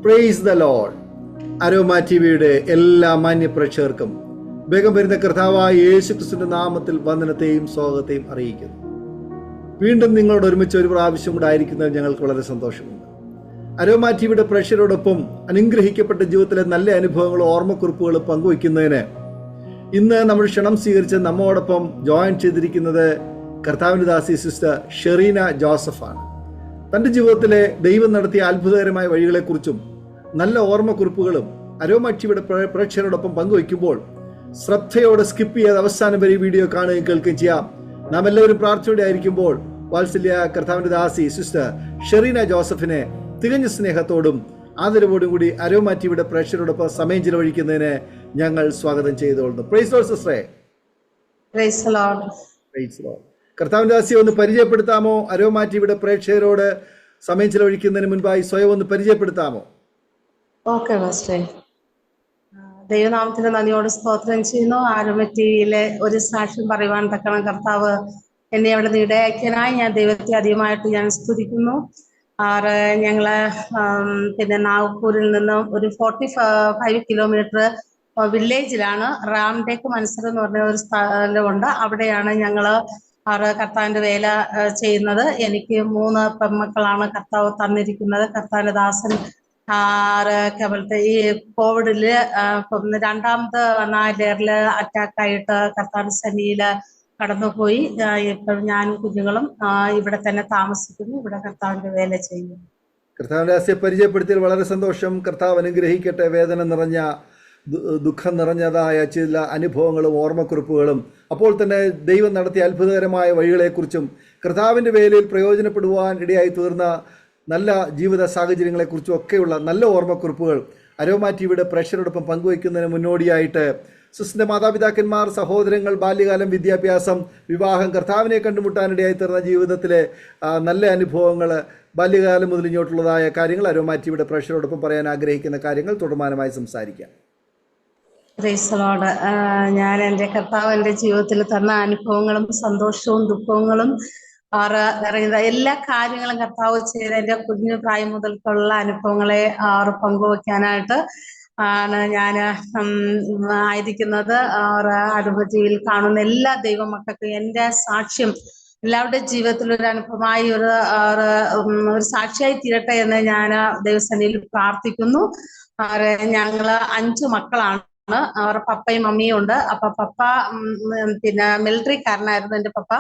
Praise the Lord. Aroma ടിവിയുടെ എല്ലാ മാന്യ പ്രേക്ഷകർക്കും വേഗം വരുന്ന കർത്താവായ യേശുക്രിസ്തുവിന്റെ നാമത്തിൽ വന്ദനത്തെയും സ്വാഗതത്തെയും അറിയിക്കുന്നു. വീണ്ടും നിങ്ങളോട് ഒരുമിച്ച് ഒരു പ്രാവശ്യം കൂടെ ആയിരിക്കുന്നതിൽ ഞങ്ങൾക്ക് വളരെ സന്തോഷമുണ്ട്. അരോമ ടിവിയുടെ പ്രേക്ഷകരോടൊപ്പം അനുഗ്രഹിക്കപ്പെട്ട ജീവിതത്തിലെ നല്ല അനുഭവങ്ങളും ഓർമ്മക്കുറിപ്പുകളും പങ്കുവയ്ക്കുന്നതിന് ഇന്ന് നമ്മൾ ക്ഷണം സ്വീകരിച്ച് നമ്മോടൊപ്പം ജോയിൻ ചെയ്തിരിക്കുന്നത് കർത്താവിൻ്റെ ദാസി സിസ്റ്റർ ഷെറീന ജോസഫാണ്. തൻ്റെ ജീവിതത്തിലെ ദൈവം നടത്തിയ അത്ഭുതകരമായ വഴികളെക്കുറിച്ചും നല്ല ഓർമ്മക്കുറിപ്പുകളും അരോമ ടിവിയുടെ പ്രേക്ഷകരോടൊപ്പം പങ്കുവയ്ക്കുമ്പോൾ ശ്രദ്ധയോടെ സ്കിപ്പ് ചെയ്ത് അവസാനം വരെ ഈ വീഡിയോ കാണുകയും കേൾക്കുകയും ചെയ്യാം. നാം എല്ലാവരും പ്രാർത്ഥനയോടെ ആയിരിക്കുമ്പോൾ വാത്സല്യ കർത്താവിൻ്റെ ദാസി സിസ്റ്റർ ഷെറീന ജോസഫിനെ തികഞ്ഞ സ്നേഹത്തോടും ആദരവോടും കൂടി അരോമ ടിവിയുടെ പ്രേക്ഷകരോടൊപ്പം സമയം ചിലവഴിക്കുന്നതിന് ഞങ്ങൾ സ്വാഗതം ചെയ്തുകൊള്ളുന്നു. പ്രൈസ് ലോർഡ് സിസ്റ്ററെ. Praise Lord. Praise Lord. കർത്താവിൻ്റെ ദാസിയെ ഒന്ന് പരിചയപ്പെടുത്താമോ? അരോമ ടിവിയുടെ പ്രേക്ഷകരോട് സമയം ചിലവഴിക്കുന്നതിന് മുൻപായി സ്വയം ഒന്ന് പരിചയപ്പെടുത്താമോ? ഓക്കെ മാസ്റ്റേ. ദൈവനാമത്തിന് നന്ദിയോട് സ്തോത്രം ചെയ്യുന്നു. അരോമ ടിവിയിലെ ഒരു സാക്ഷ്യം പറയുവാൻ തക്കണം കർത്താവ് എന്നെ അവിടെ ഇടയാക്കിയനായി ഞാൻ ദൈവത്തെ അധികമായിട്ട് ഞാൻ സ്തുതിക്കുന്നു. ഞങ്ങള് പിന്നെ നാഗ്പൂരിൽ നിന്ന് ഒരു 45 കിലോമീറ്റർ വില്ലേജിലാണ് റാംടേക്ക് മൻസർ എന്ന് പറഞ്ഞ ഒരു സ്ഥലമുണ്ട്. അവിടെയാണ് ഞങ്ങള് കർത്താവിന്റെ വേല ചെയ്യുന്നത്. എനിക്ക് 3 പെൺമക്കളാണ് കർത്താവ് തന്നിരിക്കുന്നത്. കർത്താവിന്റെ ദാസൻ ഈ കോവിഡില് രണ്ടാമത്തെ 4 ലെയറില് അറ്റാക്കായിട്ട് കർത്താവിന്റെ സന്നിധിയില് കടന്നുപോയി. ഇപ്പോൾ ഞാനും കുഞ്ഞുങ്ങളും ഇവിടെ തന്നെ താമസിക്കുന്നു. ഇവിടെ കർത്താവിന്റെ വേല ചെയ്യുന്നു. കർത്താവിന്റെ ദാസിയെ പരിചയപ്പെടുത്തിയതിൽ വളരെ സന്തോഷം. കർത്താവ് അനുഗ്രഹിക്കട്ടെ. വേദന നിറഞ്ഞ ദുഃഖം നിറഞ്ഞതായ ചില അനുഭവങ്ങളും ഓർമ്മക്കുറിപ്പുകളും അപ്പോൾ തന്നെ ദൈവം നടത്തിയ അത്ഭുതകരമായ വഴികളെക്കുറിച്ചും കർത്താവിൻ്റെ വേലയിൽ പ്രയോജനപ്പെടുവാൻ ഇടയായി തീർന്ന നല്ല ജീവിത സാഹചര്യങ്ങളെക്കുറിച്ചും ഒക്കെയുള്ള നല്ല ഓർമ്മക്കുറിപ്പുകൾ അരോമ ടിവിയുടെ പ്രേക്ഷകരോടൊപ്പം പങ്കുവയ്ക്കുന്നതിന് മുന്നോടിയായിട്ട് സിസ്റ്ററിൻ്റെ മാതാപിതാക്കന്മാർ, സഹോദരങ്ങൾ, ബാല്യകാലം, വിദ്യാഭ്യാസം, വിവാഹം, കർത്താവിനെ കണ്ടുമുട്ടാനിടയായി തീർന്ന ജീവിതത്തിലെ നല്ല അനുഭവങ്ങൾ, ബാല്യകാലം മുതൽ ഇങ്ങോട്ടുള്ളതായ കാര്യങ്ങൾ അരോമ ടിവിയുടെ പ്രേക്ഷകരോടൊപ്പം പറയാൻ ആഗ്രഹിക്കുന്ന കാര്യങ്ങൾ തുടർമാനമായി സംസാരിക്കാം. Praise Lord. ഞാൻ എൻ്റെ കർത്താവ് എൻ്റെ ജീവിതത്തിൽ തന്ന അനുഭവങ്ങളും സന്തോഷവും ദുഃഖങ്ങളും എല്ലാ കാര്യങ്ങളും കർത്താവ് ചെയ്ത എൻ്റെ കുഞ്ഞു പ്രായം മുതൽക്കുള്ള അനുഭവങ്ങളെ പങ്കുവയ്ക്കാനായിട്ട് ആണ് ഞാൻ ആയിരിക്കുന്നത്. അരോമ ടിവിയിൽ കാണുന്ന എല്ലാ ദൈവമക്കൾക്കും എൻ്റെ സാക്ഷ്യം എല്ലാവരുടെ ജീവിതത്തിൽ ഒരു അനുഭവമായി ഒരു സാക്ഷിയായി തീരട്ടെ എന്ന് ഞാൻ ദൈവസന്നിധിയിൽ പ്രാർത്ഥിക്കുന്നു. ഞങ്ങള് 5 മക്കളാണ്. അവരുടെ പപ്പയും മമ്മിയും ഉണ്ട്. അപ്പൊ പപ്പ പിന്നെ മിലിറ്ററിക്കാരനായിരുന്നു എൻ്റെ പപ്പ.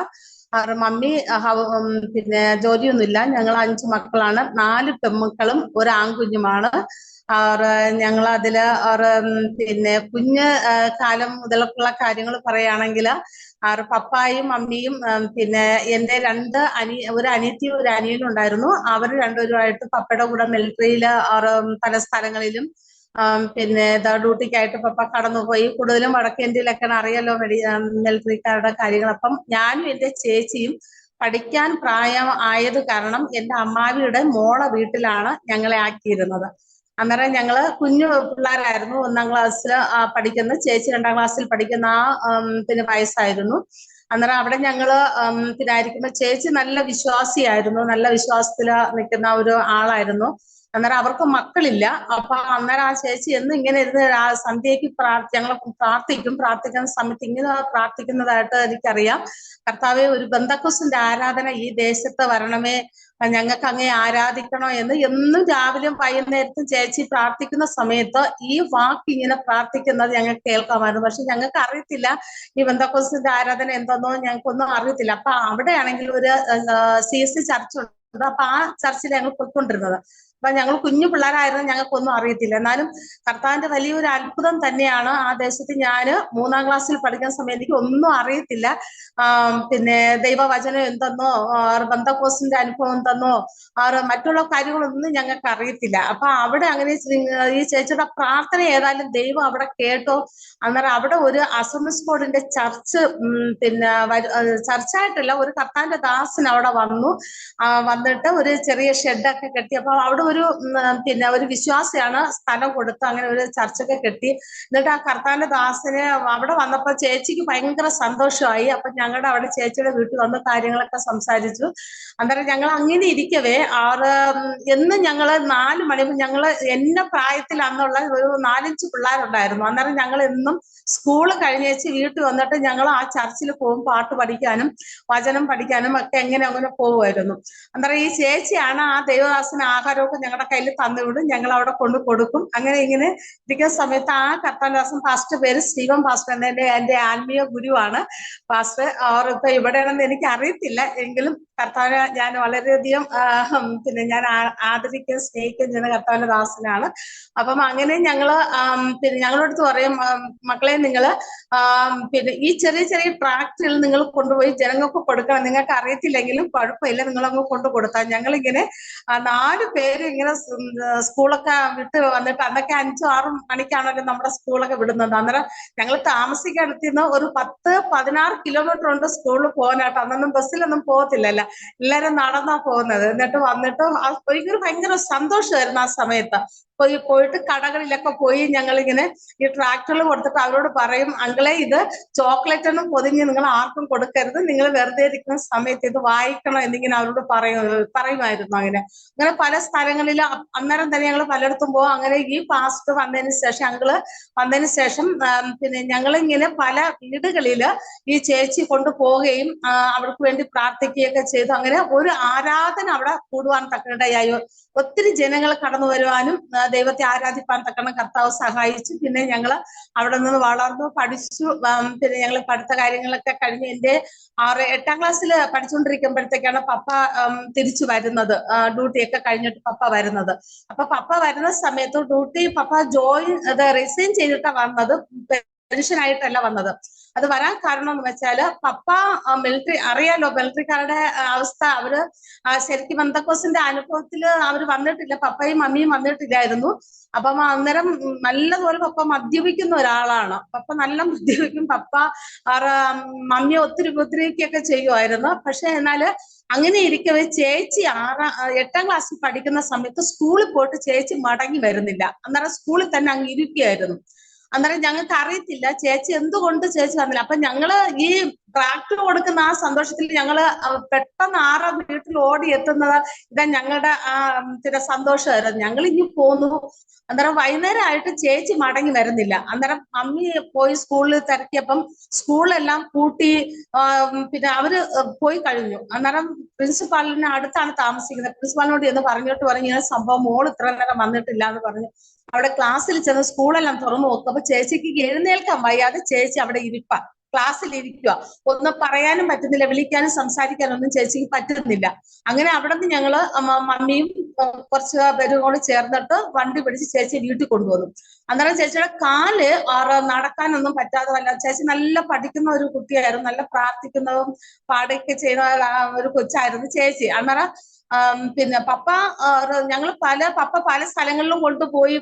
അവരുടെ മമ്മി പിന്നെ ജോലിയൊന്നുമില്ല. ഞങ്ങൾ 5 മക്കളാണ്. 4 പെൺമക്കളും ഒരു ആൺകുഞ്ഞുമാണ്. ഞങ്ങൾ അതില് പിന്നെ കുഞ്ഞ് കാലം മുതലുള്ള കാര്യങ്ങൾ പറയുകയാണെങ്കിൽ പപ്പായും മമ്മിയും പിന്നെ എൻ്റെ ഒരു അനിയത്തിയും ഒരു അനിയനും ഉണ്ടായിരുന്നു. അവർ രണ്ടുപേരുമായിട്ട് പപ്പയുടെ കൂടെ മിലിറ്ററിയില് പല സ്ഥലങ്ങളിലും പിന്നെ ഡ്യൂട്ടിക്കായിട്ട് പപ്പ കടന്നുപോയി. കൂടുതലും വടക്കേന്ത്യയിലൊക്കെയാണ് അറിയാലോ മിലിറ്ററിക്കാരുടെ കാര്യങ്ങൾ. അപ്പം ഞാനും എൻ്റെ ചേച്ചിയും പഠിക്കാൻ പ്രായം ആയത് കാരണം എൻ്റെ അമ്മാവിയുടെ മോളെ വീട്ടിലാണ് ഞങ്ങളെ ആക്കിയിരുന്നത്. അന്നേരം ഞങ്ങള് കുഞ്ഞു പിള്ളേരായിരുന്നു. 1ാം ക്ലാസ്സിൽ പഠിക്കുന്ന ചേച്ചി 2ാം ക്ലാസ്സിൽ പഠിക്കുന്ന പിന്നെ വയസ്സായിരുന്നു. അന്നേരം അവിടെ ഞങ്ങള് പിന്നെ ആയിരിക്കുമ്പോ ചേച്ചി നല്ല വിശ്വാസിയായിരുന്നു. നല്ല വിശ്വാസത്തില് നിൽക്കുന്ന ഒരു ആളായിരുന്നു. അന്നേരം അവർക്ക് മക്കളില്ല. അപ്പൊ അന്നേരം ആ ചേച്ചി എന്ന് ഇങ്ങനെ ഇരുന്ന് സന്ധ്യയ്ക്ക് ഞങ്ങൾ പ്രാർത്ഥിക്കുന്ന സമയത്ത് ഇങ്ങനെ പ്രാർത്ഥിക്കുന്നതായിട്ട് എനിക്കറിയാം. കർത്താവെ, ഒരു ബന്ധക്കോസിന്റെ ആരാധന ഈ ദേശത്ത് വരണമേ, ഞങ്ങൾക്ക് അങ്ങേ ആരാധിക്കണോ എന്ന് എന്നും രാവിലെയും വൈകുന്നേരത്തും ചേച്ചി പ്രാർത്ഥിക്കുന്ന സമയത്ത് ഈ വാക്ക് ഇങ്ങനെ പ്രാർത്ഥിക്കുന്നത് ഞങ്ങൾക്ക് കേൾക്കാമായിരുന്നു. പക്ഷെ ഞങ്ങൾക്ക് അറിയത്തില്ല ഈ ബന്ധക്കോസിന്റെ ആരാധന എന്തെന്നോ ഞങ്ങൾക്കൊന്നും അറിയത്തില്ല. അപ്പൊ അവിടെയാണെങ്കിൽ ഒരു CSC ചർച്ച് ഉണ്ട്. അപ്പൊ ആ ചർച്ചിൽ ഞങ്ങൾ പോയിക്കൊണ്ടിരുന്നത്. അപ്പൊ ഞങ്ങൾ കുഞ്ഞു പിള്ളേരായിരുന്നു, ഞങ്ങൾക്കൊന്നും അറിയത്തില്ല. എന്നാലും കർത്താവിന്റെ വലിയൊരു അത്ഭുതം തന്നെയാണ്. ആ ദേശത്ത് ഞാന് 3-ാം ക്ലാസ്സിൽ പഠിക്കുന്ന സമയം എനിക്ക് ഒന്നും അറിയത്തില്ല. പിന്നെ ദൈവവചനം എന്തെന്നോ ബന്ധക്കോസിന്റെ അനുഭവം എന്തെന്നോ മറ്റുള്ള കാര്യങ്ങളൊന്നും ഞങ്ങൾക്ക് അറിയത്തില്ല. അപ്പൊ അവിടെ അങ്ങനെ ഈ ചേച്ചിയുടെ പ്രാർത്ഥന ഏതായാലും ദൈവം അവിടെ കേട്ടോ. അന്നേരം അവിടെ ഒരു അസംബ്ലീസ് ബോർഡിന്റെ ചർച്ച്, പിന്നെ ചർച്ചായിട്ടല്ല, ഒരു കർത്താവിന്റെ ദാസൻ അവിടെ വന്നു. വന്നിട്ട് ഒരു ചെറിയ ഷെഡൊക്കെ കെട്ടി. അപ്പൊ അവിടെ പിന്നെ ഒരു വിശ്വാസിയാണ് സ്ഥലം കൊടുത്ത് അങ്ങനെ ഒരു ചർച്ചൊക്കെ കെട്ടി. എന്നിട്ട് ആ കർത്താവിന്റെ ദാസന് അവിടെ വന്നപ്പോ ചേച്ചിക്ക് ഭയങ്കര സന്തോഷമായി. അപ്പൊ ഞങ്ങളുടെ അവിടെ ചേച്ചിയുടെ വീട്ടിൽ വന്ന് കാര്യങ്ങളൊക്കെ സംസാരിച്ചു. അന്നേരം ഞങ്ങൾ അങ്ങനെ ഇരിക്കവേ എന്നും ഞങ്ങള് 4 മണി, ഞങ്ങള് എന്റെ പ്രായത്തിൽ അന്നുള്ള ഒരു 4-5 പിള്ളേരുണ്ടായിരുന്നു. അന്നേരം ഞങ്ങൾ എന്നും സ്കൂള് കഴിഞ്ഞേച്ച് വീട്ടിൽ വന്നിട്ട് ഞങ്ങൾ ആ ചർച്ചിൽ പോകും, പാട്ട് പഠിക്കാനും വചനം പഠിക്കാനും ഒക്കെ അങ്ങനെ പോകുമായിരുന്നു. അന്നേരം ഈ ചേച്ചിയാണ് ആ ദൈവദാസന് ആഹാരമൊക്കെ ഞങ്ങളുടെ കയ്യിൽ തന്നുവിടും, ഞങ്ങൾ അവിടെ കൊണ്ട് കൊടുക്കും. അങ്ങനെ ഇങ്ങനെ ഇരിക്കുന്ന സമയത്ത് ആ കർത്താൻദാസൻ, പാസ്റ്റർ പേര് സ്റ്റീവൻ പാസ്റ്റർ, എന്റെ ആത്മീയ ഗുരുവാണ് പാസ്റ്റർ. ഇപ്പൊ ഇവിടെയാണെന്ന് എനിക്ക് അറിയത്തില്ല, എങ്കിലും കർത്താവിനെ ഞാൻ വളരെയധികം പിന്നെ ഞാൻ ആദരിക്കുകയും സ്നേഹിക്കുകയും ചെയ്യുന്ന കർത്താവിന്റെ ദാസനാണ്. അപ്പം അങ്ങനെ ഞങ്ങള് പിന്നെ ഞങ്ങളടുത്ത് പറയും, മക്കളെ നിങ്ങള് പിന്നെ ഈ ചെറിയ ചെറിയ ട്രാക്ടറിൽ നിങ്ങൾ കൊണ്ടുപോയി ജനങ്ങൾക്ക് കൊടുക്കണം, നിങ്ങൾക്ക് അറിയത്തില്ലെങ്കിലും കുഴപ്പമില്ല, നിങ്ങളങ്ങ് കൊണ്ടു കൊടുത്താൽ. ഞങ്ങളിങ്ങനെ 4 പേര് ഇങ്ങനെ സ്കൂളൊക്കെ വിട്ട് വന്നിട്ട്, അന്നൊക്കെ 5-6 മണിക്കാണല്ലോ നമ്മുടെ സ്കൂളൊക്കെ വിടുന്നത്. അന്നേരം ഞങ്ങൾ താമസിക്കടുത്തിന്ന് ഒരു 10-16 കിലോമീറ്റർ ഉണ്ട് സ്കൂളിൽ പോകാനായിട്ട്. അന്നൊന്നും ബസ്സിലൊന്നും പോകത്തില്ലല്ലോ, എല്ലാരും നടന്നാ പോകുന്നത്. എന്നിട്ട് വന്നിട്ട് ഒരിക്കലും ഭയങ്കര സന്തോഷമായിരുന്നു ആ സമയത്ത്. പോയിട്ട് കടകളിലൊക്കെ പോയി ഞങ്ങളിങ്ങനെ ഈ ട്രാക്ടറിൽ കൊടുത്തിട്ട് അവരോട് പറയും, അങ്കിളെ ഇത് ചോക്ലേറ്റ് ഒന്നും പൊതിഞ്ഞ് നിങ്ങൾ ആർക്കും കൊടുക്കരുത്, നിങ്ങൾ വെറുതെ ഇരിക്കുന്ന സമയത്ത് ഇത് വായിക്കണം എന്നിങ്ങനെ അവരോട് പറയുമായിരുന്നു. അങ്ങനെ പല സ്ഥലങ്ങളിലും അന്നേരം തന്നെ ഞങ്ങൾ പലയിടത്തും പോകും. അങ്ങനെ ഈ പാസ്റ്റർ വന്നതിന് ശേഷം, അങ്കിള് വന്നതിന് ശേഷം പിന്നെ ഞങ്ങളിങ്ങനെ പല വീടുകളില് ഈ ചേച്ചി കൊണ്ടുപോവുകയും അവർക്ക് വേണ്ടി പ്രാർത്ഥിക്കുകയൊക്കെ ചെയ്തു. അങ്ങനെ ഒരു ആരാധന അവിടെ കൂടുവാൻ തക്കനിടയായി. ഒത്തിരി ജനങ്ങൾ കടന്നു വരുവാനും ദൈവത്തെ ആരാധിപ്പാൻ തക്കണം കർത്താവ് സഹായിച്ചു. പിന്നെ ഞങ്ങൾ അവിടെ നിന്ന് വളർന്നു പഠിച്ചു. പിന്നെ ഞങ്ങൾ പഠിത്ത കാര്യങ്ങളൊക്കെ കഴിഞ്ഞ് എന്റെ 8-ാം ക്ലാസ്സിൽ പഠിച്ചുകൊണ്ടിരിക്കുമ്പോഴത്തേക്കാണ് പപ്പ തിരിച്ചു വരുന്നത്. ഡ്യൂട്ടിയൊക്കെ കഴിഞ്ഞിട്ട് പപ്പ വരുന്നത്. അപ്പൊ പപ്പ വരുന്ന സമയത്ത് പപ്പ റിസൈൻ ചെയ്തിട്ടാണ് വന്നത്, പെൻഷനായിട്ടല്ല വന്നത്. അത് വരാൻ കാരണം എന്ന് വെച്ചാല് പപ്പ മിലിറ്ററി, അറിയാലോ മിലിറ്ററിക്കാരുടെ അവസ്ഥ. അവര് ശരിക്കും ബന്ധക്കോസിന്റെ അനുഭവത്തിൽ അവർ വന്നിട്ടില്ല, പപ്പയും മമ്മിയും വന്നിട്ടില്ലായിരുന്നു. അപ്പം അന്നേരം നല്ലതുപോലെ പപ്പ മദ്യപിക്കുന്ന ഒരാളാണ്. പപ്പ നല്ല മദ്യപിക്കും. പപ്പ മമ്മിയെ ഒത്തിരിയൊക്കെ ചെയ്യുമായിരുന്നു. പക്ഷെ എന്നാല് അങ്ങനെ ഇരിക്കവേ ചേച്ചി 8-ാം ക്ലാസ്സിൽ പഠിക്കുന്ന സമയത്ത് സ്കൂളിൽ പോയിട്ട് ചേച്ചി മടങ്ങി വരുന്നില്ല. അന്നേരം സ്കൂളിൽ തന്നെ അങ്ങ് ഇരിക്കുകയായിരുന്നു. അന്നേരം ഞങ്ങൾക്ക് അറിയത്തില്ല ചേച്ചി എന്തുകൊണ്ട് ചേച്ചി വന്നില്ല. അപ്പൊ ഞങ്ങള് ഈ ട്രാക്ടർ കൊടുക്കുന്ന ആ സന്തോഷത്തിൽ ഞങ്ങള് പെട്ടെന്ന് വീട്ടിൽ ഓടി എത്തുന്നത് ഇതാ ഞങ്ങളുടെ ചില സന്തോഷമായിരുന്നു. ഞങ്ങൾ ഇനി പോന്നു. അന്നേരം വൈകുന്നേരം ആയിട്ട് ചേച്ചി മടങ്ങി വരുന്നില്ല. അന്നേരം മമ്മി പോയി സ്കൂളിൽ തിരക്കിയപ്പം സ്കൂളെല്ലാം പൂട്ടി, പിന്നെ അവര് പോയി കഴിഞ്ഞു. അന്നേരം പ്രിൻസിപ്പാളിന് അടുത്താണ് താമസിക്കുന്നത്. പ്രിൻസിപ്പാളിനോട് എന്ന് പറഞ്ഞിട്ട് പറഞ്ഞു, ഇങ്ങനെ സംഭവം മോൾ ഇത്ര നേരം വന്നിട്ടില്ല എന്ന് പറഞ്ഞു. അവിടെ ക്ലാസ്സിൽ ചെന്ന് സ്കൂളെല്ലാം തുറന്നു നോക്കും. അപ്പൊ ചേച്ചിക്ക് എഴുന്നേൽക്കാൻ വയ്യാതെ ചേച്ചി അവിടെ ക്ലാസ്സിൽ ഇരിക്കുക. ഒന്നും പറയാനും പറ്റുന്നില്ല, വിളിക്കാനും സംസാരിക്കാനും ഒന്നും ചേച്ചിക്ക് പറ്റുന്നില്ല. അങ്ങനെ അവിടെ നിന്ന് ഞങ്ങള് മമ്മിയും കുറച്ച് പേരും കൂടി ചേർന്നിട്ട് വണ്ടി പിടിച്ച് ചേച്ചി വീട്ടിൽ കൊണ്ടുവന്നു. അന്നേരം ചേച്ചിയുടെ കാല് നടക്കാനൊന്നും പറ്റാതെ വല്ല. ചേച്ചി നല്ല പഠിക്കുന്ന ഒരു കുട്ടിയായിരുന്നു, നല്ല പ്രാർത്ഥിക്കുന്നതും പാടുകയൊക്കെ ചെയ്യുന്ന ഒരു കൊച്ചായിരുന്നു ചേച്ചി. അന്നേരം പിന്നെ പപ്പ പല സ്ഥലങ്ങളിലും കൊണ്ടുപോയി,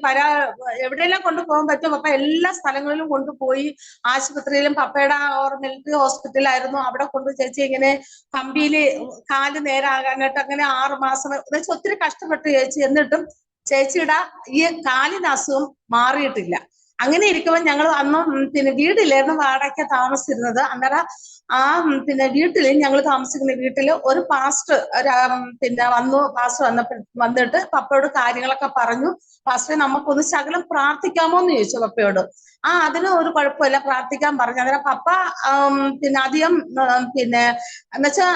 എവിടെയെല്ലാം കൊണ്ടുപോകാൻ പറ്റും പപ്പ എല്ലാ സ്ഥലങ്ങളിലും കൊണ്ടുപോയി. ആശുപത്രിയിലും പപ്പയുടെ മിലിറ്ററി ഹോസ്പിറ്റലായിരുന്നു, അവിടെ കൊണ്ട് ചേച്ചി ഇങ്ങനെ കമ്പിയില് കാല് നേരാകാനായിട്ട് അങ്ങനെ 6 മാസം എന്നുവെച്ചാൽ ഒത്തിരി കഷ്ടപ്പെട്ടു ചേച്ചി. എന്നിട്ടും ചേച്ചിയുടെ ഈ കാലിന് അസുഖം മാറിയിട്ടില്ല. അങ്ങനെ ഇരിക്കുമ്പോൾ ഞങ്ങൾ അന്ന് പിന്നെ വീടില്ലായിരുന്നു, വാടക താമസിച്ചിരുന്നത്. അന്നേരം പിന്നെ വീട്ടില് ഞങ്ങൾ താമസിക്കുന്ന വീട്ടില് ഒരു പാസ്റ്റർ പിന്നെ പാസ്റ്റർ വന്നിട്ട് പപ്പയോട് കാര്യങ്ങളൊക്കെ പറഞ്ഞു. പാസ്റ്ററെ നമുക്കൊന്ന് ശകലം പ്രാർത്ഥിക്കാമോ എന്ന് ചോദിച്ചു പപ്പയോട്. അതിന് ഒരു കുഴപ്പമില്ല, പ്രാർത്ഥിക്കാൻ പറഞ്ഞു. അന്നേരം പപ്പ പിന്നെ അധികം പിന്നെ എന്നുവെച്ചാ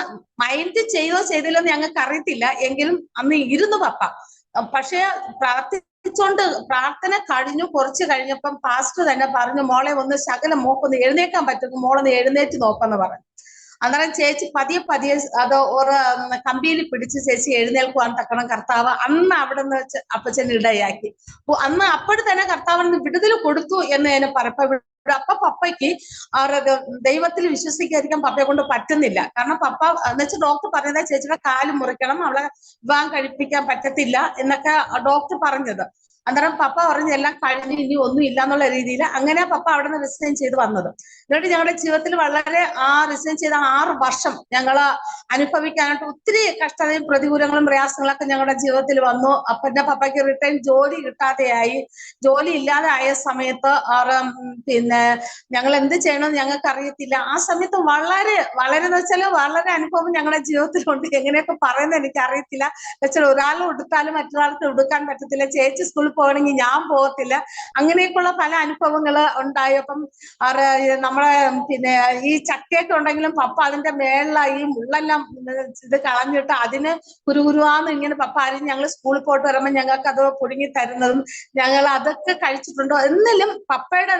മൈൻഡ് ചെയ്തില്ലോ എന്ന് ഞങ്ങൾക്ക് അറിയത്തില്ല, എങ്കിലും അന്ന് ഇരുന്നു പപ്പ. പക്ഷെ പ്രാർത്ഥന കഴിഞ്ഞു. കുറച്ച് കഴിഞ്ഞപ്പം പാസ്റ്റർ തന്നെ പറഞ്ഞു, മോളെ ഒന്ന് ശകലം മോക്കൊന്ന് എഴുന്നേക്കാൻ പറ്റും, മോളൊന്ന് എഴുന്നേറ്റ് നോക്കാന്ന് പറഞ്ഞു. അന്നേരം ചേച്ചി പതിയെ പതിയെ അത് ഒരു കമ്പിയിൽ പിടിച്ച് ചേച്ചി എഴുന്നേൽക്കുവാൻ തക്കണം കർത്താവ് അന്ന് അവിടെ നിന്ന് അപ്പച്ചൻ ഇടയാക്കി. അന്ന് അപ്പോഴും തന്നെ കർത്താവിന് വിടുതൽ കൊടുത്തു എന്ന് ഞാൻ പറയപ്പോ അപ്പൊ പപ്പയ്ക്ക് ദൈവത്തിൽ വിശ്വസിക്കാതിരിക്കാൻ പപ്പയെ കൊണ്ട് പറ്റുന്നില്ല. കാരണം പപ്പ എന്ന് വെച്ചാൽ ഡോക്ടർ പറഞ്ഞത് ചേച്ചിയുടെ കാല് മുറിക്കണം, അവളെ വിവാഹം കഴിപ്പിക്കാൻ പറ്റത്തില്ല എന്നൊക്കെ ഡോക്ടർ പറഞ്ഞത്. അന്നേരം പപ്പ പറഞ്ഞ് എല്ലാം കഴിഞ്ഞ് ഇനി ഒന്നും ഇല്ല എന്നുള്ള രീതിയിൽ അങ്ങനെ പപ്പ അവിടെ നിന്ന് റിസൈൻ ചെയ്ത് വന്നത്. എന്നിട്ട് ഞങ്ങളുടെ ജീവിതത്തിൽ വളരെ റിസൈൻ ചെയ്ത 6 വർഷം ഞങ്ങള് അനുഭവിക്കാനായിട്ട് ഒത്തിരി കഷ്ടതയും പ്രതികൂലങ്ങളും പ്രയാസങ്ങളൊക്കെ ഞങ്ങളുടെ ജീവിതത്തിൽ വന്നു. പിന്നെ പപ്പയ്ക്ക് റിട്ടേൺ ജോലി കിട്ടാതെയായി. ജോലി ഇല്ലാതെ ആയ സമയത്ത് പിന്നെ ഞങ്ങൾ എന്ത് ചെയ്യണമെന്ന് ഞങ്ങൾക്ക് അറിയത്തില്ല. ആ സമയത്ത് വളരെ വളരെ എന്ന് വെച്ചാൽ വളരെ അനുഭവം ഞങ്ങളുടെ ജീവിതത്തിലുണ്ട്. എങ്ങനെയൊക്കെ പറയുന്നത് എനിക്ക് അറിയത്തില്ല. വെച്ചാൽ ഒരാളും ഉടുത്താലും മറ്റൊരാൾക്ക് ഉടുക്കാൻ പറ്റത്തില്ല. ചേച്ചി സ്കൂളിൽ പോകണമെങ്കിൽ ഞാൻ പോകത്തില്ല. അങ്ങനെയൊക്കെയുള്ള പല അനുഭവങ്ങൾ ഉണ്ടായി. അപ്പം നമ്മളെ പിന്നെ ഈ ചക്കയൊക്കെ ഉണ്ടെങ്കിലും പപ്പ അതിന്റെ മേളില ഈ മുള്ളെല്ലാം ഇത് കളഞ്ഞിട്ട് അതിന് കുരുകുരുവാന്ന് ഇങ്ങനെ പപ്പ അരിഞ്ഞ് ഞങ്ങൾ സ്കൂളിൽ പോയിട്ട് വരുമ്പോൾ ഞങ്ങൾക്ക് അത് പുഴുങ്ങി തരുന്നതും ഞങ്ങൾ അതൊക്കെ കഴിച്ചിട്ടുണ്ടോ. എന്നാലും പപ്പയുടെ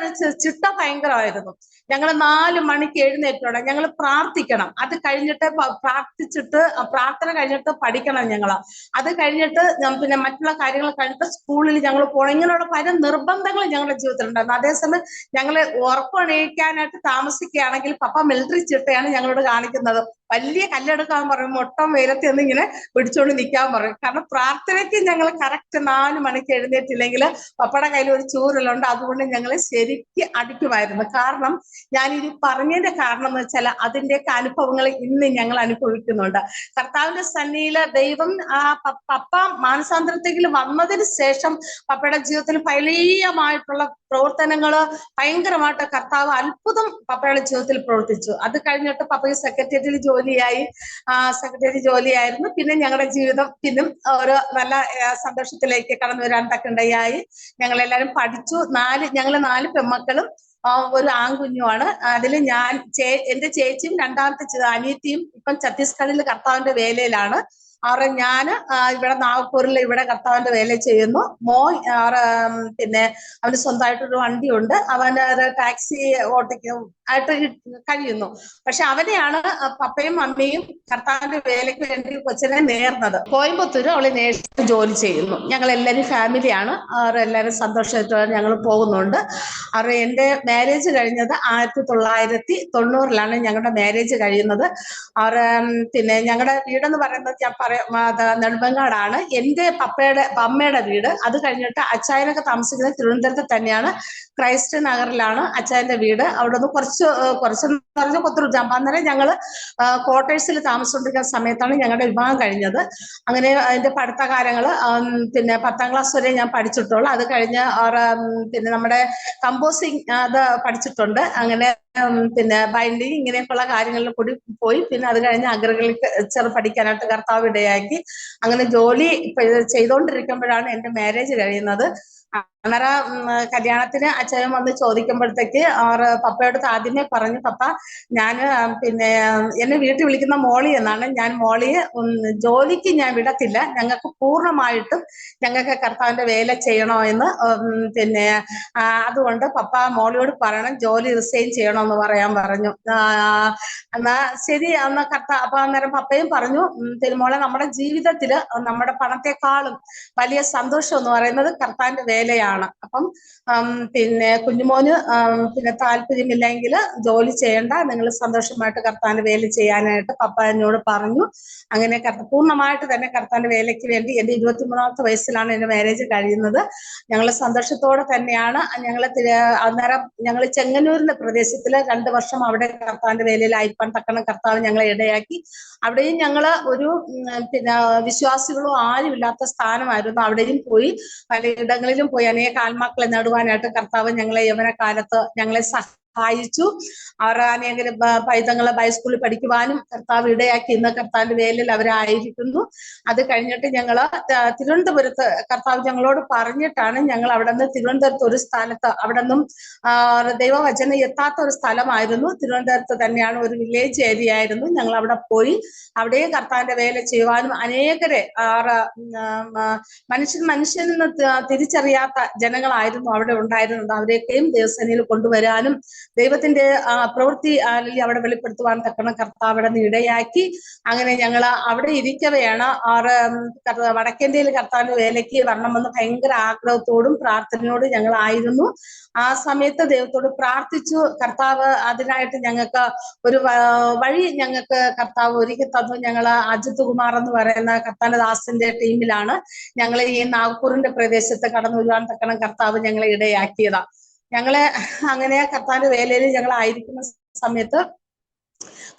ചിട്ട ഭയങ്കരമായിരുന്നു. ഞങ്ങൾ 4 മണിക്ക് എഴുന്നേറ്റോടെ ഞങ്ങൾ പ്രാർത്ഥിക്കണം. അത് കഴിഞ്ഞിട്ട് പ്രാർത്ഥിച്ചിട്ട് പ്രാർത്ഥന കഴിഞ്ഞിട്ട് പഠിക്കണം ഞങ്ങള്. അത് കഴിഞ്ഞിട്ട് പിന്നെ മറ്റുള്ള കാര്യങ്ങൾ കഴിഞ്ഞിട്ട് സ്കൂളിൽ ഞങ്ങൾ പോകണം. ഇങ്ങനെയുള്ള പല നിർബന്ധങ്ങൾ ഞങ്ങളുടെ ജീവിതത്തിൽ ഉണ്ടായിരുന്നു. അതേസമയം ഞങ്ങൾ ഉറക്കണീക്കാനായിട്ട് താമസിക്കുകയാണെങ്കിൽ പപ്പ മിലിറ്ററി ചിട്ടയാണ് ഞങ്ങളോട് കാണിക്കുന്നത്. വലിയ കല്ലെടുക്കാൻ പറയും, മൊട്ടം വെയിലത്ത് നിന്ന് ഇങ്ങനെ പിടിച്ചോണ്ട് നിൽക്കാൻ പറയും. കാരണം പ്രാർത്ഥനയ്ക്ക് ഞങ്ങൾ കറക്റ്റ് 4 മണിക്ക് എഴുന്നേറ്റില്ലെങ്കിൽ പപ്പയുടെ കയ്യിൽ ഒരു ചൂരലുണ്ട്. അതുകൊണ്ട് ഞങ്ങളെ ശരിക്ക് അടിക്കുമായിരുന്നു. കാരണം ഞാനിത് പറഞ്ഞതിന്റെ കാരണം എന്ന് വെച്ചാൽ അതിന്റെയൊക്കെ അനുഭവങ്ങൾ ഇന്ന് ഞങ്ങൾ അനുഭവിക്കുന്നുണ്ട്. കർത്താവിന്റെ സന്നിധിയില് ദൈവം പപ്പ മാനസാന്തരത്തിൽ വന്നതിന് ശേഷം പപ്പയുടെ ജീവിതത്തിൽ ഫലീയമായിട്ടുള്ള പ്രവർത്തനങ്ങള് ഭയങ്കരമായിട്ട് കർത്താവ് അത്ഭുതം പപ്പയുടെ ജീവിതത്തിൽ പ്രവർത്തിച്ചു. അത് കഴിഞ്ഞിട്ട് പപ്പയ്ക്ക് സെക്രട്ടേറിയറ്റിൽ ജോലിയായിരുന്നു. പിന്നെ ഞങ്ങളുടെ ജീവിതം പിന്നും ഒരു നല്ല സന്തോഷത്തിലേക്ക് കടന്നു വരാൻ തക്കണ്ടയായി. ഞങ്ങളെല്ലാരും പഠിച്ചു. ഞങ്ങള് 4 പെൺമക്കളും ഒരു ആൺകുഞ്ഞുമാണ്. അതിൽ എന്റെ ചേച്ചിയും രണ്ടാമത്തെ അനിയത്തിയും ഇപ്പം ഛത്തീസ്ഗഡിൽ കർത്താവിന്റെ വേലയിലാണ്. ഞാന് ഇവിടെ നാഗ്പൂരിൽ ഇവിടെ കർത്താവിന്റെ വേല ചെയ്യുന്നു. മോൻ പിന്നെ അവന് സ്വന്തമായിട്ടൊരു വണ്ടിയുണ്ട്. അവന് ടാക്സി ആയിട്ട് കഴിയുന്നു. പക്ഷെ അവനെയാണ് പപ്പയും മമ്മിയും കർത്താവിന്റെ വേലയ്ക്ക് വേണ്ടി കൊച്ചിനെ നേർന്നത്. കോയമ്പത്തൂര് അവള് നേഴ്സ് ജോലി ചെയ്യുന്നു. ഞങ്ങൾ എല്ലാവരും ഫാമിലിയാണ്. അവരെല്ലാവരും സന്തോഷമായിട്ട് ഞങ്ങൾ പോകുന്നുണ്ട്. എന്റെ മാരേജ് കഴിഞ്ഞത് 1990-ലാണ് ഞങ്ങളുടെ മാരേജ് കഴിയുന്നത്. പിന്നെ ഞങ്ങളുടെ വീടെന്ന് പറയുന്നത് ഞാൻ നെടുമ്പങ്ങാടാണ്. എന്റെ അമ്മയുടെ വീട്. അത് കഴിഞ്ഞിട്ട് അച്ചായനൊക്കെ താമസിക്കുന്നത് തിരുവനന്തപുരത്ത് തന്നെയാണ്. ക്രൈസ്റ്റ് നഗറിലാണ് അച്ചായന്റെ വീട്. അവിടെ നിന്ന് കുറച്ച് പറഞ്ഞ കൊത്തൂർ. അന്നേരം ഞങ്ങള് ക്വാർട്ടേഴ്സിൽ താമസിച്ചുകൊണ്ടിരിക്കുന്ന സമയത്താണ് ഞങ്ങളുടെ വിവാഹം കഴിഞ്ഞത്. അങ്ങനെ അതിന്റെ പഠിത്തകാലങ്ങള് പിന്നെ 10ാം ക്ലാസ് വരെ ഞാൻ പഠിച്ചിട്ടുള്ളൂ. അത് കഴിഞ്ഞ് പിന്നെ നമ്മുടെ കമ്പോസിങ് അത് പഠിച്ചിട്ടുണ്ട്. അങ്ങനെ പിന്നെ ബൈൻഡിങ് ഇങ്ങനെയൊക്കെയുള്ള കാര്യങ്ങളിൽ കൂടി പോയി. പിന്നെ അത് കഴിഞ്ഞ് അഗ്രികൾച്ചർ പഠിക്കാനായിട്ട് കർത്താവ് ഇടയാക്കി. അങ്ങനെ ജോലി ചെയ്തുകൊണ്ടിരിക്കുമ്പോഴാണ് എന്റെ മാരേജ് കഴിയുന്നത്. അന്നേരം കല്യാണത്തിന് അച്ഛൻ വന്ന് ചോദിക്കുമ്പോഴത്തേക്ക് പപ്പയോട് ആദ്യമേ പറഞ്ഞു, പപ്പ ഞാന് പിന്നെ എന്നെ വീട്ടിൽ വിളിക്കുന്ന മോളി എന്നാണ്. ഞാൻ മോളിയെ ജോലിക്ക് ഞാൻ വിടത്തില്ല. ഞങ്ങൾക്ക് പൂർണ്ണമായിട്ടും ഞങ്ങൾക്ക് കർത്താവിന്റെ വേല ചെയ്യണോ എന്ന് പിന്നെ അതുകൊണ്ട് പപ്പ മോളിയോട് പറയണം ജോലി റിസൈൻ ചെയ്യണമെന്ന് പറയാൻ പറഞ്ഞു. എന്നാ ശരി എന്നാ അപ്പൊ അന്നേരം പപ്പയും പറഞ്ഞു, തിരുമോളെ നമ്മുടെ ജീവിതത്തില് നമ്മുടെ പണത്തെക്കാളും വലിയ സന്തോഷം എന്ന് പറയുന്നത് കർത്താവിന്റെ വേലയാണ്. അപ്പം പിന്നെ കുഞ്ഞുമോന് പിന്നെ താല്പര്യമില്ലെങ്കിൽ ജോലി ചെയ്യണ്ട, നിങ്ങൾ സന്തോഷമായിട്ട് കർത്താവിന്റെ വേല ചെയ്യാനായിട്ട് പപ്പ എന്നോട് പറഞ്ഞു. അങ്ങനെ പൂർണ്ണമായിട്ട് തന്നെ കർത്താവിന്റെ വേലയ്ക്ക് വേണ്ടി എന്റെ 23ാമത്തെ വയസ്സിലാണ് എന്റെ മാരേജ് കഴിയുന്നത്. ഞങ്ങൾ സന്തോഷത്തോടെ തന്നെയാണ് അന്നേരം ഞങ്ങൾ ചെങ്ങന്നൂരിന്റെ പ്രദേശത്തില് 2 വർഷം അവിടെ കർത്താവിന്റെ വേലയിൽ അയപ്പാൻ തക്കണം കർത്താവ് ഞങ്ങളെ ഇടയാക്കി. അവിടെയും ഞങ്ങള് ഒരു പിന്നെ വിശ്വാസികളോ ആരും ഇല്ലാത്ത സ്ഥാനമായിരുന്നു. അവിടെയും പോയി പലയിടങ്ങളിലും പോയി അനേക ആത്മാക്കളെ നേടുവാനായിട്ട് കർത്താവ് ഞങ്ങളെ യൗവനകാലത്ത് ഞങ്ങളെ സഹായിച്ചു. അവർ അനേക പൈതങ്ങളെ ബൈസ്കൂളിൽ പഠിക്കുവാനും കർത്താവ് ഇടയാക്കി. ഇന്ന് കർത്താവിന്റെ വേലയിൽ അവരായിരിക്കുന്നു. അത് കഴിഞ്ഞിട്ട് ഞങ്ങള് തിരുവനന്തപുരത്ത് കർത്താവ് ഞങ്ങളോട് പറഞ്ഞിട്ടാണ് ഞങ്ങൾ അവിടെ നിന്ന് തിരുവനന്തപുരത്ത് ഒരു സ്ഥലത്ത് അവിടെ നിന്നും ദൈവവചനം എത്താത്ത ഒരു സ്ഥലമായിരുന്നു. തിരുവനന്തപുരത്ത് തന്നെയാണ്, ഒരു വില്ലേജ് ഏരിയ ആയിരുന്നു. ഞങ്ങൾ അവിടെ പോയി അവിടെയും കർത്താവിന്റെ വേല ചെയ്യുവാനും അനേകരെ മനുഷ്യനെന്ന് തിരിച്ചറിയാത്ത ജനങ്ങളായിരുന്നു അവിടെ ഉണ്ടായിരുന്നത്. അവരെയൊക്കെയും ദേവസേനയിൽ കൊണ്ടുവരാനും ദൈവത്തിന്റെ പ്രവൃത്തി അവിടെ വെളിപ്പെടുത്തുവാൻ തക്കണം കർത്താവ് അവിടെ നിന്ന് ഇടയാക്കി. അങ്ങനെ ഞങ്ങൾ അവിടെ ഇരിക്കവെയാണ് വടക്കേന്ത്യയിൽ കർത്താവിന്റെ വേലയ്ക്ക് വരണമെന്ന് ഭയങ്കര ആഗ്രഹത്തോടും പ്രാർത്ഥനയോടും ഞങ്ങളായിരുന്നു. ആ സമയത്ത് ദൈവത്തോട് പ്രാർത്ഥിച്ചു. കർത്താവ് അതിനായിട്ട് ഞങ്ങൾക്ക് ഒരു വഴി ഞങ്ങൾക്ക് കർത്താവ് ഒരുക്കി തന്നു. ഞങ്ങള് അജിത് കുമാർ എന്ന് പറയുന്ന കർത്താവിന്റെ ദാസന്റെ ടീമിലാണ് ഞങ്ങൾ ഈ നാഗ്പൂരിന്റെ പ്രദേശത്ത് കടന്നു വരുവാൻ തക്കണം കർത്താവ് ഞങ്ങളെ ഇടയാക്കിയതാ. ഞങ്ങളെ അങ്ങനെ കർത്താവിന്റെ വേലയിൽ ഞങ്ങൾ ആയിരിക്കുന്ന സമയത്ത്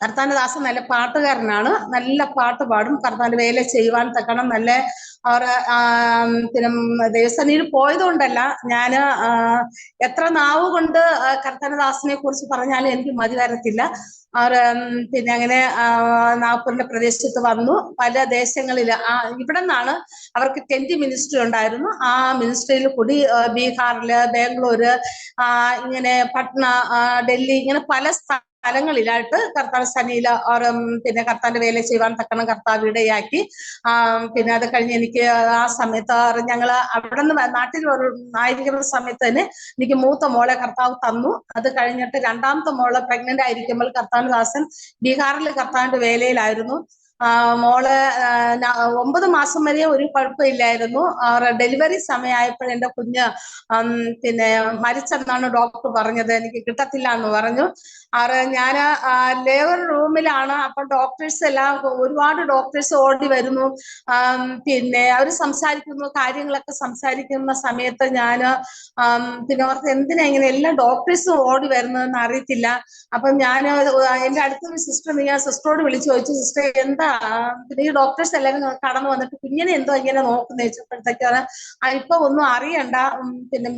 കർത്താവിന്റെ ദാസൻ നല്ല പാട്ടുകാരനാണ്, നല്ല പാട്ട് പാടും. കർത്താവിന്റെ വേല ചെയ്യുവാൻ തക്കണം നല്ല അവർ പിന്നെ ദേവസന്നിധിയിൽ പോയതുകൊണ്ടല്ല, ഞാന് എത്ര നാവ് കൊണ്ട് കർത്താവിന്റെ ദാസനെ കുറിച്ച് പറഞ്ഞാലും എനിക്ക് മതി വരത്തില്ല. അവർ പിന്നെ അങ്ങനെ നാഗ്പൂരിന്റെ പ്രദേശത്ത് വന്നു. പല ദേശങ്ങളിൽ ഇവിടെ നിന്നാണ് അവർക്ക് ടെന്റ് മിനിസ്ട്രി ഉണ്ടായിരുന്നു. ആ മിനിസ്ട്രിയിൽ കൂടി ബീഹാറില്, ബാംഗ്ലൂര്, ഇങ്ങനെ പട്ന, ഡൽഹി, ഇങ്ങനെ പല സ്ഥലങ്ങളിലായിട്ട് കർത്താവ് സന്നിധിയിൽ പിന്നെ കർത്താവിന്റെ വേല ചെയ്യുവാൻ തക്കണം കർത്താവ് ഇടയാക്കി. പിന്നെ അത് കഴിഞ്ഞ് എനിക്ക് ആ സമയത്ത് ഞങ്ങള് അവിടെ നിന്ന് നാട്ടിൽ ആയിരിക്കുന്ന സമയത്ത് തന്നെ എനിക്ക് മൂത്ത മോളെ കർത്താവ് തന്നു. അത് കഴിഞ്ഞിട്ട് രണ്ടാമത്തെ മോളെ പ്രഗ്നന്റ് ആയിരിക്കുമ്പോൾ കർത്താവിന്റെ ദാസൻ ബീഹാറിൽ കർത്താവിന്റെ വേലയിലായിരുന്നു. മോള് 9 മാസം വരെ ഒരു കുഴപ്പമില്ലായിരുന്നു. ഡെലിവറി സമയമായപ്പോൾ എന്റെ കുഞ്ഞ് പിന്നെ മരിച്ചെന്നാണ് ഡോക്ടർ പറഞ്ഞത്. എനിക്ക് കിട്ടത്തില്ല എന്ന് പറഞ്ഞു. ഞാൻ ലേബർ റൂമിലാണ്. അപ്പൊ ഡോക്ടേഴ്സ് എല്ലാം ഒരുപാട് ഡോക്ടേഴ്സ് ഓടി വരുന്നു. പിന്നെ അവർ സംസാരിക്കുന്നു, കാര്യങ്ങളൊക്കെ സംസാരിക്കുന്ന സമയത്ത് ഞാൻ പിന്നെ അവർക്ക് എന്തിനാ ഇങ്ങനെ എല്ലാ ഡോക്ടേഴ്സും ഓടി വരുന്നതെന്ന് അറിയത്തില്ല. അപ്പൊ ഞാൻ എന്റെ അടുത്തൊരു സിസ്റ്റർ, ഞാൻ സിസ്റ്ററോട് വിളിച്ചു ചോദിച്ചു, സിസ്റ്റർ എന്താ പിന്നെ ഈ ഡോക്ടേഴ്സ് എല്ലാവരും കടന്നു വന്നിട്ട് കുഞ്ഞിനെ എന്തോ ഇങ്ങനെ നോക്കുന്ന വെച്ചപ്പോഴത്തേക്കാണ് ഇപ്പൊ ഒന്നും അറിയണ്ട, പിന്നെ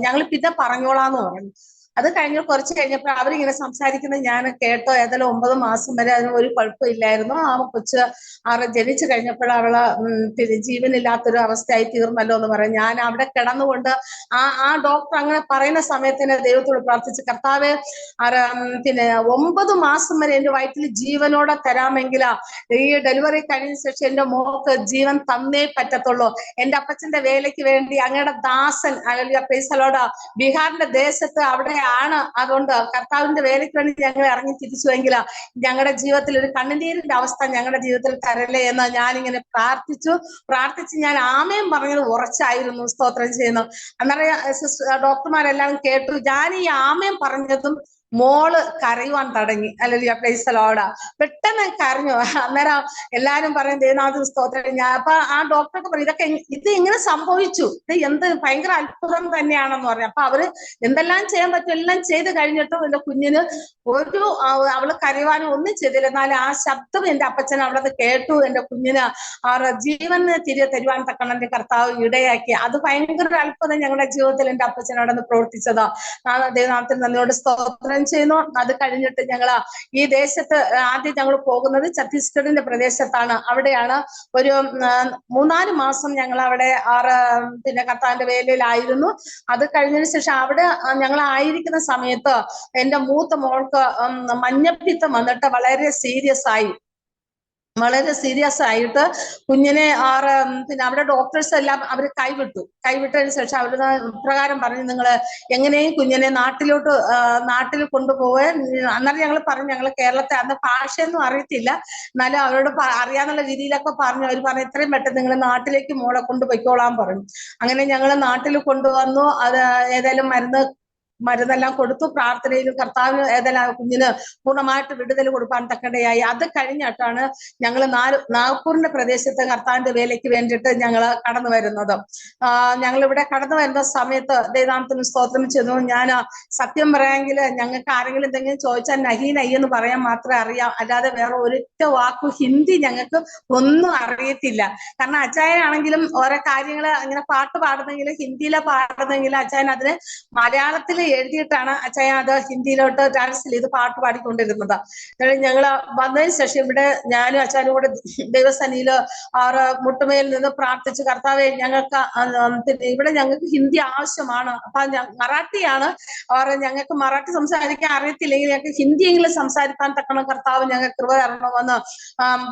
ഞങ്ങൾ പിന്നെ പറഞ്ഞോളാന്ന് പറഞ്ഞു. അത് കഴിഞ്ഞ് കുറച്ച് കഴിഞ്ഞപ്പോൾ അവരിങ്ങനെ സംസാരിക്കുന്നത് ഞാൻ കേട്ടോ. ഏതായാലും 9 മാസം വരെ അതിന് ഒരു കുഴപ്പമില്ലായിരുന്നു. ആ കൊച്ച് ജനിച്ചു കഴിഞ്ഞപ്പോൾ അവള് പിന്നെ ജീവനില്ലാത്തൊരു അവസ്ഥയായി തീർന്നല്ലോ എന്ന് പറയും. ഞാൻ അവിടെ കിടന്നുകൊണ്ട് ആ ഡോക്ടർ അങ്ങനെ പറയുന്ന സമയത്തിന് ദൈവത്തോട് പ്രാർത്ഥിച്ച്, കർത്താവെ പിന്നെ 9 മാസം വരെ എന്റെ വയറ്റിൽ ജീവനോടെ തരാമെങ്കിൽ ഈ ഡെലിവറി കഴിഞ്ഞ ശേഷം എന്റെ മോക്ക് ജീവൻ തന്നേ പറ്റത്തുള്ളൂ. എന്റെ അപ്പച്ചന്റെ വേലയ്ക്ക് വേണ്ടി അങ്ങയുടെ ദാസൻ പ്രൈസലോട് ബീഹാറിന്റെ ദേശത്ത് അവിടെ അതുകൊണ്ട് കർത്താവിന്റെ വേലയ്ക്ക് വേണ്ടി ഞങ്ങൾ ഇറങ്ങി തിരിച്ചുവെങ്കിൽ ഞങ്ങളുടെ ജീവിതത്തിൽ ഒരു കണ്ണുനീരിന്റെ അവസ്ഥ ഞങ്ങളുടെ ജീവിതത്തിൽ തരല്ലേ എന്ന് ഞാനിങ്ങനെ പ്രാർത്ഥിച്ച് ഞാൻ ആമേൻ പറഞ്ഞത് ഉറച്ചായിരുന്നു. സ്തോത്രം ചെയ്യുന്നു. അന്നേരം ഡോക്ടർമാരെല്ലാം കേട്ടു. ഞാൻ ഈ ആമേൻ പറഞ്ഞതും മോള് കരയുവാൻ തുടങ്ങി. അല്ലെങ്കിൽ പ്രൈസലോടാ പെട്ടെന്ന് കരഞ്ഞു. അന്നേരം എല്ലാരും പറയും ദേവനാഥ സ്തോത്രം. അപ്പൊ ആ ഡോക്ടർക്ക് പറയും ഇത് എങ്ങനെ സംഭവിച്ചു, ഇത് എന്ത് ഭയങ്കര അത്ഭുതം തന്നെയാണെന്ന് പറഞ്ഞു. അപ്പൊ അവര് എന്തെല്ലാം ചെയ്യാൻ പറ്റും എല്ലാം ചെയ്ത് കഴിഞ്ഞിട്ടും എന്റെ കുഞ്ഞിന് അവള് കരയുവാനും ഒന്നും ചെയ്തില്ല. എന്നാലും ആ ശബ്ദം എന്റെ അപ്പച്ചൻ അവിടെ കേട്ടു. എന്റെ കുഞ്ഞിന് ജീവന് തിരികെ തരുവാൻ തക്കണം എന്റെ കർത്താവ് ഇടയാക്കി. അത് ഭയങ്കര അത്ഭുതം ഞങ്ങളുടെ ജീവിതത്തിൽ എന്റെ അപ്പച്ചൻ അവിടെ നിന്ന് പ്രവർത്തിച്ചതാ. ദൈവനാമത്തിന് നന്ദിയോട് സ്തോത്രം ചെയ്യുന്നു. അത് കഴിഞ്ഞിട്ട് ഞങ്ങൾ ഈ ദേശത്ത് ആദ്യം ഞങ്ങൾ പോകുന്നത് ഛത്തീസ്ഗഡിന്റെ പ്രദേശത്താണ്. അവിടെയാണ് ഒരു 3-4 മാസം ഞങ്ങൾ അവിടെ പിന്നെ കർത്താവിന്റെ വേലയിലായിരുന്നു. അത് കഴിഞ്ഞതിന് ശേഷം അവിടെ ഞങ്ങൾ ആയിരിക്കുന്ന സമയത്ത് എന്റെ മൂത്ത മോൾക്ക് മഞ്ഞപ്പിത്തം വന്നിട്ട് വളരെ സീരിയസ് ആയിട്ട് കുഞ്ഞിനെ പിന്നെ അവിടെ ഡോക്ടേഴ്സ് എല്ലാം അവർ കൈവിട്ടതിന് ശേഷം അവര് പ്രകാരം പറഞ്ഞു, നിങ്ങൾ എങ്ങനെയും കുഞ്ഞിനെ നാട്ടിൽ കൊണ്ടുപോകാൻ. അന്നേരം ഞങ്ങൾ പറഞ്ഞു, ഞങ്ങൾ കേരളത്തെ അന്ന് ഭാഷയൊന്നും അറിയത്തില്ല, എന്നാലും അവരോട് അറിയാന്നുള്ള രീതിയിലൊക്കെ പറഞ്ഞു. അവർ പറഞ്ഞു എത്രയും പെട്ടെന്ന് നിങ്ങൾ നാട്ടിലേക്ക് മോളെ കൊണ്ടുപോയിക്കോളാൻ പറഞ്ഞു. അങ്ങനെ ഞങ്ങൾ നാട്ടിൽ കൊണ്ടുവന്നു. അത് ഏതായാലും മരുന്നെല്ലാം കൊടുത്തു. പ്രാർത്ഥനയിലും കർത്താവിന് ഏതെല്ലാം കുഞ്ഞിന് പൂർണ്ണമായിട്ട് വിടുതൽ കൊടുക്കാൻ തക്കടയായി. അത് കഴിഞ്ഞിട്ടാണ് ഞങ്ങൾ നാഗ്പൂരിന്റെ പ്രദേശത്ത് കർത്താവിന്റെ വേലയ്ക്ക് വേണ്ടിയിട്ട് ഞങ്ങൾ കടന്നു വരുന്നത്. ഞങ്ങൾ ഇവിടെ കടന്നു വരുന്ന സമയത്ത് ദൈവനാമത്തിന് സ്തോത്രം ചെയ്യുന്നു. ഞാൻ സത്യം പറയാമെങ്കിൽ ഞങ്ങൾക്ക് ആരെങ്കിലും എന്തെങ്കിലും ചോദിച്ചാൽ നഹി എന്ന് പറയാൻ മാത്രമേ അറിയാം, അല്ലാതെ വേറെ ഒരൊറ്റ വാക്കു ഹിന്ദി ഞങ്ങൾക്ക് ഒന്നും അറിയത്തില്ല. കാരണം അച്ചായനാണെങ്കിലും ഓരോ കാര്യങ്ങൾ ഇങ്ങനെ പാട്ട് പാടുന്നെങ്കിലും ഹിന്ദിയിലെ പാടുന്നെങ്കിലും അച്ചായൻ അതിന് മലയാളത്തിൽ എഴുതിയിട്ടാണ് അച്ചായൻ അത് ഹിന്ദിയിലോട്ട് ട്രാൻസ്ലേറ്റ് ചെയ്ത് പാട്ട് പാടിക്കൊണ്ടിരുന്നത്. ഞങ്ങള് വന്നതിന് ശേഷം ഇവിടെ ഞാനും അച്ചായനും കൂടെ ദൈവസന്നിധിയില് മുട്ടുമേൽ നിന്ന് പ്രാർത്ഥിച്ച്, കർത്താവെ ഞങ്ങൾക്ക് ഇവിടെ ഞങ്ങൾക്ക് ഹിന്ദി ആവശ്യമാണ്. അപ്പൊ മറാഠിയാണ്. ഞങ്ങൾക്ക് മറാഠി സംസാരിക്കാൻ അറിയത്തില്ലെങ്കിൽ ഞങ്ങൾക്ക് ഹിന്ദിയെങ്കിലും സംസാരിക്കാൻ തക്കണം കർത്താവ് ഞങ്ങൾക്ക് കൃപ തരണമെന്ന്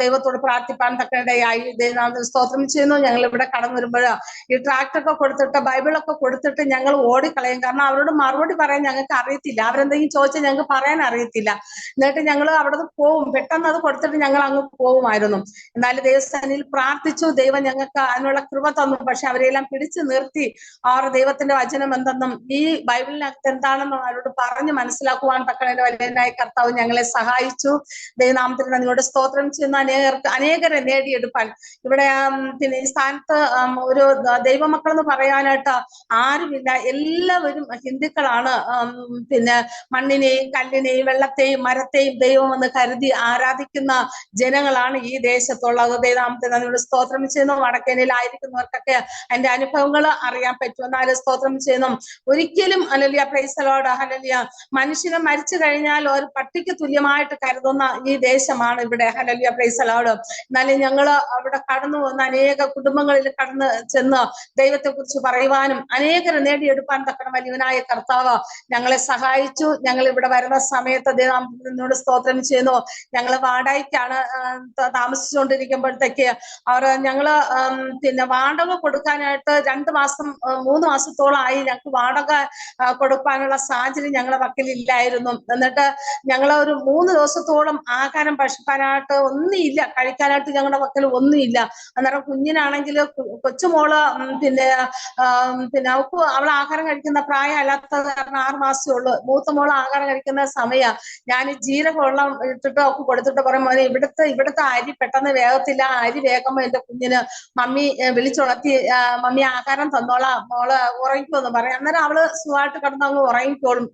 ദൈവത്തോട് പ്രാർത്ഥിപ്പാൻ തക്കനിടയായി. ദൈവനാമത്തിന് സ്തോത്രം ചെയ്യുന്നു. ഞങ്ങൾ ഇവിടെ കടന്നു വരുമ്പോൾ ഈ ട്രാക്ടൊക്കെ കൊടുത്തിട്ട് ബൈബിളൊക്കെ കൊടുത്തിട്ട് ഞങ്ങൾ ഓടിക്കളയും. കാരണം അവരോട് മറുപടി മറുപടി പറയാൻ ഞങ്ങൾക്ക് അറിയത്തില്ല. അവരെന്തെങ്കിലും ചോദിച്ചാൽ ഞങ്ങൾക്ക് പറയാൻ അറിയത്തില്ല. എന്നിട്ട് ഞങ്ങൾ അവിടെ നിന്ന് പോവും, പെട്ടെന്ന് അത് കൊടുത്തിട്ട് ഞങ്ങൾ അങ്ങ് പോവുമായിരുന്നു. എന്നാലും ദൈവസ്ഥാനിൽ പ്രാർത്ഥിച്ചു, ദൈവം ഞങ്ങൾക്ക് അതിനുള്ള കൃപ തന്നു. പക്ഷെ അവരെല്ലാം പിടിച്ചു നിർത്തി ദൈവത്തിന്റെ വചനം എന്തെന്നും ഈ ബൈബിളിനകത്ത് എന്താണെന്നും അവരോട് പറഞ്ഞ് മനസ്സിലാക്കുവാൻ തക്കവണ്ണം വലിയനായ കർത്താവ് ഞങ്ങളെ സഹായിച്ചു. ദൈവനാമത്തിന് നന്ദിയോടെ സ്തോത്രം ചെയ്യുന്ന അനേകരെ നേടിയെടുപ്പാൻ ഇവിടെ പിന്നെ ഈ സ്ഥാനത്ത് ഒരു ദൈവമക്കൾ എന്ന് പറയാനായിട്ട് ആരുമില്ല. എല്ലാവരും ഹിന്ദുക്കളാണ്. പിന്നെ മണ്ണിനെയും കല്ലിനെയും വെള്ളത്തെയും മരത്തെയും ദൈവം എന്ന് കരുതി ആരാധിക്കുന്ന ജനങ്ങളാണ് ഈ ദേശത്തുള്ളത്. ദൈവനാമത്തിന് നന്ദിയോടെ സ്തോത്രം ചെയ്യുന്നു. വടക്കേനയിലായിരിക്കുന്നവർക്കൊക്കെ അതിന്റെ അനുഭവങ്ങൾ അറിയാൻ പറ്റും. എന്നാലും സ്തോത്രം ചെയ്യുന്നു. ഒരിക്കലും hallelujah, praise the Lord, hallelujah, മനുഷ്യനെ മരിച്ചു കഴിഞ്ഞാൽ ഒരു പട്ടിക്ക് തുല്യമായിട്ട് കരുതുന്ന ഈ ദേശമാണ് ഇവിടെ. Hallelujah, praise the Lord. എന്നാലും ഞങ്ങള് അവിടെ കടന്നു വന്ന അനേക കുടുംബങ്ങളിൽ കടന്ന് ചെന്ന് ദൈവത്തെ കുറിച്ച് പറയുവാനും അനേകരെ നേടിയെടുപ്പാൻ തക്കണം വലിയവനായ കർത്താവ് ഞങ്ങളെ സഹായിച്ചു. ഞങ്ങൾ ഇവിടെ വരുന്ന സമയത്ത് ദൈവനാമത്തിനോട് സ്തോത്രം ചെയ്യുന്നു. ഞങ്ങള് വാടകയ്ക്കാണ് താമസിച്ചുകൊണ്ടിരിക്കുമ്പോഴത്തേക്ക് ഞങ്ങള് പിന്നെ വാടക കൊടുക്കാനായിട്ട് 2 മാസം 3 മാസത്തോളമായി ഞങ്ങൾക്ക് വാടക കൊടുക്കാനുള്ള സാഹചര്യം ഞങ്ങളെ വക്കിലില്ലായിരുന്നു. എന്നിട്ട് ഞങ്ങൾ ഒരു 3 ദിവസത്തോളം ആഹാരം ഭക്ഷിക്കാനായിട്ട് ഒന്നുമില്ല, കഴിക്കാനായിട്ട് ഞങ്ങളുടെ വക്കൽ ഒന്നുമില്ല. അന്നേരം കുഞ്ഞിനാണെങ്കിൽ കൊച്ചുമോള് പിന്നെ അവൾ ആഹാരം കഴിക്കുന്ന പ്രായമല്ലാത്തത് കാരണം 6 മാസമേ ഉള്ളൂ. മൂത്ത മോള് ആഹാരം കഴിക്കുന്ന സമയം ഞാൻ ജീരകവെള്ളം ഇട്ടിട്ട് അവൾക്ക് കൊടുത്തിട്ട് പറയും, മോനെ ഇവിടുത്തെ അരി പെട്ടെന്ന് വേഗത്തില്ല, അരി വേഗമോ എന്റെ കുഞ്ഞിന് മമ്മി വിളിച്ചുണർത്തി മമ്മി ആഹാരം തന്നോളാം, മോള് ഉറങ്ങിക്കോന്ന് പറയാം. അന്നേരം അവള് സുഖമായിട്ട് കിടന്ന് അങ്ങ് ഉറങ്ങിക്കോളും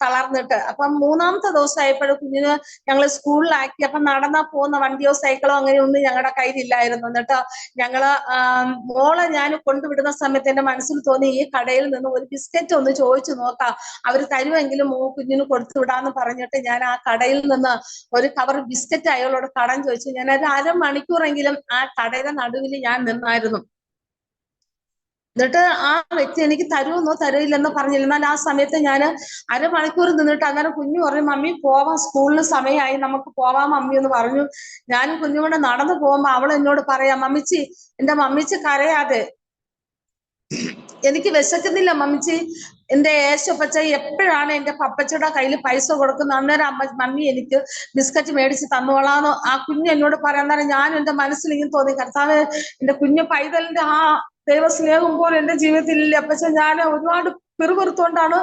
തളർന്നിട്ട്. അപ്പം 3ാമത്തെ ദിവസം ആയപ്പോഴും കുഞ്ഞിന് ഞങ്ങള് സ്കൂളിലാക്കി. അപ്പം നടന്നാ പോകുന്ന വണ്ടിയോ സൈക്കിളോ അങ്ങനെയൊന്നും ഞങ്ങളുടെ കയ്യിലില്ലായിരുന്നു. എന്നിട്ട് ഞങ്ങള് മോളെ ഞാൻ കൊണ്ടുവിടുന്ന സമയത്ത് എന്റെ മനസ്സിൽ തോന്നി, ഈ കടയിൽ നിന്ന് ഒരു ബിസ്ക്കറ്റ് ഒന്ന് ചോദിച്ചു നോക്കാം, അവര് തരുമെങ്കിലും കുഞ്ഞിന് കൊടുത്തു വിടാന്ന് പറഞ്ഞിട്ട് ഞാൻ ആ കടയിൽ നിന്ന് ഒരു കവർ ബിസ്ക്കറ്റ് അയാളോട് കടം ചോദിച്ചു. ഞാൻ ഒരു 1/2 മണിക്കൂറെങ്കിലും ആ കടയുടെ നടുവിൽ ഞാൻ നിന്നായിരുന്നു. എന്നിട്ട് ആ വ്യക്തി എനിക്ക് തരുമെന്നോ തരില്ലെന്നോ പറഞ്ഞില്ല. എന്നാൽ ആ സമയത്ത് ഞാൻ 1/2 മണിക്കൂർ നിന്നിട്ട് അന്നേരം കുഞ്ഞു പറഞ്ഞു, മമ്മി പോവാം, സ്കൂളിന് സമയമായി, നമുക്ക് പോവാം മമ്മി എന്ന് പറഞ്ഞു. ഞാനും കുഞ്ഞും കൂടെ നടന്നു പോകുമ്പോ അവൾ എന്നോട് പറയാം, മമ്മിച്ചി, എന്റെ മമ്മിച്ചി കരയാതെ, എനിക്ക് വിശക്കുന്നില്ല മമ്മിച്ചി, എന്റെ യേശപ്പച്ച എപ്പോഴാണ് എന്റെ പപ്പച്ചയുടെ കയ്യിൽ പൈസ കൊടുക്കുന്നത്, അന്നേരം മമ്മി എനിക്ക് ബിസ്ക്കറ്റ് മേടിച്ച് തന്നോളാന്ന് ആ കുഞ്ഞ് എന്നോട് പറയാൻ. നേരം ഞാൻ എന്റെ മനസ്സിൽ ഇങ്ങനെ തോന്നി, കർത്താവ്, എന്റെ കുഞ്ഞു പൈതലിന്റെ ആ ദൈവസ്നേഹം പോലും എന്റെ ജീവിതത്തിൽ ഇല്ല. പക്ഷെ ഞാൻ ഒരുപാട് പിറുപിറുത്തോണ്ടാണ്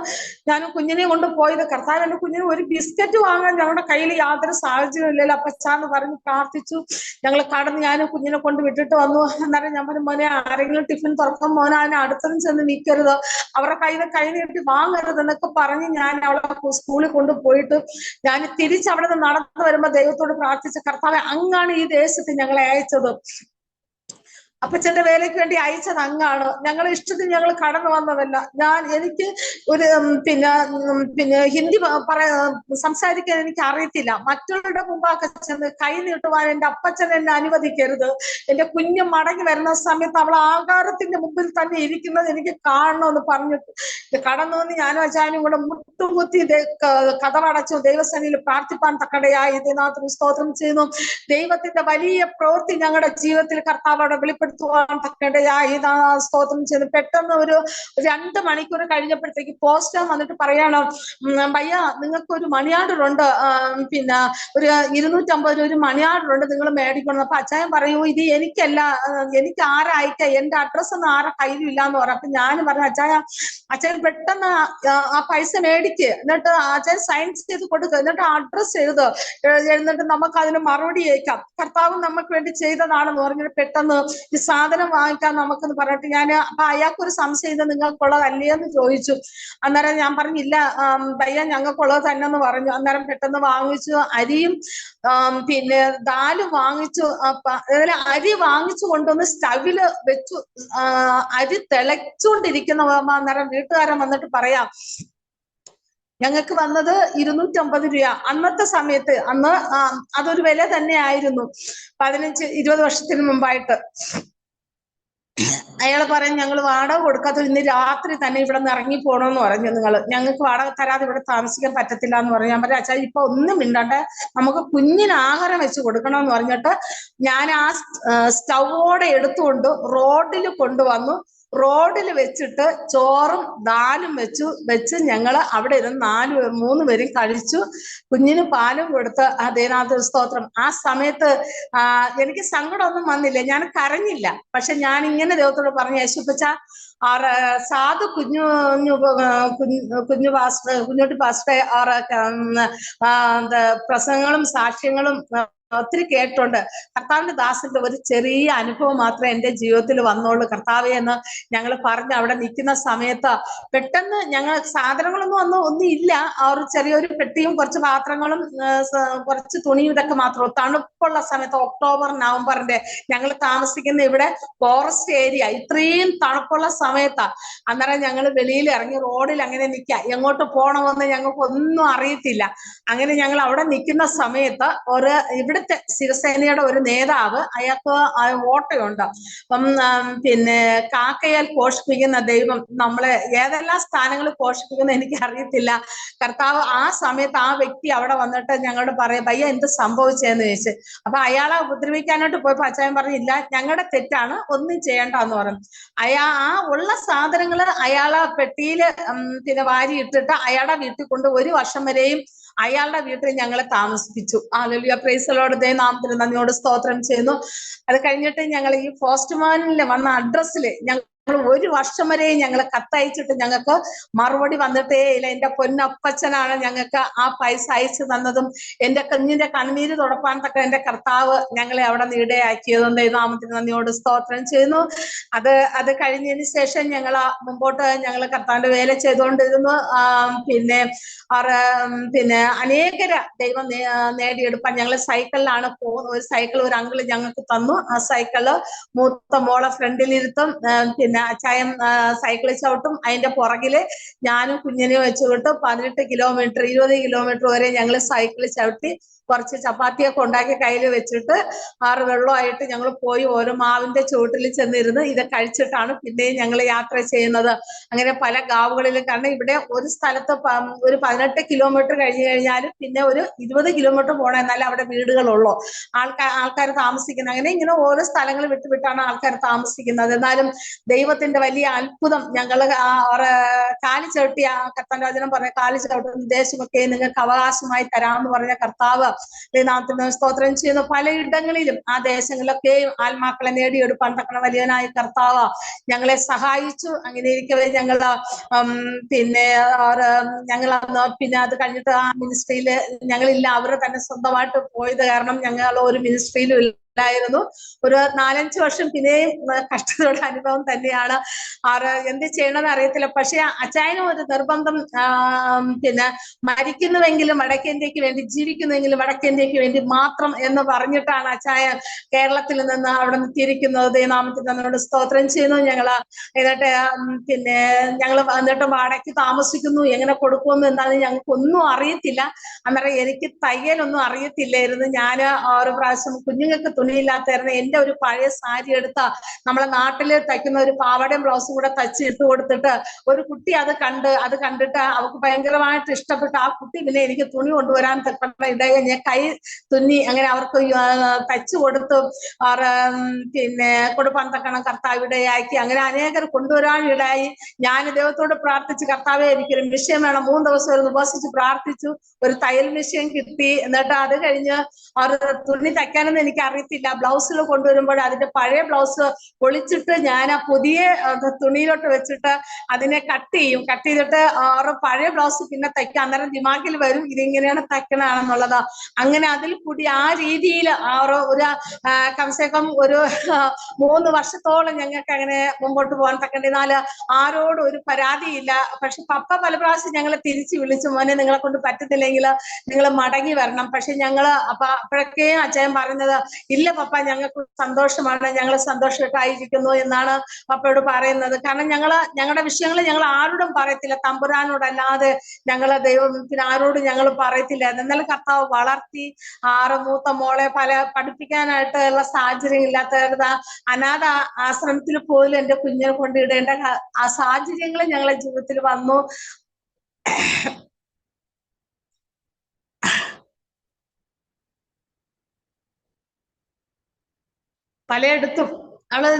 ഞാൻ കുഞ്ഞിനെ കൊണ്ട് പോയത്. കർത്താവ്, എന്റെ കുഞ്ഞിന് ഒരു ബിസ്ക്കറ്റ് വാങ്ങാൻ ഞങ്ങളുടെ കയ്യിൽ യാതൊരു സാഹചര്യം ഇല്ലല്ലോ അപ്പച്ചാന്ന് പറഞ്ഞ് പ്രാർത്ഥിച്ചു. ഞങ്ങൾ കടന്ന് ഞാൻ കുഞ്ഞിനെ കൊണ്ട് വിട്ടിട്ട് വന്നു. അന്നേരം ഞാൻ പറഞ്ഞു, മോനെ ആരെങ്കിലും ടിഫിൻ തുറക്കാൻ, മോനെ അതിന് അടുത്തും ചെന്ന് നിൽക്കരുത്, അവരുടെ കയ്യിൽ കൈ നീട്ടി വാങ്ങരുത് എന്നൊക്കെ പറഞ്ഞ് ഞാൻ അവളെ സ്കൂളിൽ കൊണ്ടുപോയിട്ട് ഞാൻ തിരിച്ചവിടെ നിന്ന് നടന്നു വരുമ്പോ ദൈവത്തോട് പ്രാർത്ഥിച്ച, കർത്താവ്, അങ്ങാണ് ഈ ദേശത്ത് ഞങ്ങളെ അയച്ചത്, അപ്പച്ചന്റെ വേലയ്ക്ക് വേണ്ടി അയച്ചത് അങ്ങാണ്, ഞങ്ങളെ ഇഷ്ടത്തിന് ഞങ്ങൾ കടന്നു വന്നതല്ല. എനിക്ക് ഒരു പിന്നെ ഹിന്ദി സംസാരിക്കാൻ എനിക്ക് അറിയത്തില്ല. മറ്റുള്ളവരുടെ മുമ്പാകെ ചെന്ന് കൈ നീട്ടുവാൻ എന്റെ അപ്പച്ചൻ എന്നെ അനുവദിക്കരുത്. എന്റെ കുഞ്ഞ് മടങ്ങി വരുന്ന സമയത്ത് അവൾ ആഹാരത്തിന്റെ മുമ്പിൽ തന്നെ ഇരിക്കുന്നത് എനിക്ക് കാണണമെന്ന് പറഞ്ഞിട്ട് കടന്നു വന്ന് ഞാനും അച്ചാനും കൂടെ മുട്ടുകുത്തി കഥവടച്ചു ദൈവസേനയിൽ പ്രാർത്ഥിപ്പാൻ തക്കടയായി. ഇതിനകത്ത് സ്തോത്രം ചെയ്യുന്നു. ദൈവത്തിന്റെ വലിയ പ്രവൃത്തി ഞങ്ങളുടെ ജീവിതത്തിൽ കർത്താവോടെ വെളിപ്പെടുത്തുവാൻ തക്കടയായി സ്തോത്രം ചെയ്യുന്നു. പെട്ടെന്ന് ഒരു 2 മണിക്കൂർ കഴിഞ്ഞപ്പോഴത്തേക്ക് പോസ്റ്റർ വന്നിട്ട് പറയാണ്, ഭയ്യ, നിങ്ങൾക്ക് ഒരു മണി ഓർഡർ ഉണ്ട്, ഒരു 250 രൂപ ഒരു മണി ഓർഡർ ഉണ്ട്, നിങ്ങൾ മേടിക്കണം. അപ്പൊ അച്ചായൻ പറയൂ, ഇത് എനിക്കല്ല, എനിക്ക് ആരാ അയക്കുക, എന്റെ അഡ്രസ് ഒന്നും ആരെ കയ്യിലും ഇല്ലാന്ന് പറഞ്ഞു. അപ്പൊ ഞാൻ പറഞ്ഞു, അച്ചായൻ പെട്ടെന്ന് ആ പൈസ മേടിക്ക്, എന്നിട്ട് അച്ചായൻ സൈൻ ചെയ്ത് കൊടുക്കുക, എന്നിട്ട് അഡ്രസ് എന്നിട്ട് നമുക്ക് അതിന് മറുപടി അയക്കാം, കർത്താവ് നമുക്ക് വേണ്ടി ചെയ്തതാണെന്ന് പറഞ്ഞിട്ട് പെട്ടെന്ന് ഈ സാധനം വാങ്ങിക്കാൻ നമുക്കെന്ന് പറഞ്ഞിട്ട് അപ്പൊ അയാൾക്കൊരു സംശയം, ഇത് നിങ്ങൾക്കുള്ളതല്ലേ എന്ന് ചോദിച്ചു. അന്നേരം ഞാൻ പറഞ്ഞില്ല ഭയ്യ, ഞങ്ങൾക്കുള്ളത് തന്നെ എന്ന് പറഞ്ഞു. അന്നേരം പെട്ടെന്ന് വാങ്ങിച്ചു. അരിയും ദാലും വാങ്ങിച്ചു. അതുപോലെ അരി വാങ്ങിച്ചു കൊണ്ടുവന്ന് സ്റ്റവില് വെച്ചു. അരി തിളച്ചുകൊണ്ടിരിക്കുന്ന അന്നേരം വീട്ടുകാരൻ വന്നിട്ട് പറയാം, ഞങ്ങൾക്ക് വന്നത് 250 രൂപ. അന്നത്തെ സമയത്ത് അതൊരു വില തന്നെ ആയിരുന്നു 15-20 വർഷത്തിന് മുമ്പായിട്ട്. അയാൾ പറയും, ഞങ്ങൾ വാടക കൊടുക്കാത്ത ഇന്ന് രാത്രി തന്നെ ഇവിടെ നിന്ന് ഇറങ്ങി പോകണമെന്ന് പറഞ്ഞു, ഞങ്ങൾക്ക് വാടക തരാതെ ഇവിടെ താമസിക്കാൻ പറ്റത്തില്ല എന്ന് പറഞ്ഞു. ഞാൻ പറഞ്ഞു, അച്ഛാ ഇപ്പൊ ഒന്നും മിണ്ടണ്ട, നമുക്ക് കുഞ്ഞിന് ആഹാരം വെച്ച് കൊടുക്കണമെന്ന് പറഞ്ഞിട്ട് ഞാൻ ആ സ്റ്റൗവോടെ എടുത്തുകൊണ്ട് റോഡിൽ കൊണ്ടുവന്നു. റോഡിൽ വെച്ചിട്ട് ചോറും ദാലും വെച്ച് ഞങ്ങൾ അവിടെ ഇരുന്ന് മൂന്ന് പേരും കഴിച്ചു. കുഞ്ഞിന് പാലും കൊടുത്ത് ദൈവനാമ സ്തോത്രം. ആ സമയത്ത് എനിക്ക് സങ്കടമൊന്നും വന്നില്ല, ഞാൻ കരഞ്ഞില്ല. പക്ഷെ ഞാൻ ഇങ്ങനെ ദൈവത്തോട് പറഞ്ഞു, യേശുപ്പച്ച സാധു കുഞ്ഞുട്ടി പാസ്റ്റർ പ്രസംഗങ്ങളും സാക്ഷ്യങ്ങളും ഒത്തിരി കേട്ടുണ്ട്. കർത്താവിന്റെ ദാസന്റെ ഒരു ചെറിയ അനുഭവം മാത്രമേ എന്റെ ജീവിതത്തിൽ വന്നോളൂ കർത്താവേ എന്ന് ഞങ്ങൾ പറഞ്ഞ് അവിടെ നിൽക്കുന്ന സമയത്ത് പെട്ടെന്ന് ഞങ്ങൾ ഒന്നും ഇല്ല. ആ ഒരു ചെറിയൊരു പെട്ടിയും കുറച്ച് പാത്രങ്ങളും കുറച്ച് തുണിയും ഇതൊക്കെ മാത്രം. തണുപ്പുള്ള സമയത്ത് ഒക്ടോബർ നവംബറിന്റെ ഞങ്ങൾ താമസിക്കുന്ന ഇവിടെ ഫോറസ്റ്റ് ഏരിയ, ഇത്രയും തണുപ്പുള്ള സമയത്താ. അന്നേരം ഞങ്ങൾ വെളിയിൽ ഇറങ്ങി റോഡിൽ അങ്ങനെ നിൽക്കുക, എങ്ങോട്ട് പോകണമെന്ന് ഞങ്ങൾക്ക് ഒന്നും അറിയത്തില്ല. അങ്ങനെ ഞങ്ങൾ അവിടെ നിൽക്കുന്ന സമയത്ത് ഇവിടുത്തെ ശിവസേനയുടെ ഒരു നേതാവ്, അയാൾക്ക് ഓട്ടയുണ്ട്. അപ്പം പിന്നെ കാക്കയാൽ പോഷിപ്പിക്കുന്ന ദൈവം നമ്മളെ ഏതെല്ലാം സ്ഥാനങ്ങളിൽ പോഷിപ്പിക്കുന്ന എനിക്ക് അറിയത്തില്ല. കർത്താവ് ആ സമയത്ത് ആ വ്യക്തി അവിടെ വന്നിട്ട് ഞങ്ങളോട് പറയാം, ഭയ്യ എന്ത് സംഭവിച്ചതെന്ന് ചോദിച്ചു. അപ്പൊ അയാളെ ഉപദ്രവിക്കാനായിട്ട് പോയപ്പോ അച്ചായൻ പറഞ്ഞില്ല, ഞങ്ങളുടെ തെറ്റാണ്, ഒന്നും ചെയ്യണ്ടെന്ന് പറഞ്ഞു. ആ ഉള്ള സാധനങ്ങള് അയാളെ പെട്ടിയില് പിന്നെ വാരി ഇട്ടിട്ട് അയാളുടെ വീട്ടിൽ കൊണ്ട് 1 വർഷം വരെയും അയാളുടെ വീട്ടിൽ ഞങ്ങളെ താമസിപ്പിച്ചു. Hallelujah, praise the Lord. നാമത്തിന് നന്ദിയോട് സ്തോത്രം ചെയ്യുന്നു. അത് കഴിഞ്ഞിട്ട് ഞങ്ങൾ ഈ പോസ്റ്റ്മാനിൽ വന്ന അഡ്രസ്സിൽ ഞങ്ങൾ 1 വർഷം വരെ ഞങ്ങൾ കത്തയച്ചിട്ട് ഞങ്ങൾക്ക് മറുപടി വന്നിട്ടേ ഇല്ല. എന്റെ പൊന്നപ്പച്ചനാണ് ഞങ്ങൾക്ക് ആ പൈസ അയച്ചു തന്നതും എന്റെ കുഞ്ഞിന്റെ കണ്ണീര് തുടപ്പാൻ തക്ക എന്റെ കർത്താവ് ഞങ്ങളെ അവിടെ നിന്ന് ഇടയാക്കിയതും ദൈവനാമത്തിന് നന്ദിയോട് സ്തോത്രം ചെയ്യുന്നു. അത് കഴിഞ്ഞതിന് ശേഷം ഞങ്ങൾ മുമ്പോട്ട് ഞങ്ങൾ കർത്താവിന്റെ വേല ചെയ്തുകൊണ്ടിരുന്നു. പിന്നെ അനേകര ദൈവം നേടിയെടുപ്പാൻ ഞങ്ങൾ സൈക്കിളിലാണ് പോകുന്നത്. ഒരു സൈക്കിൾ ഒരു അങ്കിള് ഞങ്ങൾക്ക് തന്നു. ആ സൈക്കിള് മൂത്ത മോളെ ഫ്രണ്ടിലിരുത്തും, പിന്നെ അച്ചായം സൈക്കിളിൽ ചവിട്ടും. അതിന്റെ പുറകില് ഞാനും കുഞ്ഞിനെയും വെച്ചുകൊണ്ട് 18 കിലോമീറ്റർ 20 കിലോമീറ്റർ വരെ ഞങ്ങൾ സൈക്കിളിൽ ചവിട്ടി കുറച്ച് ചപ്പാത്തിയൊക്കെ ഉണ്ടാക്കി കയ്യിൽ വെച്ചിട്ട് 6 വെള്ളമായിട്ട് ഞങ്ങൾ പോയി ഓരോ മാവിന്റെ ചുവട്ടിൽ ചെന്നിരുന്ന് ഇത് കഴിച്ചിട്ടാണ് പിന്നെയും ഞങ്ങൾ യാത്ര ചെയ്യുന്നത്. അങ്ങനെ പല ഗാവുകളിലും, കാരണം ഇവിടെ ഒരു സ്ഥലത്ത് ഒരു 18 കിലോമീറ്റർ കഴിഞ്ഞു കഴിഞ്ഞാൽ പിന്നെ ഒരു 20 കിലോമീറ്റർ പോകണം, എന്നാലും അവിടെ വീടുകളുള്ളൂ, ആൾക്കാർ താമസിക്കുന്നത്. അങ്ങനെ ഇങ്ങനെ ഓരോ സ്ഥലങ്ങൾ വിട്ടുവിട്ടാണ് ആൾക്കാർ താമസിക്കുന്നത്. എന്നാലും ദൈവത്തിന്റെ വലിയ അത്ഭുതം ഞങ്ങൾ കാലി ചവിട്ടി കർത്താവിന്റെ വചനം പറഞ്ഞ കാലി ചവിട്ടുന്ന ദേശമൊക്കെ നിങ്ങൾക്ക് അവകാശമായി തരാമെന്ന് പറഞ്ഞ കർത്താവ് നാമത്തിന് സ്തോത്രം ചെയ്യുന്നു. പലയിടങ്ങളിലും ആ ദേശങ്ങളിലൊക്കെയും ആത്മാക്കളെ നേടിയെടുപ്പാൻ തക്കണ വലിയനായ കർത്താവ് ഞങ്ങളെ സഹായിച്ചു. അങ്ങനെ ഇരിക്കവേ ഞങ്ങൾ പിന്നെ അത് കഴിഞ്ഞിട്ട് ആ മിനിസ്ട്രിയില് ഞങ്ങളില്ല, അവര് തന്നെ സ്വന്തമായിട്ട് പോയത് കാരണം ഞങ്ങൾ ഒരു മിനിസ്ട്രിയിലും ായിരുന്നു. ഒരു 4-5 വർഷം പിന്നെയും കഷ്ടതയുടെ അനുഭവം തന്നെയാണ്. എന്ത് ചെയ്യണമെന്ന് അറിയത്തില്ല. പക്ഷെ അച്ചായനും ഒരു നിർബന്ധം, പിന്നെ മരിക്കുന്നുവെങ്കിലും വടക്കേന്ത്യക്ക് വേണ്ടി, ജീവിക്കുന്നുവെങ്കിലും വടക്കേന്ത്യക്ക് വേണ്ടി മാത്രം എന്ന് പറഞ്ഞിട്ടാണ് അച്ചായൻ കേരളത്തിൽ നിന്ന് അവിടെ എത്തിയിരിക്കുന്നത്. നാമത്തിൽ നമ്മളോട് സ്തോത്രം ചെയ്യുന്നു. എന്നിട്ട് പിന്നെ ഞങ്ങൾ എന്നിട്ട് വാടകയ്ക്ക് താമസിക്കുന്നു, എങ്ങനെ കൊടുക്കുമെന്ന് എന്താണെന്ന് ഞങ്ങൾക്ക് ഒന്നും അറിയത്തില്ല. അന്നേരം എനിക്ക് തയ്യലൊന്നും അറിയത്തില്ലായിരുന്നു. ഞാൻ ഒരു പ്രാവശ്യം കുഞ്ഞുങ്ങൾക്ക് തുണിയില്ലാത്തായിരുന്നു, എന്റെ ഒരു പഴയ സാരി എടുത്ത നമ്മളെ നാട്ടില് തയ്ക്കുന്ന ഒരു പാവാടയും ബ്ലൗസും കൂടെ തച്ച് ഇട്ട് കൊടുത്തിട്ട് ഒരു കുട്ടി അത് കണ്ടിട്ട് അവർക്ക് ഭയങ്കരമായിട്ട് ഇഷ്ടപ്പെട്ടു. ആ കുട്ടി പിന്നെ എനിക്ക് തുണി കൊണ്ടുവരാൻ ഇടയ ഞാൻ കൈ തുന്നി അങ്ങനെ അവർക്ക് തച്ചു കൊടുത്തു. പിന്നെ കൊടുപ്പാൻ തക്കണം കർത്താവ് ഇടയാക്കി. അങ്ങനെ അനേകർ കൊണ്ടുവരാൻ ഇടയായി. ഞാൻ ദൈവത്തോട് പ്രാർത്ഥിച്ചു, കർത്താവെ എനിക്കൊരു മിഷ്യൻ വേണം. 3 ദിവസം ഒരു ഉപവസിച്ച് പ്രാർത്ഥിച്ചു. ഒരു തയ്യൽ മിഷ്യൻ കിട്ടി. എന്നിട്ട് അത് കഴിഞ്ഞ് തുണി തയ്ക്കാനൊന്നും എനിക്ക് അറിയത്തില്ല. ബ്ലൗസിൽ കൊണ്ടുവരുമ്പോൾ അതിന്റെ പഴയ ബ്ലൗസ് പൊളിച്ചിട്ട് ഞാൻ ആ പുതിയ തുണിയിലോട്ട് വെച്ചിട്ട് അതിനെ കട്ട് ചെയ്തിട്ട് പഴയ ബ്ലൗസ് പിന്നെ തയ്ക്കാം. അന്നേരം ദിമാഗിൽ വരും ഇതിങ്ങനെയാണ് തയ്ക്കണമെന്നുള്ളത്. അങ്ങനെ അതിൽ കൂടി ആ രീതിയിൽ ഒരു കംസേകം ഒരു 3 വർഷത്തോളം ഞങ്ങൾക്ക് അങ്ങനെ മുമ്പോട്ട് പോകാൻ തക്കണ്ട. എന്നാൽ ആരോടും ഒരു പരാതിയില്ല. പക്ഷെ പപ്പ പല പ്രാവശ്യം ഞങ്ങളെ തിരിച്ചു വിളിച്ചു, മോനെ നിങ്ങളെ കൊണ്ട് പറ്റത്തില്ലെങ്കിൽ നിങ്ങൾ മടങ്ങി വരണം. പക്ഷെ അപ്പോഴൊക്കെയും അച്ഛൻ പറഞ്ഞത്, ഇല്ല പപ്പ ഞങ്ങൾക്ക് സന്തോഷമാണ്, ഞങ്ങൾ സന്തോഷമായിട്ടായിരിക്കുന്നു എന്നാണ് പപ്പയോട് പറയുന്നത്. കാരണം ഞങ്ങളുടെ വിഷയങ്ങൾ ഞങ്ങൾ ആരോടും പറയത്തില്ല, തമ്പുരാനോടല്ലാതെ ഞങ്ങളെ ദൈവത്തിന് ആരോടും ഞങ്ങൾ പറയത്തില്ല. എന്നാലും കർത്താവ് വളർത്തി 6 മൂത്ത മോളെ പഠിപ്പിക്കാനായിട്ട് ഉള്ള സാഹചര്യം ഇല്ലാത്ത അനാഥ ആശ്രമത്തിൽ പോലും എന്റെ കുഞ്ഞിനെ കൊണ്ടിടേണ്ട ആ സാഹചര്യങ്ങൾ ഞങ്ങളെ ജീവിതത്തിൽ വന്നു. പലയിടത്തും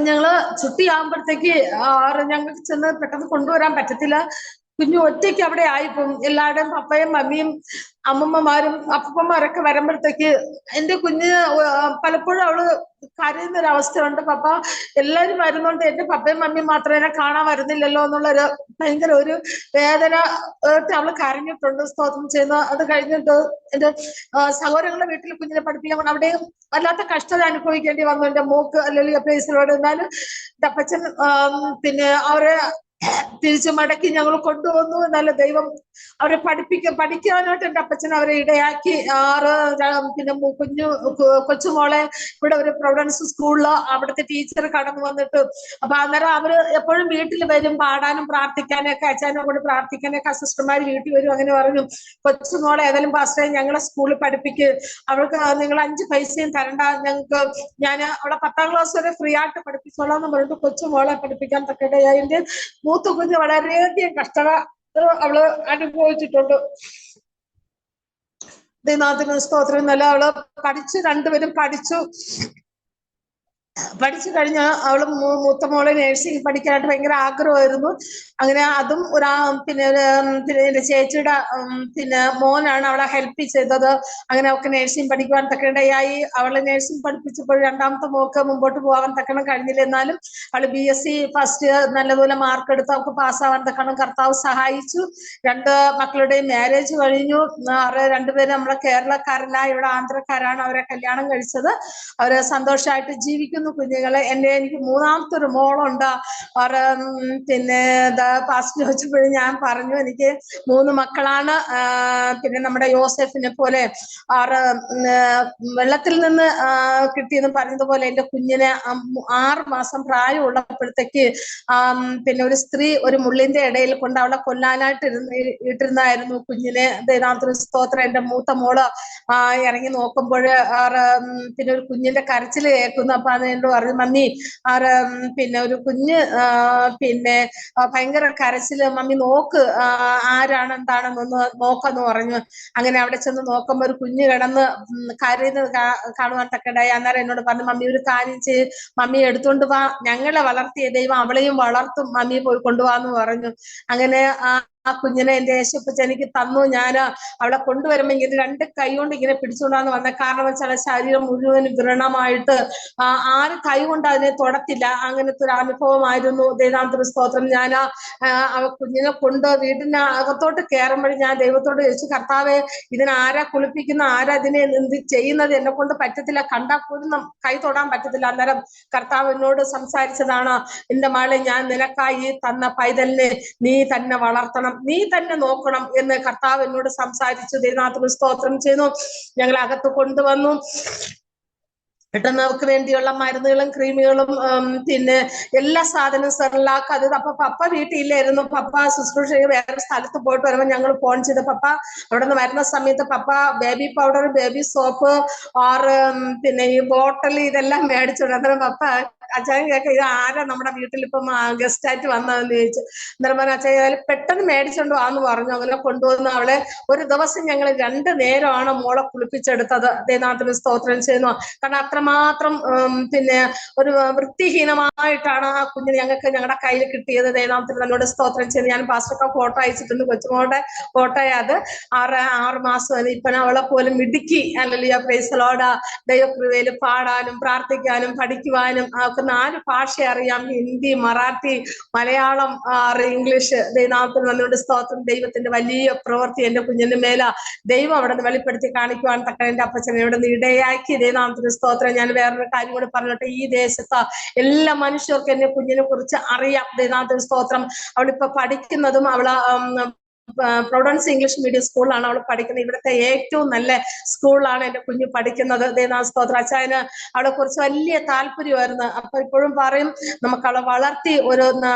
ഞങ്ങള് ചുട്ടിയാകുമ്പോഴത്തേക്ക് ഞങ്ങൾക്ക് ചെന്ന് പെട്ടെന്ന് കൊണ്ടുവരാൻ പറ്റത്തില്ല. കുഞ്ഞു ഒറ്റയ്ക്ക് അവിടെ ആയിപ്പോവും. എല്ലാവരുടെയും പപ്പയും മമ്മിയും അമ്മമ്മമാരും അപ്പന്മാരൊക്കെ വരുമ്പോഴത്തേക്ക് എന്റെ കുഞ്ഞ് പലപ്പോഴും അവള് കരയുന്ന ഒരു അവസ്ഥയുണ്ട്. പപ്പ എല്ലാരും വരുന്നുണ്ട്, എന്റെ പപ്പയും മമ്മിയും മാത്രമേ എന്നെ കാണാൻ വരുന്നില്ലല്ലോ എന്നുള്ളൊരു ഭയങ്കര ഒരു വേദന അവള് കരഞ്ഞിട്ടുണ്ട്. സ്തോത്രം ചെയ്യുന്ന അത് കഴിഞ്ഞിട്ട് എന്റെ സഹോദരങ്ങളുടെ വീട്ടിൽ കുഞ്ഞിനെ പഠിപ്പിക്കാൻ അവിടെ വല്ലാത്ത കഷ്ടത അനുഭവിക്കേണ്ടി വന്നു എന്റെ മോക്ക്. അല്ലെങ്കിൽ പ്ലേസിലോട് എന്നാലും എന്റെ അപ്പച്ചൻ പിന്നെ അവരെ തിരിച്ചു മടക്കി ഞങ്ങൾ കൊണ്ടുവന്നു. നല്ല ദൈവം അവരെ പഠിക്കാനായിട്ട് എന്റെ അപ്പച്ചൻ അവരെ ഇടയാക്കി. പിന്നെ കൊച്ചുമോളെ ഇവിടെ ഒരു പ്രൊവിഡൻസ് സ്കൂളില് അവിടുത്തെ ടീച്ചർ കടന്നു വന്നിട്ട് അപ്പൊ അന്നേരം അവര് എപ്പോഴും വീട്ടിൽ വരും പാടാനും പ്രാർത്ഥിക്കാനൊക്കെ, അച്ഛനെ കൊണ്ട് പ്രാർത്ഥിക്കാനൊക്കെ സിസ്റ്റർമാര് വീട്ടിൽ വരും. അങ്ങനെ പറഞ്ഞു, കൊച്ചുമോളെ ഏതായാലും പാസ്റ്ററെ ഞങ്ങളെ സ്കൂളിൽ പഠിപ്പിക്ക്, അവൾക്ക് നിങ്ങൾ 5 പൈസയും തരണ്ട, ഞങ്ങൾക്ക് ഞാൻ അവളെ 10ാം ക്ലാസ് വരെ ഫ്രീ ആയിട്ട് പഠിപ്പിച്ചോളാം എന്ന് പറഞ്ഞിട്ട് കൊച്ചുമോളെ പഠിപ്പിക്കാൻ തക്കടയായി. എന്റെ മൂത്ത കുഞ്ഞ് വളരെയധികം കഷ്ടത അവള് അനുഭവിച്ചിട്ടുണ്ട്. ദൈവനാഥന് സ്തോത്രം. നല്ല അവള് പഠിച്ചു, രണ്ടുപേരും പഠിച്ചു കഴിഞ്ഞ് അവള് മൂത്ത മോളെ നേഴ്സിംഗ് പഠിക്കാനായിട്ട് ഭയങ്കര ആഗ്രഹമായിരുന്നു. അങ്ങനെ അതും പിന്നെ എന്റെ ചേച്ചിയുടെ പിന്നെ മോനാണ് അവളെ ഹെൽപ്പ് ചെയ്തത്. അങ്ങനെ അവൾക്ക് നേഴ്സിംഗ് പഠിക്കുവാൻ തക്കണ്ടയായി. അവളെ നേഴ്സിംഗ് പഠിപ്പിച്ചപ്പോൾ രണ്ടാമത്തെ മോക്ക് മുമ്പോട്ട് പോകാൻ തക്കണം കഴിഞ്ഞില്ല. എന്നാലും അവള് BSc ഫസ്റ്റ് നല്ലപോലെ മാർക്ക് എടുത്ത് അവൾക്ക് പാസ്സാവാൻ തക്കണം കർത്താവ് സഹായിച്ചു. 2 മക്കളുടെയും മാരേജ് കഴിഞ്ഞു. രണ്ടുപേരും നമ്മളെ കേരളക്കാരല്ല, ഇവിടെ ആന്ധ്രക്കാരാണ്. അവരെ കല്യാണം കഴിച്ചത്. അവര് സന്തോഷമായിട്ട് ജീവിക്കുന്നു കുഞ്ഞുങ്ങളെ. എനിക്ക് 3ാമത്തെ ഒരു മോളുണ്ട്. പിന്നെ പാസ്റ്റ് ചോദിച്ചപ്പോഴും ഞാൻ പറഞ്ഞു എനിക്ക് 3 മക്കളാണ്. പിന്നെ നമ്മുടെ യോസെഫിനെ പോലെ വെള്ളത്തിൽ നിന്ന് കിട്ടിയെന്ന് പറഞ്ഞതുപോലെ എന്റെ കുഞ്ഞിനെ 6 മാസം പ്രായമുള്ളപ്പോഴത്തേക്ക് പിന്നെ ഒരു സ്ത്രീ ഒരു മുള്ളിന്റെ ഇടയിൽ കൊണ്ട് അവളെ കൊല്ലാനായിട്ട് ഇട്ടിരുന്നായിരുന്നു കുഞ്ഞിനെ. ദൈവനാമത്തിന് സ്തോത്രം. എന്റെ മൂത്ത മോള് ഇറങ്ങി നോക്കുമ്പോൾ പിന്നെ ഒരു കുഞ്ഞിന്റെ കരച്ചിൽ കേൾക്കുന്നു. അപ്പൊ അത് എന്നോട് പറഞ്ഞു, മമ്മി പിന്നെ ഒരു കുഞ്ഞ് പിന്നെ ഭയങ്കര കരച്ചില്, മമ്മി നോക്ക് ആരാണ് എന്താണെന്നൊന്ന് നോക്കെന്ന് പറഞ്ഞു. അങ്ങനെ അവിടെ ചെന്ന് നോക്കുമ്പോ ഒരു കുഞ്ഞ് കിടന്ന് കരയുന്നത് കാണുവാൻ തക്കണ്ടായി. അന്നേരം എന്നോട് പറഞ്ഞു, മമ്മി ഒരു കാര്യം ചെയ്യ്, മമ്മി എടുത്തോണ്ട് വാ, ഞങ്ങളെ വളർത്തിയ ദൈവം അവളെയും വളർത്തും, മമ്മി പോയി കൊണ്ടുപോവാന്ന് പറഞ്ഞു. അങ്ങനെ ആ കുഞ്ഞിനെ എന്റെ യേശുപ്പച്ചൻ എനിക്ക് തന്നു. ഞാൻ അവളെ കൊണ്ടുവരുമ്പോ ഇങ്ങനെ 2 കൈ കൊണ്ട് ഇങ്ങനെ പിടിച്ചുകൊണ്ടാന്ന് വന്ന. കാരണം വെച്ചാൽ ശരീരം മുഴുവൻ വ്രണമായിട്ട് ആരും കൈ കൊണ്ട് അതിനെ തൊടത്തില്ല. അങ്ങനത്തെ ഒരു അനുഭവമായിരുന്നു. ദൈവനാമത്തിന് സ്തോത്രം. ഞാൻ കുഞ്ഞിനെ കൊണ്ട് വീടിന് അകത്തോട്ട് കയറുമ്പോഴും ഞാൻ ദൈവത്തോട് ചോദിച്ചു, കർത്താവെ ഇതിനാരാ കുളിപ്പിക്കുന്ന, ആരാ ഇതിനെ എന്ത് ചെയ്യുന്നത്, എന്നെ കൊണ്ട് പറ്റത്തില്ല, കണ്ടാൽ പോലും കൈ തൊടാൻ പറ്റത്തില്ല. അന്നേരം കർത്താവ് എന്നോട് സംസാരിച്ചതാണ്, എന്റെ മകളെ ഞാൻ നിനക്കായി തന്ന പൈതലിനെ നീ തന്നെ വളർത്തണം, നീ തന്നെ നോക്കണം എന്ന് കർത്താവ് എന്നോട് സംസാരിച്ചു. ദൈവനാമത്തിന് സ്തോത്രം ചെയ്യുന്നു. ഞങ്ങൾ അകത്ത് കൊണ്ടുവന്നു. പെട്ടെന്ന് അവർക്ക് വേണ്ടിയുള്ള മരുന്നുകളും ക്രീമുകളും പിന്നെ എല്ലാ സാധനവും സെർലാക്ക് അത്. അപ്പൊ പപ്പ വീട്ടിലില്ലായിരുന്നു. പപ്പ ശുശ്രൂഷ വേറെ സ്ഥലത്ത് പോയിട്ട് വരുമ്പോൾ ഞങ്ങൾ ഫോൺ ചെയ്ത് പപ്പ അവിടെ നിന്ന് വരുന്ന സമയത്ത് പപ്പ ബേബി പൗഡർ, ബേബി സോപ്പ്, പിന്നെ ഈ ബോട്ടിൽ ഇതെല്ലാം മേടിച്ചോണ്ട്. അന്നേരം പപ്പ അച്ഛൻ കേൾക്ക, ഇത് ആരാ നമ്മുടെ വീട്ടിൽ ഇപ്പം ഗസ്റ്റ് ആയിട്ട് വന്നതെന്ന് ചോദിച്ചു. അന്നേരം പറഞ്ഞു, അച്ഛൻ പെട്ടെന്ന് മേടിച്ചോണ്ട് വാന്ന് പറഞ്ഞു. അങ്ങനെ കൊണ്ടുവന്ന് അവളെ ഒരു ദിവസം ഞങ്ങൾ 2 നേരമാണ് മോളെ കുളിപ്പിച്ചെടുത്തത്. ദൈവനാമത്തിന് സ്തോത്രം ചെയ്യുന്നു. കാരണം അത്രമാത്രം പിന്നെ ഒരു വൃത്തിഹീനമായിട്ടാണ് ആ കുഞ്ഞിന് ഞങ്ങളുടെ കയ്യിൽ കിട്ടിയത്. ദൈവനാമത്തിന് നല്ലോണം സ്തോത്രം ചെയ്ത് ഞാൻ പാസ്റ്റർക്ക് ഫോട്ടോ അയച്ചിട്ടുണ്ട്. കൊച്ചുമോളുടെ ഫോട്ടോയെ അത് 6 മാസം. ഇപ്പൊ അവളെ പോലും മിടുക്കി. Hallelujah, praise the Lord. ദൈവകൃപയിൽ പാടാനും പ്രാർത്ഥിക്കാനും പഠിക്കുവാനും അവർക്ക് 4 ഭാഷ അറിയാം. ഹിന്ദി, മറാഠി, മലയാളം, ഇംഗ്ലീഷ്. ദൈവനാമത്തിന് നല്ലോണം സ്തോത്രം. ദൈവത്തിന്റെ വലിയ പ്രവൃത്തി എന്റെ കുഞ്ഞിന്റെ മേല ദൈവം അവിടെ നിന്ന് വെളിപ്പെടുത്തി കാണിക്കുവാൻ തക്ക എന്റെ അപ്പച്ചനെ ഇവിടെ നിന്ന് ഇടയാക്കി. ദൈവനാമത്തിന് സ്തോത്രം. ഞാൻ വേറൊരു കാര്യം കൂടി പറഞ്ഞിട്ട്, ഈ ദേശത്ത് എല്ലാ മനുഷ്യർക്കും എന്റെ കുഞ്ഞിനെ കുറിച്ച് അറിയാം. ദൈവനാമത്തിന് സ്തോത്രം. അവളിപ്പോ പഠിക്കുന്നതും അവള് പ്രൊവിഡൻസ് ഇംഗ്ലീഷ് മീഡിയം സ്കൂളിലാണ് അവൾ പഠിക്കുന്നത്. ഇവിടുത്തെ ഏറ്റവും നല്ല സ്കൂളിലാണ് എന്റെ കുഞ്ഞ് പഠിക്കുന്നത്. ദൈവനാമ സ്തോത്രം. അച്ഛന് അവളെ കുറിച്ച് വലിയ താല്പര്യമായിരുന്നു. അപ്പൊ ഇപ്പോഴും പറയും, നമുക്ക് അവളെ വളർത്തി ഒരു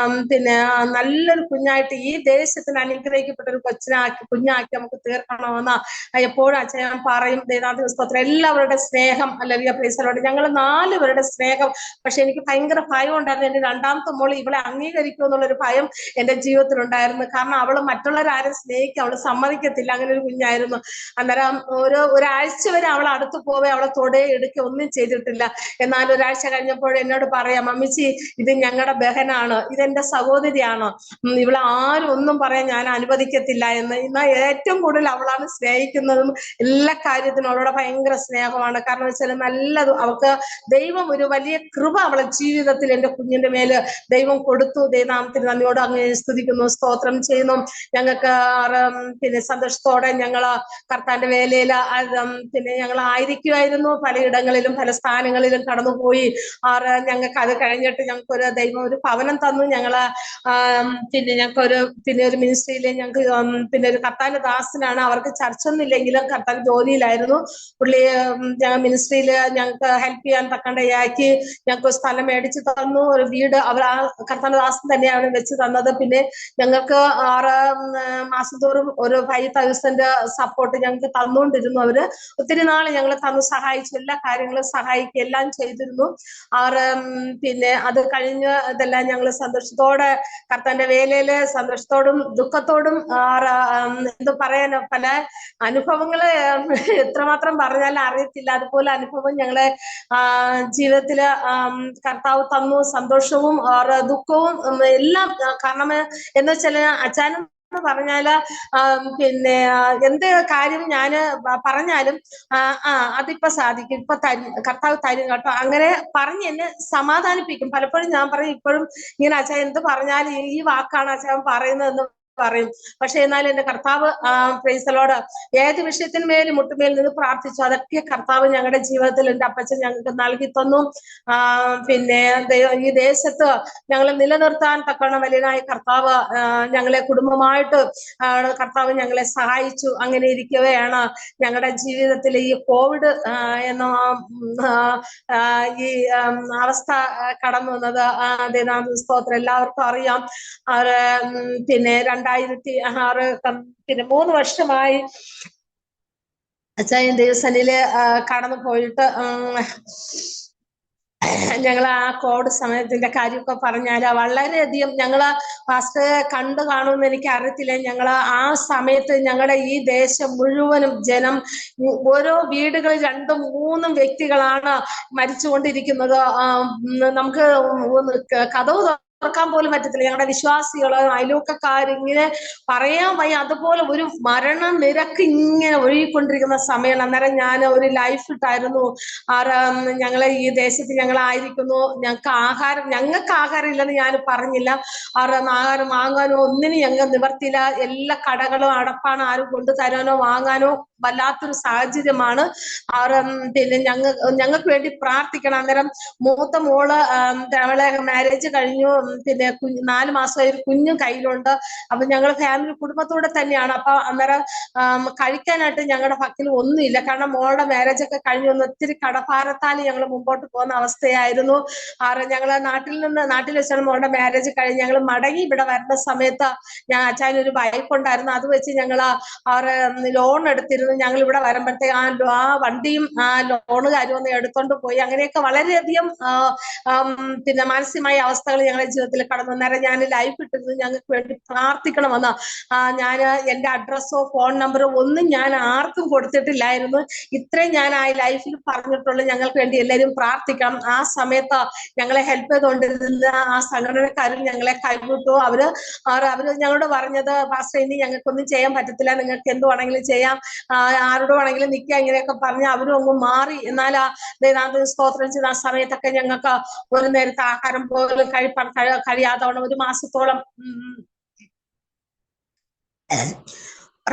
പിന്നെ നല്ലൊരു കുഞ്ഞായിട്ട് ഈ ദേശത്തിന് അനുഗ്രഹിക്കപ്പെട്ട ഒരു കുഞ്ഞാക്കി നമുക്ക് തീർക്കണമെന്ന് എപ്പോഴും അച്ഛൻ പറയും. ദൈവനാമ സ്തോത്രം. എല്ലാവരുടെ സ്നേഹം, അല്ലെങ്കിൽ പ്രൈസലോട് ഞങ്ങൾ 4 പേരുടെ സ്നേഹം. പക്ഷെ എനിക്ക് ഭയങ്കര ഭയം ഉണ്ടായിരുന്നു. എന്റെ 2ാമത്തെ മോള് ഇവളെ അംഗീകരിക്കുമോ എന്നുള്ളൊരു ഭയം എന്റെ ജീവിതത്തിൽ ഉണ്ടായിരുന്നു. കാരണം അവള് മറ്റുള്ളവരാരും ആരും സ്നേഹിക്കാൻ അവള് സമ്മതിക്കത്തില്ല. അങ്ങനെ ഒരു കുഞ്ഞായിരുന്നു. അന്നേരം ഒരാഴ്ച വരെ അവൾ അടുത്ത് പോവേ അവളെ തൊടേ എടുക്കുക ഒന്നും ചെയ്തിട്ടില്ല. എന്നാൽ ഒരാഴ്ച കഴിഞ്ഞപ്പോൾ എന്നോട് പറയാം, മമ്മിച്ചി ഇത് ഞങ്ങളുടെ ബഹനാണ്, ഇതെന്റെ സഹോദരിയാണ്, ഇവളെ ആരും ഒന്നും പറയാൻ ഞാൻ അനുവദിക്കത്തില്ല എന്ന്. എന്നാൽ ഏറ്റവും കൂടുതൽ അവളാണ് സ്നേഹിക്കുന്നതും എല്ലാ കാര്യത്തിനും അവളോട് ഭയങ്കര സ്നേഹമാണ്. കാരണം വെച്ചാൽ നല്ലത് അവൾക്ക് ദൈവം ഒരു വലിയ കൃപ അവളെ ജീവിതത്തിൽ എന്റെ കുഞ്ഞിന്റെ മേല് ദൈവം കൊടുത്തു. ദൈവനാമത്തിന് നന്ദിയോട് അങ്ങ് സ്തുതിക്കുന്നു, സ്തോത്രം ചെയ്യുന്നു. ഞങ്ങൾക്ക് പിന്നെ സന്തോഷത്തോടെ ഞങ്ങള് കർത്താന്റെ വേലയിൽ പിന്നെ ഞങ്ങൾ ആയിരിക്കുമായിരുന്നു. പലയിടങ്ങളിലും പല സ്ഥാനങ്ങളിലും കടന്നുപോയി. ഞങ്ങൾക്ക് അത് കഴിഞ്ഞിട്ട് ഞങ്ങൾക്കൊരു ദൈവം ഒരു ഭവനം തന്നു. ഞങ്ങള് പിന്നെ ഞങ്ങൾക്കൊരു ഒരു മിനിസ്ട്രിയിലെ ഞങ്ങൾക്ക് പിന്നെ ഒരു കർത്താന്റെ ദാസനാണ്. അവർക്ക് ചർച്ചൊന്നും ഇല്ലെങ്കിലും കർത്താൻ ജോലിയിലായിരുന്നു. പുള്ളി മിനിസ്ട്രിയിൽ ഞങ്ങൾക്ക് ഹെൽപ്പ് ചെയ്യാൻ തക്കണ്ടയാക്കി ഞങ്ങൾക്ക് സ്ഥലം മേടിച്ചു തന്നു. ഒരു വീട് അവർ ആ കർത്താന്റെ ദാസൻ തന്നെയാണ് വെച്ച് തന്നത്. പിന്നെ ഞങ്ങൾക്ക് 6 മാസം തോറും ഒരു 5,000 സപ്പോർട്ട് ഞങ്ങൾക്ക് തന്നുകൊണ്ടിരുന്നു. അവര് ഒത്തിരി നാള് ഞങ്ങൾ തന്നു സഹായിച്ചു, എല്ലാ കാര്യങ്ങളും സഹായിക്കുക എല്ലാം ചെയ്തിരുന്നു. പിന്നെ അത് കഴിഞ്ഞ് ഇതെല്ലാം ഞങ്ങൾ സന്തോഷത്തോടെ കർത്താന്റെ വേലയില് സന്തോഷത്തോടും ദുഃഖത്തോടും എന്ത് പറയാനോ പല അനുഭവങ്ങള് എത്രമാത്രം പറഞ്ഞാലും അറിയത്തില്ല. അതുപോലെ അനുഭവം ഞങ്ങളെ ജീവിതത്തില് കർത്താവ് തന്നു. സന്തോഷവും ദുഃഖവും എല്ലാം. കാരണം എന്ന് വെച്ചാല് അച്ഛനും പറഞ്ഞാല് പിന്നെ എന്ത് കാര്യം ഞാന് പറഞ്ഞാലും അതിപ്പോ സാധിക്കും, ഇപ്പൊ തരും, കർത്താവ് തരും കേട്ടോ, അങ്ങനെ പറഞ്ഞ് എന്നെ സമാധാനിപ്പിക്കും. പലപ്പോഴും ഞാൻ പറയും ഇപ്പോഴും ഇങ്ങനെ അച്ഛൻ എന്ത് പറഞ്ഞാലും ഈ വാക്കാണ് അച്ഛൻ പറയുന്നതെന്ന് പറയും. പക്ഷെ എന്നാലും എന്റെ കർത്താവ് പ്രൈസ് ദി ലോർഡ് ഏത് വിഷയത്തിന്മേലും മുട്ടുമേൽ നിന്ന് പ്രാർത്ഥിച്ചു. അതൊക്കെ കർത്താവ് ഞങ്ങളുടെ ജീവിതത്തിൽ എന്റെ അപ്പച്ചൻ ഞങ്ങൾക്ക് നൽകി തന്നു. പിന്നെ ഈ ദേശത്ത് ഞങ്ങളെ നിലനിർത്താൻ തക്കവണ്ണം വലിയനായ കർത്താവ് ഞങ്ങളെ കുടുംബമായിട്ട് കർത്താവ് ഞങ്ങളെ സഹായിച്ചു. അങ്ങനെ ഇരിക്കവെയാണ് ഞങ്ങളുടെ ജീവിതത്തിൽ ഈ കോവിഡ് എന്ന ഈ അവസ്ഥ കടന്നു വന്നത്. സ്തോത്രം എല്ലാവർക്കും അറിയാം. പിന്നെ 2006 പിന്നെ 3 വർഷമായി അച്ഛൻ ദേവസനില് കടന്നു പോയിട്ട്. ഞങ്ങൾ ആ കോവിഡ് സമയത്തിന്റെ കാര്യമൊക്കെ പറഞ്ഞാല് വളരെയധികം ഞങ്ങള് ഫസ്റ്റ് കണ്ടു കാണുമെന്ന് എനിക്ക് അറിയത്തില്ല. ഞങ്ങള് ആ സമയത്ത് ഞങ്ങളുടെ ഈ ദേശം മുഴുവനും ജനം ഓരോ വീടുകളിൽ 2ഉം 3ഉം വ്യക്തികളാണ് മരിച്ചുകൊണ്ടിരിക്കുന്നത്. നമുക്ക് കഥവ് തുറക്കാൻ പോലും പറ്റത്തില്ല. ഞങ്ങളുടെ വിശ്വാസികള് അയൽവക്കക്കാരിങ്ങനെ പറയാൻ വയ്യ. അതുപോലെ ഒരു മരണ നിരക്ക് ഇങ്ങനെ ഒഴുകിക്കൊണ്ടിരിക്കുന്ന സമയമാണ്. അന്നേരം ഞാൻ ഒരു ലൈഫ് ഇട്ടായിരുന്നു. ഞങ്ങളെ ഈ ദേശത്ത് ഞങ്ങളായിരിക്കുന്നു, ഞങ്ങൾക്ക് ആഹാരം ഇല്ലെന്ന് ഞാൻ പറഞ്ഞില്ല. ആഹാരം വാങ്ങാനോ ഒന്നിനും ഞങ്ങൾ നിവർത്തിയില്ല. എല്ലാ കടകളും അടപ്പാണ്, ആരും കൊണ്ടുതരാനോ വാങ്ങാനോ വല്ലാത്തൊരു സാഹചര്യമാണ്. പിന്നെ ഞങ്ങൾക്ക് വേണ്ടി പ്രാർത്ഥിക്കണം. അന്നേരം മൂത്ത മോള് അവളെ മാരേജ് കഴിഞ്ഞു. പിന്നെ 4 മാസമായി ഒരു കുഞ്ഞും കയ്യിലുണ്ട്. അപ്പൊ ഞങ്ങൾ ഫാമിലി കുടുംബത്തോടെ തന്നെയാണ്. അപ്പൊ അന്നേരം കഴിക്കാനായിട്ട് ഞങ്ങളുടെ പക്കൽ ഒന്നുമില്ല. കാരണം മോളുടെ മാരേജ് ഒക്കെ കഴിഞ്ഞു വന്ന് ഒത്തിരി കടഭാരത്താൽ ഞങ്ങൾ മുമ്പോട്ട് പോകുന്ന അവസ്ഥയായിരുന്നു. ഞങ്ങള് നാട്ടിൽ വെച്ചാണ് മോളുടെ മാരേജ് കഴിഞ്ഞ് ഞങ്ങൾ മടങ്ങി ഇവിടെ വരുന്ന സമയത്ത് അച്ഛനൊരു ബൈക്ക് ഉണ്ടായിരുന്നു. അത് വെച്ച് ഞങ്ങൾ ലോൺ എടുത്തിരുന്നു. ഞങ്ങൾ ഇവിടെ വരുമ്പോഴത്തേ ആ വണ്ടിയും ആ ലോണുകാരും ഒന്ന് എടുത്തോണ്ട് പോയി. അങ്ങനെയൊക്കെ വളരെയധികം പിന്നെ മാനസികമായ അവസ്ഥകൾ ഞങ്ങളുടെ ജീവിതത്തിൽ കടന്നു. നേരം ഞാൻ ലൈഫ് ഇട്ടിരുന്നു ഞങ്ങൾക്ക് വേണ്ടി പ്രാർത്ഥിക്കണമെന്ന്. ഞാൻ എന്റെ അഡ്രസ്സോ ഫോൺ നമ്പറോ ഒന്നും ഞാൻ ആർക്കും കൊടുത്തിട്ടില്ലായിരുന്നു. ഇത്രയും ഞാൻ ആ ലൈഫിൽ പറഞ്ഞിട്ടുള്ളൂ, ഞങ്ങൾക്ക് വേണ്ടി എല്ലാവരും പ്രാർത്ഥിക്കണം. ആ സമയത്ത് ഞങ്ങളെ ഹെൽപ്പ് ചെയ്തുകൊണ്ടിരുന്ന ആ സംഘടനക്കാരും ഞങ്ങളെ കൈവിട്ടു. അവര് ഞങ്ങളോട് പറഞ്ഞത്, പാസ്റ്റർ ഇനി ഞങ്ങൾക്കൊന്നും ചെയ്യാൻ പറ്റത്തില്ല, നിങ്ങൾക്ക് എന്ത് വേണമെങ്കിലും ചെയ്യാം, ആരോട് വേണമെങ്കിലും നിൽക്കുക, ഇങ്ങനെയൊക്കെ പറഞ്ഞ് അവരും അങ്ങ് മാറി. എന്നാൽ സ്തോത്രം ചെയ്ത ആ സമയത്തൊക്കെ ഞങ്ങൾക്ക് ഒരു നേരത്തെ ആഹാരം പോലും കഴിയാത്തവണ്ണം 1 മാസത്തോളം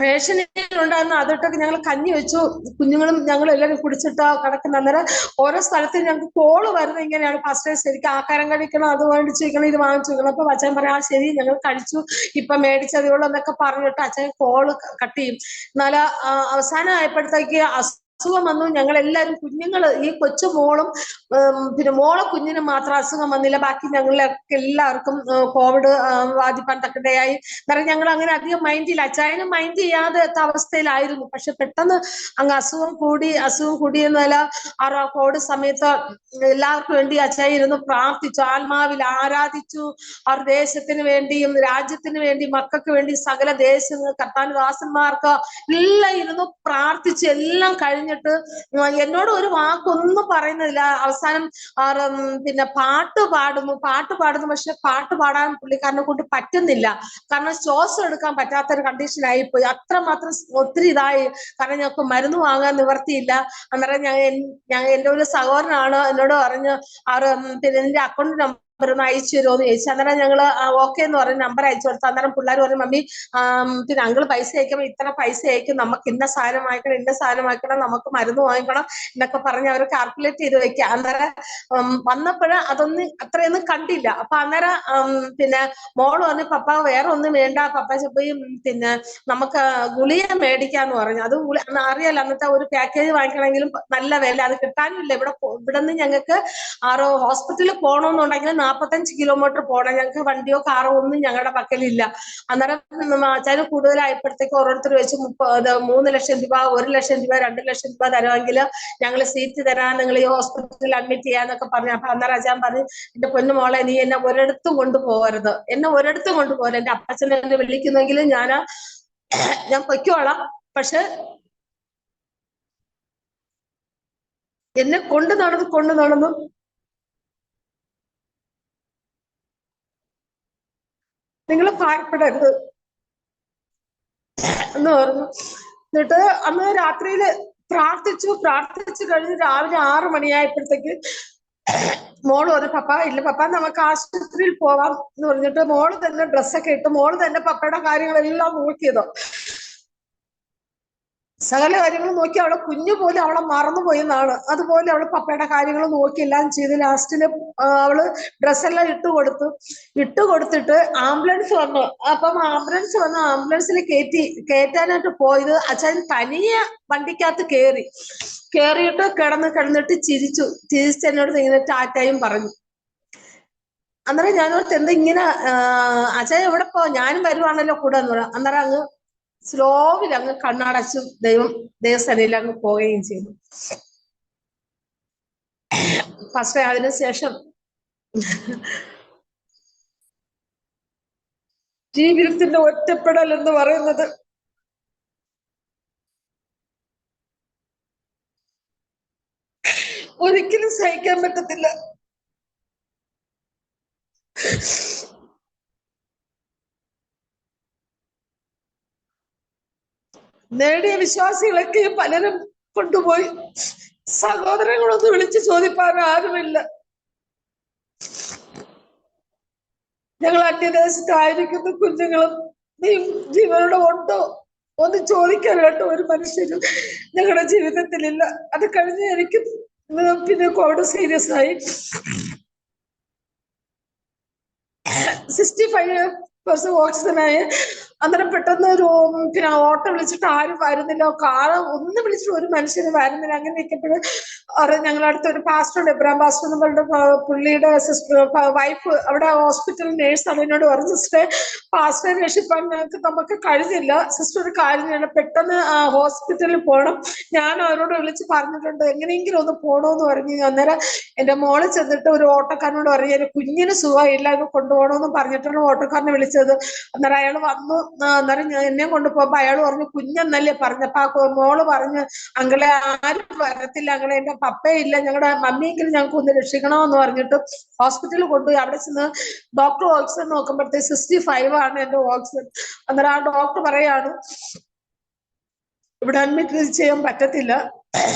റേഷൻ ഉണ്ടായിരുന്നു. അതിട്ടൊക്കെ ഞങ്ങൾ കഞ്ഞി വെച്ചു. കുഞ്ഞുങ്ങളും ഞങ്ങളും എല്ലാവരും കുടിച്ചിട്ട് കിടക്കുന്ന. അന്നേരം ഓരോ സ്ഥലത്ത് ഞങ്ങൾക്ക് കോള് വരുന്നത് ഇങ്ങനെയാണ്, പാസ്റ്റർ ശരിക്കും ആഹാരം കഴിക്കണം, അത് മേടിച്ചു വെക്കണം, ഇത് വാങ്ങിച്ചു വെക്കണം. അപ്പൊ അച്ഛൻ പറയാം ശരി ഞങ്ങൾ കഴിച്ചു, ഇപ്പൊ മേടിച്ചതേ ഉള്ളൂ എന്നൊക്കെ പറഞ്ഞിട്ട് അച്ഛൻ കോള് കട്ട് ചെയ്യും. എന്നാൽ അവസാനം ആയപ്പോഴത്തേക്ക് അസുഖം വന്നു. ഞങ്ങൾ എല്ലാവരും കുഞ്ഞുങ്ങള് ഈ കൊച്ചു മോളും പിന്നെ മോളെ കുഞ്ഞിന് മാത്രം അസുഖം വന്നില്ല. ബാക്കി ഞങ്ങളിലൊക്കെ എല്ലാവർക്കും കോവിഡ് ബാധിപ്പാൻ തക്കടയായി. കാരണം ഞങ്ങൾ അങ്ങനെ അധികം മൈൻഡ് ചെയ്യില്ല. അച്ചായനും മൈൻഡ് ചെയ്യാതെ അവസ്ഥയിലായിരുന്നു. പക്ഷെ പെട്ടെന്ന് അങ്ങ് അസുഖം കൂടിയെന്നല്ല ആ കോവിഡ് സമയത്ത് എല്ലാവർക്കും വേണ്ടി അച്ചായ ഇരുന്ന് പ്രാർത്ഥിച്ചു, ആത്മാവിൽ ആരാധിച്ചു. അവർ ദേശത്തിന് വേണ്ടിയും രാജ്യത്തിന് വേണ്ടി മക്കൾക്ക് വേണ്ടി സകല ദേശങ്ങൾ കർത്താൻവാസന്മാർക്ക് എല്ലാം ഇരുന്ന് പ്രാർത്ഥിച്ച് എല്ലാം കഴിഞ്ഞിട്ട് എന്നോട് ഒരു വാക്കൊന്നും പറയുന്നില്ല. അവസാനം പിന്നെ പാട്ട് പാടുന്നു. പക്ഷെ പാട്ട് പാടാൻ പുള്ളിക്കാരനെ കൊണ്ട് പറ്റുന്നില്ല. കാരണം ശ്വാസം എടുക്കാൻ പറ്റാത്തൊരു കണ്ടീഷൻ ആയിപ്പോയി. അത്രമാത്രം ഒത്തിരി ഇതായി. കാരണം ഞങ്ങൾക്ക് മരുന്ന് വാങ്ങാൻ നിവർത്തിയില്ല. അന്നേരം എന്റെ ഒരു സഹോദരനാണ് എന്നോട് പറഞ്ഞ് പിന്നെ എന്റെ അക്കൗണ്ട് നമ്പർ ഒന്ന് അയച്ചു തരുമോ എന്ന് ചോദിച്ചു. അന്നേരം ഞങ്ങള് ഓക്കെ എന്ന് പറഞ്ഞ് നമ്പർ അയച്ചു കൊടുത്തു. അന്നേരം പിള്ളേർ പറഞ്ഞു, മമ്മി പിന്നെ അങ്കിള് പൈസ അയക്കുമ്പോൾ ഇത്ര പൈസ അയക്കും, നമുക്ക് ഇന്ന സാധനം വാങ്ങിക്കണം, നമുക്ക് മരുന്ന് വാങ്ങിക്കണം എന്നൊക്കെ പറഞ്ഞ് അവർ കാൽക്കുലേറ്റ് ചെയ്ത് വെക്കുക. അന്നേരം വന്നപ്പോഴ് അത്രയൊന്നും കണ്ടില്ല. അപ്പൊ അന്നേരം പിന്നെ മോള് പറഞ്ഞു, പപ്പ വേറെ ഒന്നും വേണ്ട, പപ്പ പോയി പിന്നെ നമുക്ക് ഗുളിക മേടിക്കാന്ന് പറഞ്ഞു. അത് അറിയാലോ, അന്നത്തെ ഒരു പാക്കേജ് വാങ്ങിക്കണമെങ്കിലും നല്ല വില, അത് കിട്ടാനും ഇല്ല. ഇവിടെ നിന്ന് ഞങ്ങൾക്ക് ഹോസ്പിറ്റലിൽ പോകണമെന്നുണ്ടെങ്കിൽ 45 കിലോമീറ്റർ പോകണം. ഞങ്ങൾക്ക് വണ്ടിയോ കാറോ ഒന്നും ഞങ്ങളുടെ പക്കലില്ല. അന്നേരം അച്ഛന് കൂടുതലായപ്പോഴത്തേക്ക് ഓരോരുത്തർ വെച്ച് 3 ലക്ഷം രൂപ, 1 ലക്ഷം രൂപ, 2 ലക്ഷം രൂപ തരുമെങ്കിൽ ഞങ്ങൾ സീറ്റ് തരാൻ, നിങ്ങൾ ഈ ഹോസ്പിറ്റലിൽ അഡ്മിറ്റ് ചെയ്യാന്നൊക്കെ പറഞ്ഞു. അപ്പൊ അന്നേരം അച്ഛൻ പറഞ്ഞു, എന്റെ പൊന്നു മോളെ, നീ എന്നെ ഒരിടത്തും കൊണ്ടുപോകരുത്, എന്റെ അപ്പച്ചനെ എന്നെ വിളിക്കുന്നെങ്കിലും ഞാൻ പൊയ്ക്കോളാം, പക്ഷെ എന്നെ കൊണ്ടു നടന്നു നിങ്ങൾ ഭയപ്പെടരുത് എന്ന് പറഞ്ഞു. എന്നിട്ട് അന്ന് രാത്രിയില് പ്രാർത്ഥിച്ചു കഴിഞ്ഞ് രാവിലെ 6 മണിയായപ്പോഴത്തേക്ക് മോള് പറഞ്ഞു, പപ്പ ഇല്ല പപ്പ നമുക്ക് ആശുപത്രിയിൽ പോവാം എന്ന് പറഞ്ഞിട്ട് മോള് തന്നെ ഡ്രസ്സൊക്കെ ഇട്ട് മോള് തന്നെ പപ്പയുടെ കാര്യങ്ങളെല്ലാം നോക്കിയതോ. സകല കാര്യങ്ങളും നോക്കി. അവളെ കുഞ്ഞു പോലും അവളെ മറന്നുപോയി എന്നാണ്. അതുപോലെ അവള് പപ്പയുടെ കാര്യങ്ങൾ നോക്കി എല്ലാം ചെയ്ത് ലാസ്റ്റില് അവള് ഡ്രസ്സെല്ലാം ഇട്ട് കൊടുത്തിട്ട് ആംബുലൻസ് വന്നു. അപ്പം ആംബുലൻസിൽ കയറ്റാനായിട്ട് പോയത് അച്ഛൻ തനിയെ വണ്ടിക്കകത്ത് കേറിയിട്ട് കിടന്നിട്ട് ചിരിച്ച് എന്നോട് ഇങ്ങനെ ടാറ്റായും പറഞ്ഞു. അന്നേരം ഞാനോർത്ത് എന്താ ഇങ്ങനെ അച്ഛൻ എവിടെ പോ, ഞാനും വരുവാണല്ലോ കൂടെ എന്ന് പറയാം. അന്നേരം അങ്ങ് സ്ലോവിൽ അങ്ങ് കണ്ണടച്ചു ദേവസ്ഥനിൽ അങ്ങ് പോവുകയും ചെയ്തു. പക്ഷേ അതിനുശേഷം ജീവിതത്തിന്റെ ഒറ്റപ്പെടൽ എന്ന് പറയുന്നത് ഒരിക്കലും സഹിക്കാൻ പറ്റത്തില്ല. നേടിയ വിശ്വാസികളൊക്കെ പലരും കൊണ്ടുപോയി. സഹോദരങ്ങളൊന്നും വിളിച്ച് ചോദിപ്പാൻ ആരുമില്ല. ഞങ്ങൾ അന്യദേശത്തായിരിക്കുന്ന കുഞ്ഞുങ്ങളും നീ ജീവനോടെ ഉണ്ടോ ഒന്ന് ചോദിക്കാനായിട്ട് ഒരു മനുഷ്യരും ഞങ്ങളുടെ ജീവിതത്തിലില്ല. അത് കഴിഞ്ഞ് എനിക്ക് പിന്നെ കോവിഡ് സീരിയസ് ആയി. 65% ഓക്സിജനായി. അന്നേരം പെട്ടെന്ന് ഒരു പിന്നെ ഓട്ടോ വിളിച്ചിട്ട് ആരും വരുന്നില്ല, കാറ് ഒന്നും വിളിച്ചിട്ട് ഒരു മനുഷ്യനും വരുന്നില്ല. അങ്ങനെ നിൽക്കുമ്പോൾ ഞങ്ങളുടെ അടുത്ത് ഒരു പാസ്റ്റർ, എബ്രാം പാസ്റ്റർ എന്ന് പറഞ്ഞ പുള്ളിയുടെ സിസ്റ്റർ വൈഫ് അവിടെ ഹോസ്പിറ്റൽ നേഴ്സാണ്. എന്നോട് പറഞ്ഞു, സിസ്റ്ററെ പാസ്റ്ററെ രക്ഷിപ്പാൻ നമുക്ക് കഴിഞ്ഞില്ല, സിസ്റ്റർ ഒരു കാര്യം ചെയ്യണം, പെട്ടെന്ന് ഹോസ്പിറ്റലിൽ പോകണം. ഞാൻ അവരോട് വിളിച്ച് പറഞ്ഞിട്ടുണ്ട്, എങ്ങനെയെങ്കിലും ഒന്ന് പോകണമെന്ന് പറഞ്ഞു. അന്നേരം എന്റെ മോള് ചെന്നിട്ട് ഒരു ഓട്ടോക്കാരനോട് പറഞ്ഞു, എന്റെ കുഞ്ഞിന് സുഖമില്ല, ഇത് കൊണ്ടുപോകണമെന്ന് പറഞ്ഞിട്ടാണ് ഓട്ടോക്കാരനെ വിളിച്ചത്. അന്നേരം അയാൾ വന്നു. അന്നേരം എന്നെ കൊണ്ടുപോകുമ്പോ അയാൾ പറഞ്ഞു, കുഞ്ഞെന്നല്ലേ പറഞ്ഞപ്പോ മോള് പറഞ്ഞു, അങ്കിളെ ആരും വരത്തില്ല അങ്കിളെ, എന്റെ പപ്പയില്ല, ഞങ്ങളുടെ മമ്മിയെങ്കിലും ഞങ്ങൾക്ക് ഒന്ന് രക്ഷിക്കണമെന്ന് പറഞ്ഞിട്ട് ഹോസ്പിറ്റലിൽ കൊണ്ടുപോയി. അവിടെ ചെന്ന് ഡോക്ടർ ഓക്സിജൻ നോക്കുമ്പോഴത്തേക്ക് 65 ആണ് എന്റെ ഓക്സിജൻ. അന്നേരം ആ ഡോക്ടർ പറയാണ്, ഇവിടെ അഡ്മിറ്റ് ചെയ്യാൻ പറ്റത്തില്ല,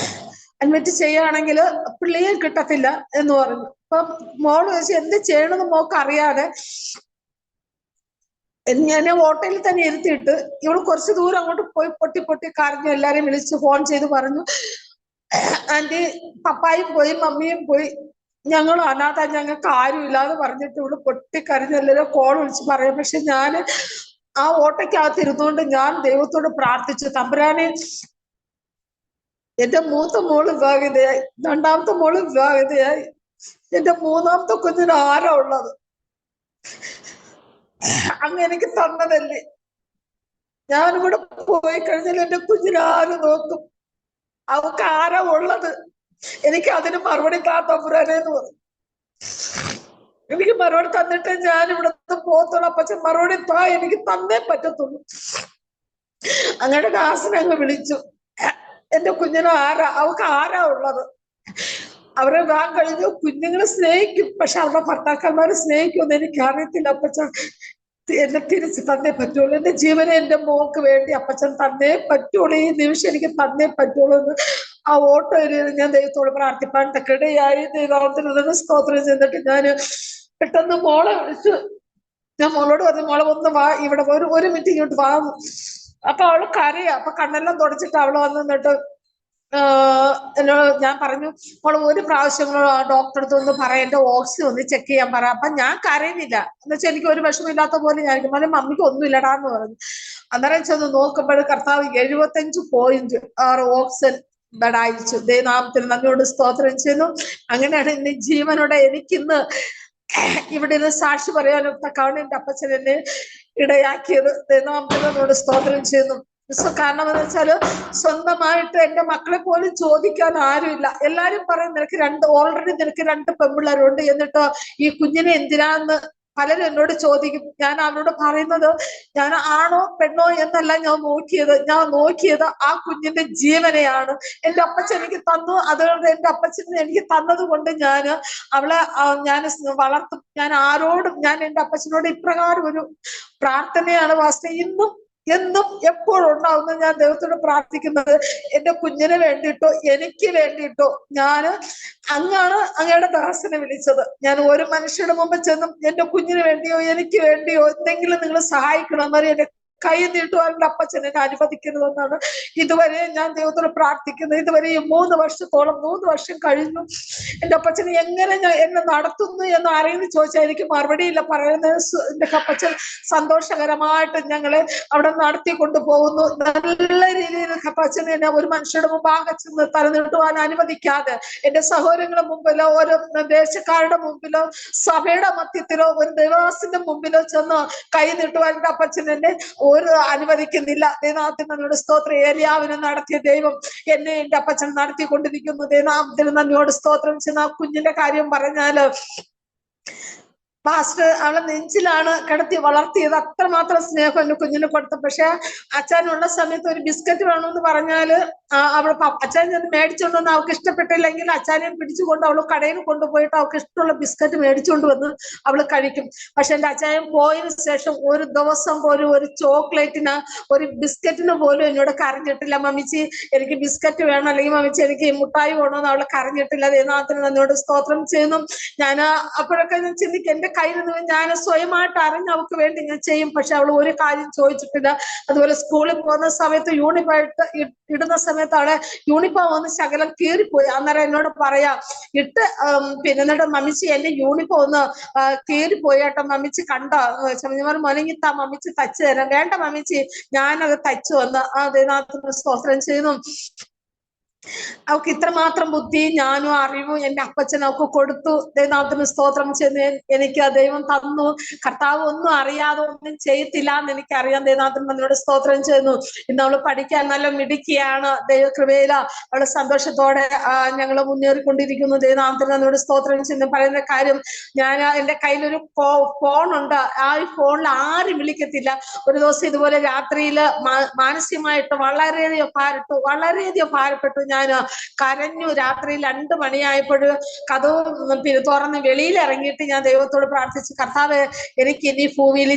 അഡ്മിറ്റ് ചെയ്യുകയാണെങ്കിൽ പിള്ളേയെ കിട്ടത്തില്ല എന്ന് പറഞ്ഞു. അപ്പൊ മോള് ചോദിച്ചു എന്ത് ചെയ്യണമെന്ന് മോക്ക് അറിയാതെ ഞാൻ ഓട്ടോയിൽ തന്നെ ഇരുത്തിയിട്ട് ഇവള് കുറച്ച് ദൂരം അങ്ങോട്ട് പോയി പൊട്ടി കരഞ്ഞു. എല്ലാരെയും വിളിച്ച് ഫോൺ ചെയ്ത് പറഞ്ഞു, ആന്റി പപ്പായും പോയി മമ്മിയും പോയി, ഞങ്ങൾ അനാഥ, ഞങ്ങൾക്ക് ആരും ഇല്ലാന്ന് പറഞ്ഞിട്ട് ഇവള് പൊട്ടിക്കരഞ്ഞ് എല്ലാവരും കോൾ വിളിച്ച് പറയും. പക്ഷെ ഞാൻ ആ ഓട്ടോയ്ക്കകത്ത് ഇരുന്നുകൊണ്ട് ഞാൻ ദൈവത്തോട് പ്രാർത്ഥിച്ചു, തമ്പുരാനെ എന്റെ മൂത്ത മോള് വിവാഹിതയായി, രണ്ടാമത്തെ മോള് വിവാഹിതയായി. എന്റെ മൂന്നാമത്തെ കുഞ്ഞിന് ആരാ ഉള്ളത്? അങ്ങ് എനിക്ക് തന്നതല്ലേ. ഞാനിവിടെ പോയി കഴിഞ്ഞാൽ എന്റെ കുഞ്ഞിന് ആര് നോക്കും? അവർക്ക് ആരാ ഉള്ളത്? എനിക്ക് അതിന് മറുപടി താ തമ്പുരാനേന്ന് പറഞ്ഞു. എനിക്ക് മറുപടി തന്നിട്ട് ഞാൻ ഇവിടുത്തെ പോകത്തുള്ളൂ. അപ്പച്ചൻ മറുപടി താ, എനിക്ക് തന്നേ പറ്റത്തുള്ളൂ. അങ്ങനെ ദാസനെ അങ്ങ് വിളിച്ചു. എന്റെ കുഞ്ഞിന് അവർക്ക് ആരാ ഉള്ളത്? അവരെ വിവാഹം കഴിഞ്ഞു, കുഞ്ഞുങ്ങളെ സ്നേഹിക്കും, പക്ഷെ അവരുടെ ഭർത്താക്കന്മാരെ സ്നേഹിക്കുമെന്ന് എനിക്ക് അറിയത്തില്ല. അപ്പച്ചൻ എന്നെ തിരിച്ച് തന്നേ പറ്റുള്ളൂ. എന്റെ ജീവനെ എന്റെ മോക്ക് വേണ്ടി അപ്പച്ചൻ തന്നേ പറ്റുള്ളൂ. ഈ നിമിഷം എനിക്ക് തന്നേ പറ്റുള്ളൂ എന്ന് ആ ഓട്ടോയിൽ ഞാൻ ദൈവത്തോട് പ്രാർത്ഥിപ്പാൻ തക്കടയായി. ദൈവത്തിന് സ്തോത്രം ചെയ്തിട്ട് ഞാൻ പെട്ടെന്ന് മോളെ വിളിച്ചു. ഞാൻ മോളോട് പറഞ്ഞു, മോളെ ഒന്ന് വാ, ഇവിടെ ഒരു മിനിറ്റ് ഇങ്ങോട്ട് വാ. അപ്പൊ അവള് കരയാ. അപ്പൊ കണ്ണെല്ലാം തുടച്ചിട്ട് അവള് വന്ന് നിന്നിട്ട് എന്നോട് ഞാൻ പറഞ്ഞു, മോള് ഒരു പ്രാവശ്യം ഡോക്ടറെ അടുത്ത് ഒന്ന് പറയാം, എന്റെ ഓക്സിജൻ ഒന്ന് ചെക്ക് ചെയ്യാൻ പറ. അപ്പൊ ഞാൻ കരയുന്നില്ല, എന്ന് വെച്ചാൽ എനിക്ക് ഒരു വിഷമില്ലാത്ത പോലെ ഞാൻ പറഞ്ഞു, മമ്മിക്ക് ഒന്നും ഇല്ലടാന്ന് പറഞ്ഞു. അന്നേരം ചെന്ന് നോക്കുമ്പോൾ കർത്താവ് 75.6 ഓക്സിജൻ ബെഡ് അയച്ചു. ദൈവനാമത്തിന് നന്ദിയോട് സ്തോത്രം ചെയ്യുന്നു. അങ്ങനെയാണ് ഇന്ന് ജീവനോടെ എനിക്കിന്ന് ഇവിടെ നിന്ന് സാക്ഷി പറയാനൊക്കെ കാരണം എന്റെ അപ്പച്ചൻ എന്നെ ഇടയാക്കിയത്. ദൈവനാമത്തിന് നന്ദിയോട് സ്തോത്രം ചെയ്യുന്നു. കാരണം എന്ന് വെച്ചാല് സ്വന്തമായിട്ട് എന്റെ മക്കളെ പോലും ചോദിക്കാൻ ആരുമില്ല. എല്ലാരും പറയും ഓൾറെഡി നിനക്ക് 2 പെൺപിള്ളേരുണ്ട്, എന്നിട്ട് ഈ കുഞ്ഞിനെ എന്തിനാന്ന് പലരും എന്നോട് ചോദിക്കും. ഞാൻ അവരോട് പറയുന്നത്, ഞാൻ ആണോ പെണ്ണോ എന്നല്ല ഞാൻ നോക്കിയത് ആ കുഞ്ഞിന്റെ ജീവനെയാണ്. എന്റെ അപ്പച്ചൻ എനിക്ക് തന്നു. അതുകൊണ്ട് എന്റെ അപ്പച്ചൻ എനിക്ക് തന്നത് കൊണ്ട് ഞാൻ അവളെ ഞാൻ വളർത്തും. ഞാൻ എന്റെ അപ്പച്ചനോട് ഇപ്രകാരം ഒരു പ്രാർത്ഥനയാണ് വാസ്തവം ഇന്നും എന്നും എപ്പോഴും ഉണ്ടാവുന്ന. ഞാൻ ദൈവത്തോട് പ്രാർത്ഥിക്കുന്നത്, എന്റെ കുഞ്ഞിന് വേണ്ടിയിട്ടോ എനിക്ക് വേണ്ടിയിട്ടോ അങ്ങാണ് അങ്ങയുടെ ദാസനെ വിളിച്ചത്. ഞാൻ ഒരു മനുഷ്യരുടെ മുമ്പ് ചെന്നും എന്റെ കുഞ്ഞിന് വേണ്ടിയോ എനിക്ക് വേണ്ടിയോ എന്തെങ്കിലും നിങ്ങൾ സഹായിക്കണമെന്നറിയാം എന്റെ കൈ നീട്ടുവാൻ എന്റെ അപ്പച്ചൻ എന്നെ അനുവദിക്കരുതെന്നാണ് ഇതുവരെ ഞാൻ ദൈവത്തോട് പ്രാർത്ഥിക്കുന്നത്. ഇതുവരെ ഈ 3 വർഷം കഴിഞ്ഞു. എന്റെ അപ്പച്ചന് എങ്ങനെ എന്നെ നടത്തുന്നു എന്ന് ആരെങ്കിലും ചോദിച്ചാൽ എനിക്ക് മറുപടിയില്ല. പറയുന്നത് എന്റെ അപ്പച്ചൻ സന്തോഷകരമായിട്ട് ഞങ്ങളെ അവിടെ നടത്തി കൊണ്ടുപോകുന്നു. നല്ല രീതിയിൽ അപ്പച്ചന് എന്നെ ഒരു മനുഷ്യരുടെ മുമ്പ് ആകച്ചെന്ന് തലനിട്ടുവാൻ അനുവദിക്കാതെ, എന്റെ സഹോദരങ്ങളുടെ മുമ്പിലോ ഓരോ ദേശക്കാരുടെ മുമ്പിലോ സഭയുടെ മധ്യത്തിലോ ഒരു ദേവദാസിന്റെ മുമ്പിലോ ചെന്ന് കൈ നീട്ടുവാൻ എന്റെ അപ്പച്ചൻ എന്നെ അനുവദിക്കുന്നില്ല. ദൈവനാമത്തിന് സ്തോത്രം. ഏലിയാവിനെ നടത്തിയ ദൈവം എന്നെ എന്റെ അപ്പച്ചൻ നടത്തിക്കൊണ്ടിരിക്കുന്നു. ദൈവനാമത്തിന് നന്ദിയോട് സ്തോത്രം ചെയ്യുന്ന ആ കുഞ്ഞിന്റെ കാര്യം പറഞ്ഞാല്, പാസ്റ്റർ അവളെ നെഞ്ചിലാണ് കിടത്തി വളർത്തിയത്. അത്രമാത്രം സ്നേഹം എന്റെ കുഞ്ഞിന് കൊടുത്തു. പക്ഷെ അച്ഛനുള്ള സമയത്ത് ഒരു ബിസ്ക്കറ്റ് വേണമെന്ന് പറഞ്ഞാല് അച്ഛൻ ചെന്ന് മേടിച്ചോണ്ടൊന്നും അവൾക്ക് ഇഷ്ടപ്പെട്ടില്ലെങ്കിൽ അച്ഛനെ പിടിച്ചുകൊണ്ട് അവള് കടയിൽ കൊണ്ടുപോയിട്ട് അവൾക്ക് ഇഷ്ടമുള്ള ബിസ്ക്കറ്റ് മേടിച്ചുകൊണ്ട് വന്ന് അവള് കഴിക്കും. പക്ഷെ എന്റെ അച്ഛൻ പോയതിനു ശേഷം ഒരു ദിവസം പോലും ഒരു ചോക്ലേറ്റിന് ഒരു ബിസ്ക്കറ്റിന് പോലും എന്നോട് കരഞ്ഞിട്ടില്ല. മമ്മിച്ചി എനിക്ക് ബിസ്ക്കറ്റ് വേണം, അല്ലെങ്കിൽ മമ്മിച്ചി എനിക്ക് മുട്ടായി വേണമെന്ന് അവള് കരഞ്ഞിട്ടില്ല. ദൈവനാമത്തിന് എന്നോട് സ്തോത്രം ചെയ്യുന്നു. ഞാൻ അപ്പോഴൊക്കെ ഞാൻ ചിന്തിക്കും, എന്റെ കയ്യിൽ നിന്ന് ഞാൻ സ്വയമായിട്ട് അറിഞ്ഞ് അവൾക്ക് വേണ്ടി ഞാൻ ചെയ്യും. പക്ഷെ അവൾ ഒരു കാര്യം ചോദിച്ചിട്ടില്ല. അതുപോലെ സ്കൂളിൽ പോകുന്ന സമയത്ത് യൂണിഫോം ഇടുന്ന സമയത്ത് അവളെ യൂണിഫോം ഒന്ന് ശകലം കീറിപ്പോയി. അന്നേരം എന്നോട് പറയാ ഇട്ട് പിന്നെ എന്നിട്ട് മമ്മിച്ചി എന്റെ യൂണിഫോം ഒന്ന് കീറിപ്പോയി കേട്ടോ, മമ്മിച്ചി കണ്ടോ? മൊനങ്ങിത്താ മമ്മിച്ചി തച്ചു തരാം. വേണ്ട മമ്മിച്ചി, ഞാനത് തച്ചു വന്ന് അതിനകത്ത് സ്തോത്രം ചെയ്യുന്നു. അവൾക്ക് ഇത്രമാത്രം ബുദ്ധി ഞാനും അറിവും എന്റെ അപ്പച്ചൻ അവൾക്ക് കൊടുത്തു. ദൈവനാമത്തിന് സ്തോത്രം ചെയ്യുന്നു. എനിക്ക് ദൈവം തന്നു. കർത്താവ് ഒന്നും അറിയാതെ ഒന്നും ചെയ്യത്തില്ല എന്ന് എനിക്കറിയാം. ദൈവനാമത്തിന് നന്ദിയോട് സ്തോത്രം ചെയ്യുന്നു. ഇന്ന് അവള് പഠിക്കാൻ നല്ല മിടുക്കിയാണ്. ദൈവകൃപയില അവള് സന്തോഷത്തോടെ ഞങ്ങള് മുന്നേറിക്കൊണ്ടിരിക്കുന്നു. ദൈവനാമത്തിന് നന്ദിയോട് സ്തോത്രം ചെയ്യുന്നു. പറയുന്ന കാര്യം, ഞാൻ എന്റെ കയ്യിലൊരു ഫോണുണ്ട്. ആ ഫോണിൽ ആരും വിളിക്കത്തില്ല. ഒരു ദിവസം ഇതുപോലെ രാത്രിയില് മാനസികമായിട്ട് വളരെയധികം ഭാരപ്പെട്ടു. ഞാൻ കരഞ്ഞു. രാത്രി 2 മണിയായപ്പോൾ കഥവും പിന്നെ തുറന്ന് വെളിയിൽ ഇറങ്ങിയിട്ട് ഞാൻ ദൈവത്തോട് പ്രാർത്ഥിച്ചു, കർത്താവേ എനിക്ക് ഇനി ഭൂമിയിൽ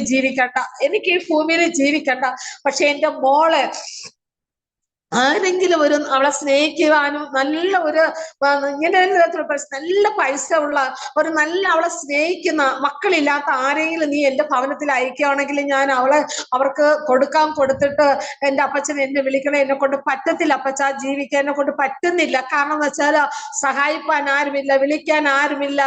ജീവിക്കണ്ട, പക്ഷെ എന്റെ മോളെ ആരെങ്കിലും അവളെ സ്നേഹിക്കുവാനും നല്ല ഒരു ഇങ്ങനെ നല്ല പൈസ ഉള്ള അവളെ സ്നേഹിക്കുന്ന മക്കളില്ലാത്ത ആരെങ്കിലും നീ എന്റെ ഭവനത്തിൽ അയക്കുകയാണെങ്കിൽ ഞാൻ അവർക്ക് കൊടുത്തിട്ട് എന്റെ അപ്പച്ചൻ എന്നെ വിളിക്കണം. എന്നെ കൊണ്ട് പറ്റത്തില്ല അപ്പച്ച, ജീവിക്കാൻ എന്നെ കൊണ്ട് പറ്റുന്നില്ല. കാരണം എന്ന് വെച്ചാൽ സഹായിപ്പാൻ ആരുമില്ല, വിളിക്കാൻ ആരുമില്ല,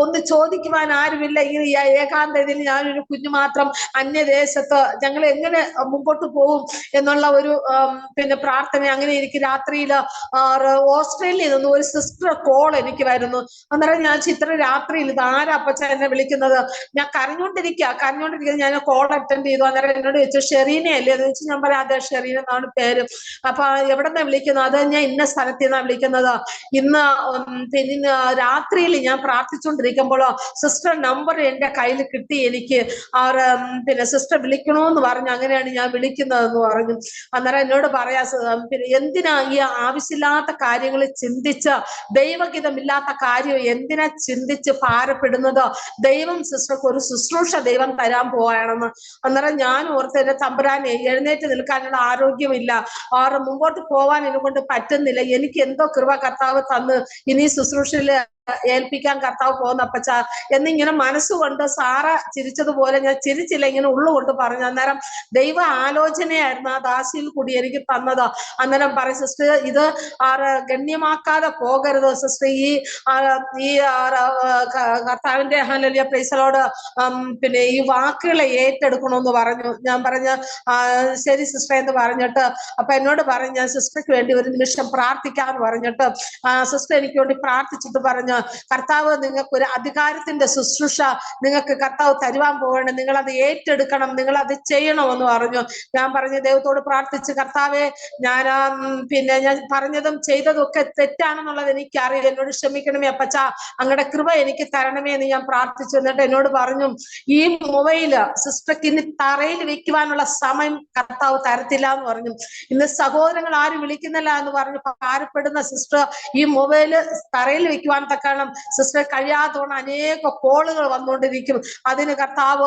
ഒന്ന് ചോദിക്കുവാൻ ആരുമില്ല. ഇങ്ങനെ ഏകാന്തതയിൽ ഞാനൊരു കുഞ്ഞു മാത്രം അന്യദേശത്ത് ഞങ്ങൾ എങ്ങനെ മുമ്പോട്ട് പോകും എന്നുള്ള ഒരു പിന്നെ പിന്നെ പ്രാർത്ഥന അങ്ങനെ എനിക്ക് രാത്രിയിൽ ഓസ്ട്രേലിയയിൽ നിന്ന് ഒരു സിസ്റ്റർ കോൾ എനിക്ക് വരുന്നു. അന്നേരം ഞാൻ ചിത്ര രാത്രിയിൽ ഇത് ആരാ അപ്പച്ച എന്നെ വിളിക്കുന്നത്, ഞാൻ കരഞ്ഞോണ്ടിരിക്കുക ഞാൻ കോൾ അറ്റൻഡ് ചെയ്തു. അന്നേരം എന്നോട് ചോദിച്ചു ഷെറീനെ അല്ലേ എന്ന് ചോദിച്ചു. ഞാൻ പറയാം അതെ ഷെറീന എന്നാണ് പേര്. അപ്പൊ എവിടെന്നാ വിളിക്കുന്നത്? അത് ഞാൻ ഇന്ന സ്ഥലത്ത് നിന്നാ വിളിക്കുന്നത്. ഇന്ന് പിന്നെ രാത്രിയിൽ ഞാൻ പ്രാർത്ഥിച്ചുകൊണ്ടിരിക്കുമ്പോഴോ സിസ്റ്റർ നമ്പർ എന്റെ കയ്യിൽ കിട്ടി, എനിക്ക് പിന്നെ സിസ്റ്റർ വിളിക്കണോന്ന് പറഞ്ഞു, അങ്ങനെയാണ് ഞാൻ വിളിക്കുന്നതെന്ന് പറഞ്ഞു. അന്നേരം എന്നോട് പറയാ പിന്നെ എന്തിനാ ഈ ആവശ്യമില്ലാത്ത കാര്യങ്ങൾ ചിന്തിച്ച്, ദൈവഗീതമില്ലാത്ത കാര്യം എന്തിനാ ചിന്തിച്ച് ഭാരപ്പെടുന്നത്? ദൈവം സിസ്റ്റർക്ക് ഒരു ശുശ്രൂഷ ദൈവം തരാൻ പോവാണെന്ന്. അന്നേരം ഞാൻ ഓർത്ത് എന്റെ തമ്പുരാനെ എഴുന്നേറ്റ് നിൽക്കാനുള്ള ആരോഗ്യമില്ല, മുമ്പോട്ട് പോവാൻ എന്നെ കൊണ്ട് പറ്റുന്നില്ല, എനിക്ക് എന്തോ കൃപ കർത്താവ് തന്ന് ഇനി ശുശ്രൂഷയില് ഏൽപ്പിക്കാൻ കർത്താവ് പോകുന്നപ്പച്ച എന്നിങ്ങനെ മനസ്സുകൊണ്ട് സാറ ചിരിച്ചതുപോലെ ഞാൻ ചിരിച്ചില്ല, ഇങ്ങനെ ഉള്ളുകൊണ്ട് പറഞ്ഞു. അന്നേരം ദൈവ ആലോചനയായിരുന്നു ആ ദാസിയിൽ കൂടി എനിക്ക് തന്നത്. അന്നേരം പറയും സിസ്റ്റർ ഇത് ഗണ്യമാക്കാതെ പോകരുത് സിസ്റ്റർ, ഈ കർത്താവിന്റെ ഹല്ലേലൂയ പ്രൈസലോട് പിന്നെ ഈ വാക്കുകളെ ഏറ്റെടുക്കണമെന്ന് പറഞ്ഞു. ഞാൻ പറഞ്ഞ ശരി സിസ്റ്റർ എന്ന് പറഞ്ഞിട്ട് അപ്പൊ എന്നോട് പറഞ്ഞു ഞാൻ സിസ്റ്റർക്ക് വേണ്ടി ഒരു നിമിഷം പ്രാർത്ഥിക്കാന്ന് പറഞ്ഞിട്ട് സിസ്റ്റർ എനിക്ക് വേണ്ടി പ്രാർത്ഥിച്ചിട്ട് പറഞ്ഞു കർത്താവ് നിങ്ങൾക്ക് ഒരു അധികാരത്തിന്റെ ശുശ്രൂഷ നിങ്ങൾക്ക് കർത്താവ് തരുവാൻ പോകണം, നിങ്ങൾ അത് ഏറ്റെടുക്കണം, നിങ്ങൾ അത് ചെയ്യണമെന്ന് പറഞ്ഞു. ഞാൻ പറഞ്ഞു ദൈവത്തോട് പ്രാർത്ഥിച്ച് കർത്താവെ ഞാൻ പിന്നെ ഞാൻ പറഞ്ഞതും ചെയ്തതും ഒക്കെ തെറ്റാണെന്നുള്ളത് എനിക്കറിയില്ല, എന്നോട് ക്ഷമിക്കണമേ അപ്പച്ച, അങ്ങയുടെ കൃപ എനിക്ക് തരണമേ എന്ന് ഞാൻ പ്രാർത്ഥിച്ചു. എന്നിട്ട് എന്നോട് പറഞ്ഞു ഈ മൊബൈല് സിസ്റ്റർക്ക് ഇനി തറയിൽ വെക്കുവാനുള്ള സമയം കർത്താവ് തരത്തില്ല എന്ന് പറഞ്ഞു. ഇന്ന് സഹോദരങ്ങൾ ആരും വിളിക്കുന്നില്ല എന്ന് പറഞ്ഞു ഭാരപ്പെടുന്ന സിസ്റ്റർ ഈ മൊബൈല് തറയിൽ വെക്കുവാൻ തക്കണം സിസ്റ്റർ കഴിയാത്തോണ്ട് അനേക കോളുകൾ വന്നുകൊണ്ടിരിക്കും, അതിന് കർത്താവ്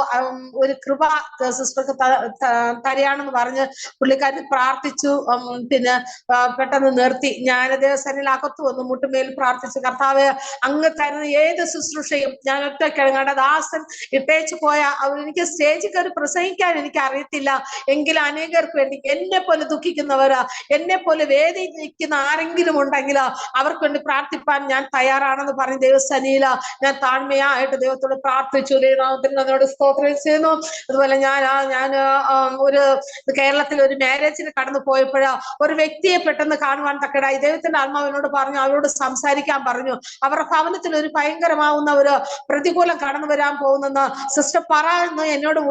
ഒരു കൃപ സിസ്റ്റർക്ക് തരികയാണെന്ന് പറഞ്ഞ് പുള്ളിക്കാരി പ്രാർത്ഥിച്ചു. പിന്നെ പെട്ടെന്ന് നിർത്തി. ഞാൻ ദേവസേനയിൽ അകത്തു വന്നു മുട്ടുമേൽ പ്രാർത്ഥിച്ചു കർത്താവ് അങ്ങ് തരുന്ന ഏത് ശുശ്രൂഷയും ഞാൻ ഒറ്റയ്ക്കാണ്, ഞങ്ങളുടെ ദാസൻ ഇട്ടേച്ചു പോയ എനിക്ക് സ്റ്റേജിൽ കയറി പ്രസംഗിക്കാൻ എനിക്ക് അറിയത്തില്ല, എങ്കിലും അനേകർക്ക് വേണ്ടി എന്നെ പോലെ ദുഃഖിക്കുന്നവര്, എന്നെ പോലെ വേദിക്കുന്ന ആരെങ്കിലും ഉണ്ടെങ്കിൽ അവർക്ക് വേണ്ടി പ്രാർത്ഥിപ്പാൻ ഞാൻ തയ്യാറാണെന്ന് പറഞ്ഞ് ദൈവസന്നിധിയിൽ ഞാൻ താഴ്മയായിട്ട് ദൈവത്തോട് പ്രാർത്ഥിച്ചു. ദൈവനാമത്തിന് അതിനോട് സ്തോത്രം ചെയ്യുന്നു. അതുപോലെ ഞാൻ ഒരു കേരളത്തിൽ ഒരു മാരേജിന് കടന്നു പോയപ്പോഴാ ഒരു വ്യക്തിയെ പെട്ടെന്ന് കാണുവാൻ തക്കടായി ദൈവത്തിന്റെ ആത്മാവിനോട് പറഞ്ഞു, അവരോട് സംസാരിക്കാൻ പറഞ്ഞു. അവരുടെ ഭവനത്തിൽ ഒരു ഭയങ്കരമാവുന്ന ഒരു പ്രതികൂലം കടന്നു വരാൻ പോകുന്നെന്ന് സിസ്റ്റർ പറയുന്നു എന്നോട്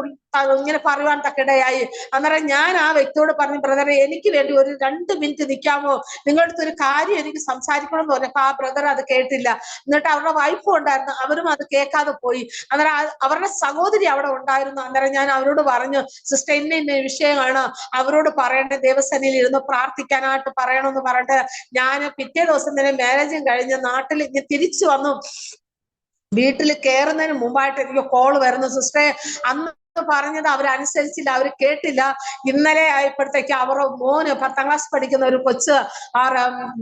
ഇങ്ങനെ പറയുവാൻ തക്കടയായി. അന്നേരം ഞാൻ ആ വ്യക്തിയോട് പറഞ്ഞു ബ്രദറെ എനിക്ക് വേണ്ടി ഒരു 2 മിനിറ്റ് നിൽക്കാമോ, നിങ്ങളുടെ അടുത്ത് ഒരു കാര്യം എനിക്ക് സംസാരിക്കണം എന്ന് പറഞ്ഞപ്പോ ആ ബ്രദർ അത് കേട്ടില്ല. എന്നിട്ട് അവരുടെ വൈഫും ഉണ്ടായിരുന്നു, അവരും അത് കേൾക്കാതെ പോയി. അന്നേരം അവരുടെ സഹോദരി അവിടെ ഉണ്ടായിരുന്നു. അന്നേരം ഞാൻ അവരോട് പറഞ്ഞു സിസ്റ്റർ ഇന്ന വിഷയമാണ് അവരോട് പറയേണ്ടത്, ദേവസേനയിൽ ഇരുന്ന് പ്രാർത്ഥിക്കാനായിട്ട് പറയണമെന്ന് പറഞ്ഞിട്ട് ഞാൻ പിറ്റേ ദിവസം തന്നെ മാരേജും കഴിഞ്ഞ് നാട്ടിൽ തിരിച്ചു വന്നു. വീട്ടിൽ കയറുന്നതിന് മുമ്പായിട്ട് എനിക്ക് കോൾ വരുന്നു, സിസ്റ്ററെ അന്ന് പറഞ്ഞത് അവരനുസരിച്ചില്ല, അവർ കേട്ടില്ല, ഇന്നലെ ആയപ്പോഴത്തേക്ക് അവരുടെ മോന് 10ാം ക്ലാസ് പഠിക്കുന്ന ഒരു കൊച്ച്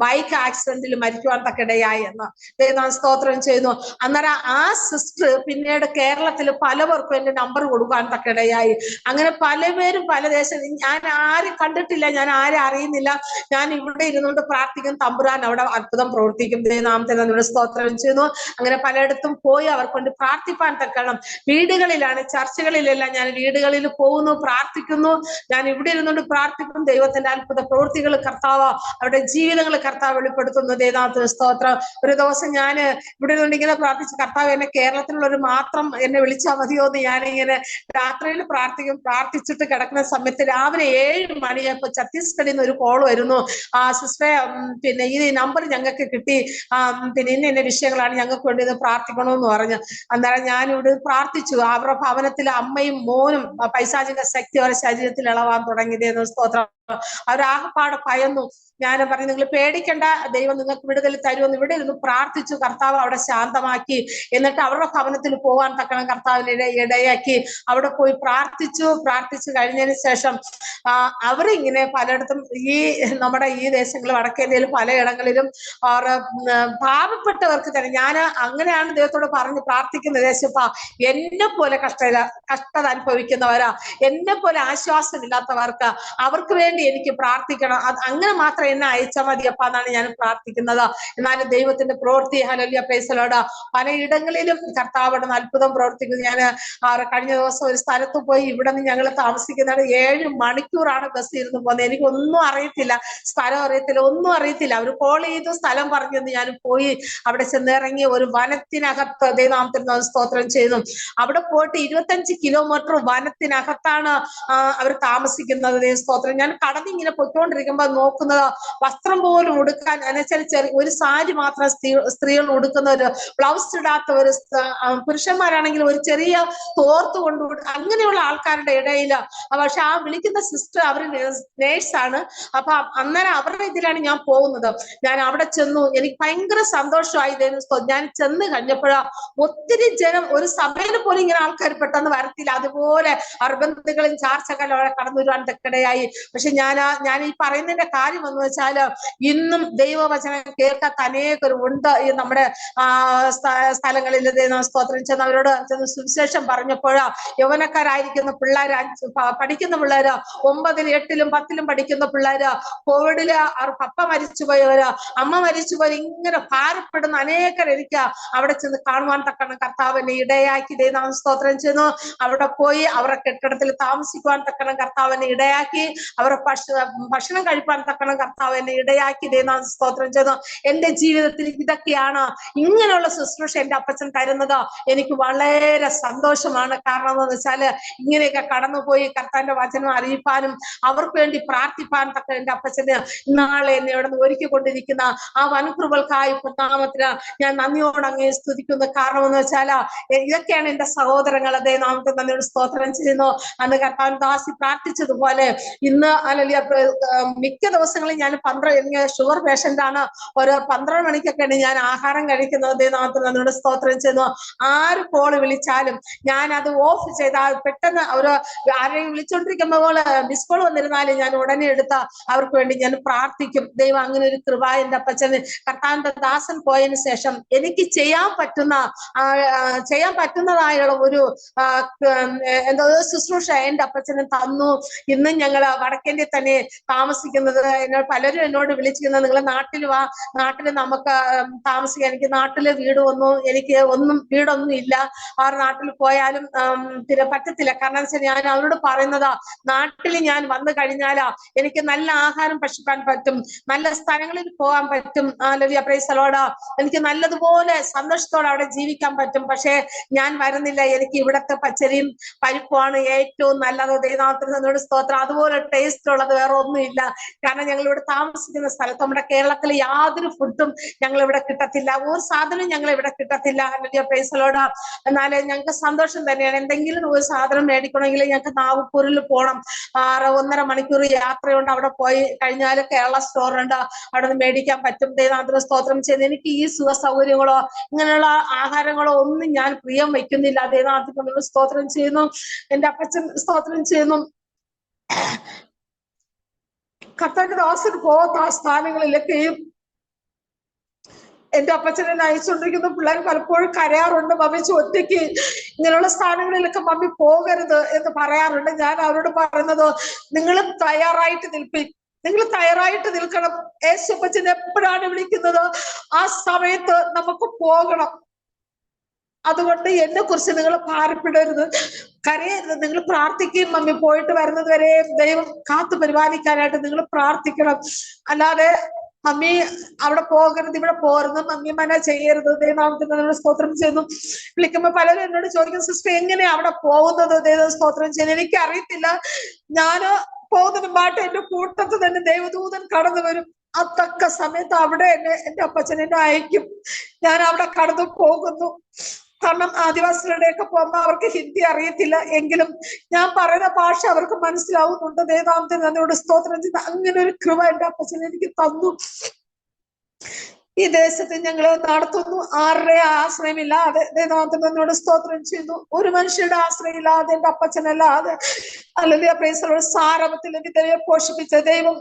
ബൈക്ക് ആക്സിഡന്റിൽ മരിക്കുവാൻ തക്കിടയായി എന്ന് ദൈവം സ്തോത്രം ചെയ്യുന്നു. അന്നേരം ആ സിസ്റ്റർ പിന്നീട് കേരളത്തിൽ പലവർക്കും എന്റെ നമ്പർ കൊടുക്കാൻ തക്കിടയായി. അങ്ങനെ പലപേരും പല ദേശം, ഞാൻ ആരും കണ്ടിട്ടില്ല, ഞാൻ ആരും അറിയുന്നില്ല, ഞാൻ ഇവിടെ ഇരുന്നുകൊണ്ട് പ്രാർത്ഥിക്കും, തമ്പുരാൻ അവിടെ അത്ഭുതം പ്രവർത്തിക്കും. ദൈവനാമത്തിന് നമ്മുടെ സ്തോത്രം ചെയ്യുന്നു. അങ്ങനെ പലയിടത്തും പോയി അവർക്ക് കൊണ്ട് പ്രാർത്ഥിപ്പാൻ തക്കണം. വീടുകളിലാണ്, ചർച്ചകളിലെല്ലാം ഞാൻ വീടുകളിൽ പോകുന്നു, പ്രാർത്ഥിക്കുന്നു. ഞാൻ ഇവിടെ ഇരുന്നുകൊണ്ട് പ്രാർത്ഥിക്കും. ദൈവത്തിന്റെ അത്ഭുത പ്രവൃത്തികൾ കർത്താവ് അവരുടെ ജീവിതങ്ങൾ കർത്താവ് വെളിപ്പെടുത്തുന്നു. ദൈവനാമത്തിന് സ്തോത്രം. ഒരു ദിവസം ഞാൻ ഇവിടെ ഇരുന്നുകൊണ്ട് ഇങ്ങനെ പ്രാർത്ഥിച്ചു, കർത്താവ് എന്നെ കേരളത്തിലുള്ളവർ മാത്രം എന്നെ വിളിച്ചാൽ മതിയോ എന്ന് ഞാനിങ്ങനെ രാത്രിയിൽ പ്രാർത്ഥിക്കും. പ്രാർത്ഥിച്ചിട്ട് കിടക്കുന്ന സമയത്ത് രാവിലെ 7 മണിയപ്പോ ഛത്തീസ്ഗഡിൽ നിന്ന് ഒരു കോൾ വരുന്നു, സിസ്റ്ററെ പിന്നെ ഈ നമ്പർ ഞങ്ങൾക്ക് കിട്ടി, പിന്നെ ഇന്ന വിഷയങ്ങളാണ് ഞങ്ങൾക്ക് വേണ്ടി ഇത് പ്രാർത്ഥിക്കണമെന്ന് പറഞ്ഞു. അന്നേരം ഞാൻ ഇവിടെ പ്രാർത്ഥിച്ചു. അവരുടെ ഭവനത്തിലെ അമ്മയും മോനും പൈശാചിക ശക്തി അവരുടെ ശരീരത്തിൽ ഇളവാൻ തുടങ്ങിയതെന്ന് സ്തോത്രം. അവരാകപ്പാടെ ഭയന്നു. ഞാൻ പറഞ്ഞു നിങ്ങൾ പേടിക്കണ്ട, ദൈവം നിങ്ങൾക്ക് വിടുതൽ തരുമെന്ന് ഇവിടെ ഇരുന്ന് പ്രാർത്ഥിച്ചു. കർത്താവ് അവിടെ ശാന്തമാക്കി. എന്നിട്ട് അവരുടെ ഭവനത്തിൽ പോകാൻ തക്കണം കർത്താവിനെ ഇടയാക്കി. അവിടെ പോയി പ്രാർത്ഥിച്ചു കഴിഞ്ഞതിന് ശേഷം അവരിങ്ങനെ പലയിടത്തും നമ്മുടെ ഈ ദേശങ്ങളിൽ വടക്കേന്ത്യയിൽ പലയിടങ്ങളിലും പാവപ്പെട്ടവർക്ക് തന്നെ ഞാൻ അങ്ങനെയാണ് ദൈവത്തോട് പറഞ്ഞ് പ്രാർത്ഥിക്കുന്ന ദേശപ്പാ എന്നെ പോലെ കഷ്ടത അനുഭവിക്കുന്നവരാ, എന്നെ പോലെ ആശ്വാസമില്ലാത്തവർക്ക് അവർക്ക് വേണ്ടി വേണ്ടി എനിക്ക് പ്രാർത്ഥിക്കണം. അത് അങ്ങനെ മാത്രം എന്നെ അയച്ചാൽ മതിയപ്പ എന്നാണ് ഞാൻ പ്രാർത്ഥിക്കുന്നത്. എന്നാലും ദൈവത്തിന്റെ പ്രവൃത്തി ഹല്ലേലൂയ പ്രൈസ് ദി ലോർഡ് പലയിടങ്ങളിലും കർത്താവ് അവിടെ അത്ഭുതം പ്രവർത്തിക്കുന്നു. ഞാൻ കഴിഞ്ഞ ദിവസം ഒരു സ്ഥലത്ത് പോയി. ഇവിടെ നിന്ന് ഞങ്ങൾ താമസിക്കുന്നത് 7 മണിക്കൂറാണ് ബസ് ഇരുന്ന് പോകുന്നത്. എനിക്കൊന്നും അറിയത്തില്ല, സ്ഥലം അറിയത്തില്ല, ഒന്നും അറിയത്തില്ല. അവർ കോൾ ചെയ്തു, സ്ഥലം പറഞ്ഞെന്ന് ഞാൻ പോയി. അവിടെ ചെന്നിറങ്ങി ഒരു വനത്തിനകത്ത് ദൈവനാമത്തിന് സ്തോത്രം ചെയ്തു. അവിടെ പോയിട്ട് 25 കിലോമീറ്റർ വനത്തിനകത്താണ് അവർ താമസിക്കുന്നത്. സ്തോത്രം. ഞാൻ കടന്നിങ്ങനെ പൊയ്ക്കൊണ്ടിരിക്കുമ്പോ നോക്കുന്നത് വസ്ത്രം പോലും ഉടുക്കാൻ അനുസരിച്ച് ഒരു സാരി മാത്രം സ്ത്രീകൾ ഉടുക്കുന്ന, ഒരു ബ്ലൗസ് ഇടാത്ത ഒരു പുരുഷന്മാരാണെങ്കിൽ ഒരു ചെറിയ തോർത്ത് കൊണ്ട് അങ്ങനെയുള്ള ആൾക്കാരുടെ ഇടയില്. പക്ഷെ ആ വിളിക്കുന്ന സിസ്റ്റർ അവര് നേഴ്സാണ്. അപ്പൊ അന്നേരം അവരുടെ ഇതിലാണ് ഞാൻ പോകുന്നത്. ഞാൻ അവിടെ ചെന്നു. എനിക്ക് ഭയങ്കര സന്തോഷമായി. ഞാൻ ചെന്ന് കഴിഞ്ഞപ്പോഴാ ഒത്തിരി ജനം, ഒരു സഭയിൽ പോലും ഇങ്ങനെ ആൾക്കാർ പെട്ടെന്ന് വരത്തില്ല. അതുപോലെ അർബന്ധകളും ചാർച്ചകളും അവിടെ കടന്നു വരുവാൻ തക്കടയായി. പക്ഷെ ഞാൻ ഈ പറയുന്നതിന്റെ കാര്യം എന്ന് വെച്ചാല് ഇന്നും ദൈവവചനം കേൾക്കാത്ത അനേകരും ഉണ്ട് ഈ നമ്മുടെ സ്ഥലങ്ങളിൽ. സ്തോത്രം ചെന്ന് അവരോട് ചെന്ന് സുവിശേഷം പറഞ്ഞപ്പോഴാ യൗവനക്കാരായിരിക്കുന്ന പിള്ളേര്, പഠിക്കുന്ന പിള്ളേര്, 9, 8, 10 പഠിക്കുന്ന പിള്ളേര്, കോവിഡില് പപ്പ മരിച്ചുപോയവര്, അമ്മ മരിച്ചുപോയി, ഇങ്ങനെ ഭാരപ്പെടുന്ന അനേകർ എനിക്ക് അവിടെ ചെന്ന് കാണുവാൻ തക്കണം കർത്താവിനെ ഇടയാക്കി. ദൈവം സ്തോത്രം ചെയ്യുന്നു. അവിടെ പോയി അവരുടെ കെട്ടിടത്തിൽ താമസിക്കുവാൻ തക്കണം കർത്താവിനെ ഇടയാക്കി. അവരുടെ ഭക്ഷണം കഴിപ്പാൻ തക്കണം കർത്താവിനെ ഇടയാക്കി. ദൈവം സ്തോത്രം ചെയ്യുന്നു. എന്റെ ജീവിതത്തിൽ ഇതൊക്കെയാണ്, ഇങ്ങനെയുള്ള ശുശ്രൂഷ എന്റെ അപ്പച്ചൻ തരുന്നത്. എനിക്ക് വളരെ സന്തോഷമാണ്. കാരണം എന്ന് വെച്ചാല് ഇങ്ങനെയൊക്കെ കടന്നുപോയി കർത്താവിന്റെ വചനം അറിയിപ്പാനും അവർക്ക് വേണ്ടി പ്രാർത്ഥിപ്പാൻ തക്ക എന്റെ അപ്പച്ചന് നാളെ എന്നെ ഇവിടെ നിന്ന് ഒരുക്കിക്കൊണ്ടിരിക്കുന്ന ആ വൻകൃപകൾക്കായി നാമത്തിന് ഞാൻ നന്ദിയോട് അങ്ങേ സ്തുതിക്കുന്നു. കാരണം എന്ന് വെച്ചാല് ഇതൊക്കെയാണ് എന്റെ സഹോദരങ്ങൾ. അതേ നാമത്തെ നന്ദിയോട് സ്തോത്രം ചെയ്യുന്നു. അന്ന് കർത്താവിൻ ദാസി പ്രാർത്ഥിച്ചതുപോലെ ഇന്ന് അല്ലെങ്കിൽ മിക്ക ദിവസങ്ങളിൽ ഞാൻ ഷുഗർ പേഷ്യന്റ് ആണ്. ഒരു 12 മണിക്കൊക്കെയാണ് ഞാൻ ആഹാരം കഴിക്കുന്നത്. അതേ നാമത്തെ നന്ദിയോട് സ്തോത്രം ചെയ്യുന്നു. ആര് കോൾ വിളിച്ചാലും ഞാൻ അത് ഓഫ് ചെയ്താൽ പെട്ടെന്ന് ആരെയും വിളിച്ചോണ്ടിരിക്കുമ്പോൾ മിസ് കോൾ വന്നിരുന്നാലും ഞാൻ ഉടനെ എടുത്ത അവർക്ക് വേണ്ടി ഞാൻ പ്രാർത്ഥിക്കും. ദൈവം അങ്ങനെ ഒരു കൃപ എന്റെ അപ്പച്ചന് കർത്താവിന്റെ ദാസൻ പോയതിനു ശേഷം എനിക്ക് ചെയ്യാൻ പറ്റുന്നതായുള്ള ഒരു എന്തോ ശുശ്രൂഷ എന്റെ അപ്പച്ചന് തന്നു. ഇന്നും ഞങ്ങൾ വടക്കേന്ത്യ തന്നെ താമസിക്കുന്നത്. പലരും എന്നോട് വിളിച്ചിരുന്നത് നിങ്ങൾ നാട്ടിൽ വാ, നാട്ടിൽ നമുക്ക് താമസിക്കാൻ. എനിക്ക് നാട്ടില് വീടൊന്നും ഇല്ല. ആ നാട്ടിൽ പോയാലും പറ്റത്തില്ല. കാരണം വെച്ചാൽ ഞാൻ അവരോട് പറയുന്നതാ, നാട്ടിൽ ഞാൻ വന്നു കഴിഞ്ഞാലാ എനിക്ക് നല്ല ആഹാരം ഭക്ഷിക്കാൻ പറ്റും, നല്ല സ്ഥലങ്ങളിൽ പോകാൻ പറ്റും. Price the Lord. എനിക്ക് നല്ലതുപോലെ സന്തോഷത്തോടെ അവിടെ ജീവിക്കാൻ പറ്റും. പക്ഷെ ഞാൻ വരുന്നില്ല. എനിക്ക് ഇവിടത്തെ പച്ചരിയും പരിപ്പുമാണ് ഏറ്റവും നല്ലത്. ദൈവനാമത്തിന് സ്തോത്രം. അതുപോലെ ടേസ്റ്റ് ഉള്ളത് വേറെ ഒന്നുമില്ല. കാരണം ഞങ്ങൾ ഇവിടെ താമസിക്കുന്ന സ്ഥലത്ത് നമ്മുടെ കേരളത്തിൽ യാതൊരു ഫുഡും ഞങ്ങൾ ഇവിടെ കിട്ടത്തില്ല. ഒരു സാധനവും ഞങ്ങൾ ഇവിടെ കിട്ടത്തില്ല. Price the Lord. എന്നാല് ഞങ്ങൾക്ക് സന്തോഷം തന്നെയാണ്. എന്തെങ്കിലും ഒരു സാധനം മേടിക്കണമെങ്കിൽ ഞങ്ങൾക്ക് നാഗപ്പൂരിൽ പോകണം. 1.5 മണിക്കൂർ യാത്രയുണ്ട്. അവിടെ പോയി കഴിഞ്ഞാൽ കേരള സ്റ്റോർ ഉണ്ട്, അവിടെ നിന്ന് മേടിക്കാൻ പറ്റും. ദൈവനാമത്തിന് സ്തോത്രം ചെയ്യുന്നു. എനിക്ക് ഈ സുഖ സൗകര്യങ്ങളോ ഇങ്ങനെയുള്ള ആഹാരങ്ങളോ ഒന്നും ഞാൻ പ്രിയം വയ്ക്കുന്നില്ല. ദൈവനാമത്തിന് സ്തോത്രം ചെയ്യുന്നു. എന്റെ അപ്പച്ചൻ സ്തോത്രം ചെയ്യുന്നു. കർത്താവിന്റെ ദാസൻ പോകുന്ന ആ സ്ഥാനങ്ങളിലൊക്കെയും എന്റെ അപ്പച്ചനെ അയച്ചുകൊണ്ടിരിക്കുന്ന പിള്ളേർ പലപ്പോഴും കരയാറുണ്ട്, മമ്മി ഒറ്റയ്ക്ക് ഇങ്ങനെയുള്ള സ്ഥാനങ്ങളിലൊക്കെ മമ്മി പോകരുത് എന്ന് പറയാറുണ്ട്. ഞാൻ അവരോട് പറയുന്നത്, നിങ്ങളും തയ്യാറായിട്ട് നിൽക്കണം. യേശുപ്പച്ചൻ എപ്പോഴാണ് വിളിക്കുന്നത് ആ സമയത്ത് നമുക്ക് പോകണം. അതുകൊണ്ട് എന്നെ കുറിച്ച് നിങ്ങൾ ഭാരപ്പെടരുത്, കരയരുത്. നിങ്ങൾ പ്രാർത്ഥിക്കുകയും മമ്മി പോയിട്ട് വരുന്നത് വരെ ദൈവം കാത്തു പരിപാലിക്കാനായിട്ട് നിങ്ങൾ പ്രാർത്ഥിക്കണം. അല്ലാതെ മമ്മി അവിടെ പോകരുത്, ഇവിടെ പോകരുത്, മമ്മി മന ചെയ്യരുത്. ദൈവനാമത്തിന് സ്തോത്രം ചെയ്യുന്നു. വിളിക്കുമ്പോ പലരും എന്നോട് ചോദിക്കും, സിസ്റ്റർ എങ്ങനെയാ അവിടെ പോകുന്നത്? ദൈവം സ്തോത്രം ചെയ്യുന്നു. എനിക്ക് അറിയത്തില്ല. ഞാന് പോകുന്നതിന് പാട്ട് എന്റെ കൂട്ടത്തിൽ തന്നെ ദൈവദൂതൻ കടന്നു വരും. ആ തക്ക സമയത്ത് അവിടെ എന്റെ അപ്പച്ചൻ എന്നെ അയക്കും. ഞാൻ അവിടെ കടന്നു പോകുന്നു. കാരണം ആദിവാസികളുടെയൊക്കെ പോകുമ്പോ അവർക്ക് ഹിന്ദി അറിയത്തില്ല, എങ്കിലും ഞാൻ പറയുന്ന ഭാഷ അവർക്ക് മനസ്സിലാവുന്നുണ്ട്. ദൈവനാമത്തിന് നന്ദിയോട് സ്തോത്രം ചെയ്ത് അങ്ങനെ ഒരു കൃപ എന്റെ അപ്പച്ചൻ എനിക്ക് തന്നു. ഈ ദേശത്ത് ഞങ്ങൾ നടത്തുന്നു. ആരുടെ ആശ്രയമില്ലാതെ ദൈവനാമത്തിന് നന്ദിയോട് സ്തോത്രം ചെയ്തു. ഒരു മനുഷ്യരുടെ ആശ്രയം ഇല്ലാതെ എന്റെ അപ്പച്ചനല്ലാതെ അല്ലെങ്കിൽ പ്രൈസ് ദി ലോർഡ് സാരവത്തിൽ വിധവയെ പോഷിപ്പിച്ച ദൈവം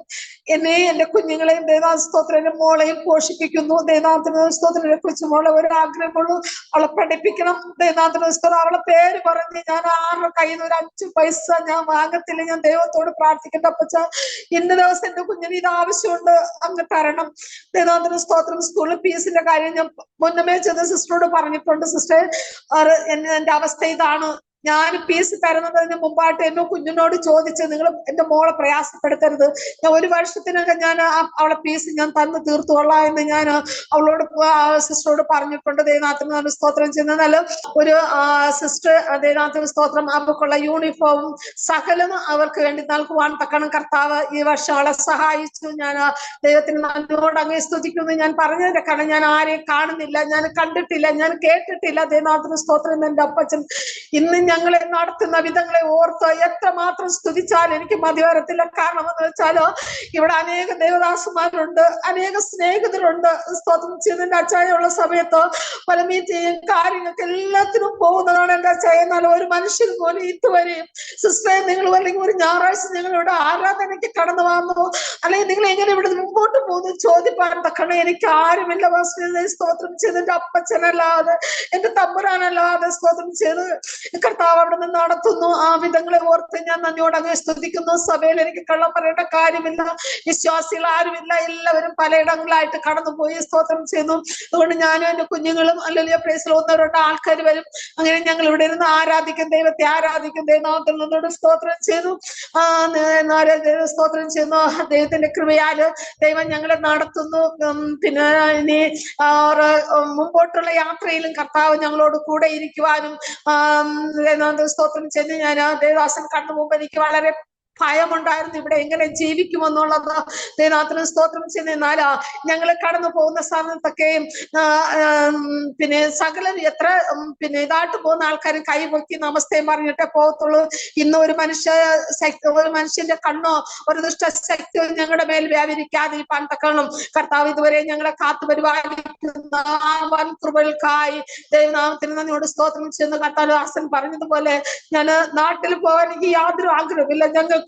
എന്നെ എന്റെ കുഞ്ഞുങ്ങളെയും ദൈവനാഥ സ്തോത്രം എന്റെ മോളെയും പോഷിപ്പിക്കുന്നു. ദൈവനാഥത്തിന് സ്തോത്രം എന്റെ കൊച്ചുമോളെ ഒരു ആഗ്രഹമുള്ളൂ, അവളെ പഠിപ്പിക്കണം. ദൈവനാഥത്തിന് സ്തോത്രം അവളെ പേര് പറഞ്ഞ് ഞാൻ ആരുടെ കയ്യിൽ നിന്ന് ഒരു 5 പൈസ ഞാൻ വാങ്ങത്തില്ല. ഞാൻ ദൈവത്തോട് പ്രാർത്ഥിക്കേണ്ട അപ്പച്ച ഇന്ന ദിവസം എന്റെ കുഞ്ഞിന് ഇത് ആവശ്യമുണ്ട്, അങ്ങ് തരണം. ദൈവനാഥത്തിന് സ്തോത്രം സ്കൂളിൽ ഫീസിന്റെ കാര്യം ഞാൻ മുന്നമേ ചെന്ന് സിസ്റ്ററോട് പറഞ്ഞിട്ടുണ്ട്. സിസ്റ്റർ എന്റെ അവസ്ഥ ഇതാണ്, ഞാൻ ഫീസ് തരുന്നതിന് മുമ്പായിട്ട് എന്നെ കുഞ്ഞിനോട് ചോദിച്ച് നിങ്ങൾ എന്റെ മോളെ പ്രയാസപ്പെടുത്തരുത്, ഞാൻ 1 വർഷത്തിനകം ഞാൻ അവളെ ഫീസ് ഞാൻ തന്നു തീർത്തുകൊള്ളാം എന്ന് ഞാൻ അവളോട് സിസ്റ്ററോട് പറഞ്ഞിട്ടുണ്ട്. ദൈവനാഥന് സ്തോത്രം ചെയ്യുന്നതിൽ ഒരു സിസ്റ്റർ ദൈവനാഥന് സ്തോത്രം അവർക്കുള്ള യൂണിഫോമും സകലം അവർക്ക് വേണ്ടി നൽകുവാൻ തക്കണം കർത്താവ് ഈ വർഷം അവളെ സഹായിച്ചു. ഞാൻ ദൈവത്തിന് നന്ദിയോട് അങ്ങേ സ്തുതിക്കുന്നു. ഞാൻ പറഞ്ഞതിന്റെ കാരണം ഞാൻ ആരെയും കാണുന്നില്ല, ഞാൻ കണ്ടിട്ടില്ല, ഞാൻ കേട്ടിട്ടില്ല. ദൈവനാഥന് സ്തോത്രം എന്റെ അപ്പച്ചൻ ഇന്ന് ഞങ്ങളെ നടത്തുന്ന വിധങ്ങളെ ഓർത്ത് എത്രമാത്രം സ്തുതിച്ചാൽ എനിക്ക് മതി വരത്തില്ല. കാരണം എന്ന് വെച്ചാല് ഇവിടെ അനേക ദേവദാസന്മാരുണ്ട്, അനേക സ്നേഹിതരുണ്ട്. സ്തോത്രം ചെയ്യുന്നതിന്റെ അച്ചായുള്ള സമയത്ത് പല മീറ്റിംഗ് കാര്യങ്ങൾക്ക് എല്ലാത്തിനും പോകുന്നതാണ് എന്റെ അച്ചായ. എന്നാൽ ഒരു മനുഷ്യൻ പോലും ഇതുവരെയും സിസ്റ്ററെ നിങ്ങൾ അല്ലെങ്കിൽ ഒരു ഞായറാഴ്ച ഞങ്ങളിവിടെ ആരാധനയ്ക്ക് കടന്നു വന്നു, അല്ലെങ്കിൽ നിങ്ങൾ എങ്ങനെ ഇവിടെ മുമ്പോട്ട് പോകുന്നു ചോദിപ്പാൻ തക്കണം എനിക്ക് ആരുമില്ല. സ്തോത്രം ചെയ്തതിന്റെ അപ്പച്ചനല്ലാതെ എന്റെ തമ്പുരാനല്ലാതെ സ്തോത്രം ചെയ്ത് കർത്താവ് അവിടെ നിന്ന് നടത്തുന്നു. ആ വിധങ്ങളെ ഓർത്ത് ഞാൻ നന്ദിയോട് അങ്ങ് സ്തുതിക്കുന്നു. സഭയിൽ എനിക്ക് കള്ളം പറയേണ്ട കാര്യമില്ല, വിശ്വാസികൾ ആരുമില്ല, എല്ലാവരും പലയിടങ്ങളിലായിട്ട് കടന്നുപോയി സ്തോത്രം ചെയ്യുന്നു. അതുകൊണ്ട് ഞാനും എന്റെ കുഞ്ഞുങ്ങളും അല്ലെങ്കിൽ പ്രൈസിൽ 1-2 ആൾക്കാർ വരും. അങ്ങനെ ഞങ്ങൾ ഇവിടെ ഇരുന്ന് ആരാധിക്കും, ദൈവത്തെ ആരാധിക്കും. ദൈവനാമത്തിൽ നിന്നോട് സ്തോത്രം ചെയ്തു സ്തോത്രം ചെയ്യുന്നു. ദൈവത്തിന്റെ കൃപയാല് ദൈവം ഞങ്ങളെ നടത്തുന്നു. പിന്നെ ഇനി മുമ്പോട്ടുള്ള യാത്രയിലും കർത്താവ് ഞങ്ങളോട് കൂടെ ഇരിക്കുവാനും സ്തോത്രം ചെന്ന് ഞാൻ ദേവദാസൻ കണ്ടു മുമ്പ് എനിക്ക് വളരെ ഭയമുണ്ടായിരുന്നു, ഇവിടെ എങ്ങനെ ജീവിക്കുമെന്നുള്ളത്. ദൈവനാഥന് സ്തോത്രം ചെയ്യുന്നാൽ ഞങ്ങൾ കടന്നു പോകുന്ന സമയത്തൊക്കെയും പിന്നെ സകലം എത്ര പിന്നെ ഇതായിട്ട് പോകുന്ന ആൾക്കാരും കൈപൊക്കി നമസ്തയും പറഞ്ഞിട്ടേ പോകത്തുള്ളൂ. ഇന്ന് ഒരു മനുഷ്യന്റെ കണ്ണോ ഒരു ദുഷ്ടശക്തിയോ ഞങ്ങളുടെ മേൽ വ്യാപരിക്കാതിരിക്കാൻ തക്കണം കർത്താവ് ഇതുവരെ ഞങ്ങളെ കാത്തു പരിപാലിക്കുന്ന ആ വൻ കൃപകൾക്കായി ദൈവനാമത്തിന് നന്ദിയോട് സ്തോത്രം ചെയ്യുന്ന കർത്താവ് ദാസൻ പറഞ്ഞതുപോലെ ഞാൻ നാട്ടിൽ പോകാൻ എനിക്ക് യാതൊരു ആഗ്രഹമില്ല.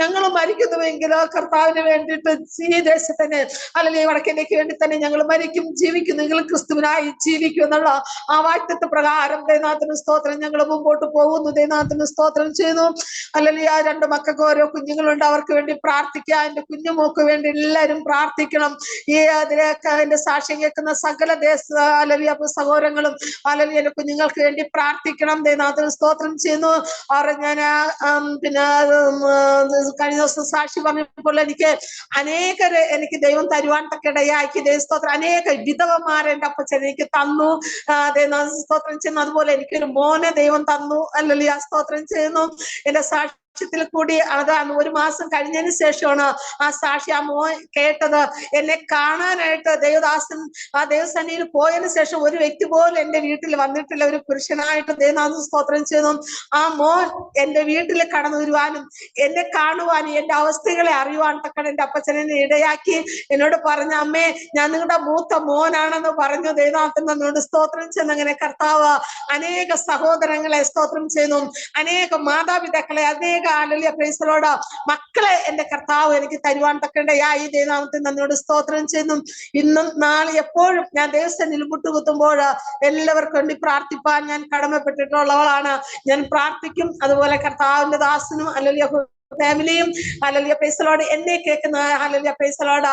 ഞങ്ങൾ മരിക്കുന്നുവെങ്കിൽ കർത്താവിന് വേണ്ടിയിട്ട് ഈ ദേശത്തിന് അല്ലെങ്കിൽ വടക്കേക്ക് വേണ്ടി തന്നെ ഞങ്ങൾ മരിക്കും, ജീവിക്കും, നിങ്ങൾ ക്രിസ്തുവിനായി ജീവിക്കും എന്നുള്ള ആ വാക്തത്വ പ്രകാരം ദൈവനാഥന് സ്തോത്രം ഞങ്ങൾ മുമ്പോട്ട് പോകുന്നു. ദൈവനാഥന് സ്തോത്രം ചെയ്യുന്നു. അല്ലെങ്കിൽ ആ 2 മക്കൾക്ക് ഓരോ കുഞ്ഞുങ്ങളുണ്ട്, അവർക്ക് വേണ്ടി പ്രാർത്ഥിക്കുക. എന്റെ കുഞ്ഞുമോക്ക് വേണ്ടി എല്ലാവരും പ്രാർത്ഥിക്കണം. ഈ അതിലേക്ക് എന്റെ സാക്ഷ്യം കേൾക്കുന്ന സകല അല്ലെങ്കിൽ സഹോദരങ്ങളും അല്ലെങ്കിൽ എന്റെ കുഞ്ഞുങ്ങൾക്ക് വേണ്ടി പ്രാർത്ഥിക്കണം. ദൈവനാഥന് സ്തോത്രം ചെയ്യുന്നു. അവർ ഞാൻ പിന്നെ കഴിഞ്ഞ ദിവസം സാക്ഷി പറഞ്ഞപ്പോൾ എനിക്ക് ദൈവം തരുവാൻ തക്കടയാക്കി. ദൈവസ്തോത്രം അനേക വിധവമാരെ എന്റെ അപ്പച്ചൻ എനിക്ക് തന്നു. സ്തോത്രം ചെയ്യുന്നു. അതുപോലെ എനിക്കൊരു മോനെ ദൈവം തന്നു. അല്ലെങ്കിൽ സ്തോത്രം ചെയ്യുന്നു. എന്റെ സാക്ഷ്യത്തിൽ കൂടി അതാണ് 1 മാസം കഴിഞ്ഞതിന് ശേഷമാണ് ആ സാക്ഷി ആ മോൻ കേട്ടത്. എന്നെ കാണാനായിട്ട് ദേവദാസൻ ആ ദേവസന്നിധിയിൽ പോയതിനു ശേഷം ഒരു വ്യക്തി പോലും എന്റെ വീട്ടിൽ വന്നിട്ടില്ല, ഒരു പുരുഷനായിട്ട്. ദൈവനാഥൻ സ്തോത്രം ചെയ്യുന്നു. ആ മോൻ എന്റെ വീട്ടിൽ കടന്നു വരുവാനും എന്നെ കാണുവാനും എന്റെ അവസ്ഥകളെ അറിയുവാൻ തക്കണം എന്റെ അപ്പച്ചനെ ഇടയാക്കി. എന്നോട് പറഞ്ഞ അമ്മേ ഞാൻ നിങ്ങളുടെ മൂത്ത മോനാണെന്ന് പറഞ്ഞു. ദൈവനാഥൻ എന്നോട് സ്തോത്രം ചെയ്യുന്നു. അങ്ങനെ കർത്താവ് അനേക സഹോദരങ്ങളെ സ്തോത്രം ചെയ്യുന്നു, അനേക മാതാപിതാക്കളെ, അനേക പ്രൈസലോട് മക്കളെ എന്റെ കർത്താവ് എനിക്ക് തരുവാൻ തക്കണ്ടയായി. ദൈവനാമത്തിൽ നന്നോട് സ്തോത്രം ചെയ്യുന്നു. ഇന്നും നാളെ എപ്പോഴും ഞാൻ ദേവസ്ഥനിൽ മുട്ടുകുത്തുമ്പോൾ എല്ലാവർക്കും വേണ്ടി പ്രാർത്ഥിപ്പാൻ ഞാൻ കടമപ്പെട്ടിട്ടുള്ളവളാണ്. ഞാൻ പ്രാർത്ഥിക്കും. അതുപോലെ കർത്താവിന്റെ ദാസനും അല്ലെങ്കിൽ ഫാമിലിയും അല്ലെങ്കിൽ പ്രൈസലോട് എന്നെ കേൾക്കുന്ന അല്ലെങ്കിൽ പ്രൈസലോട്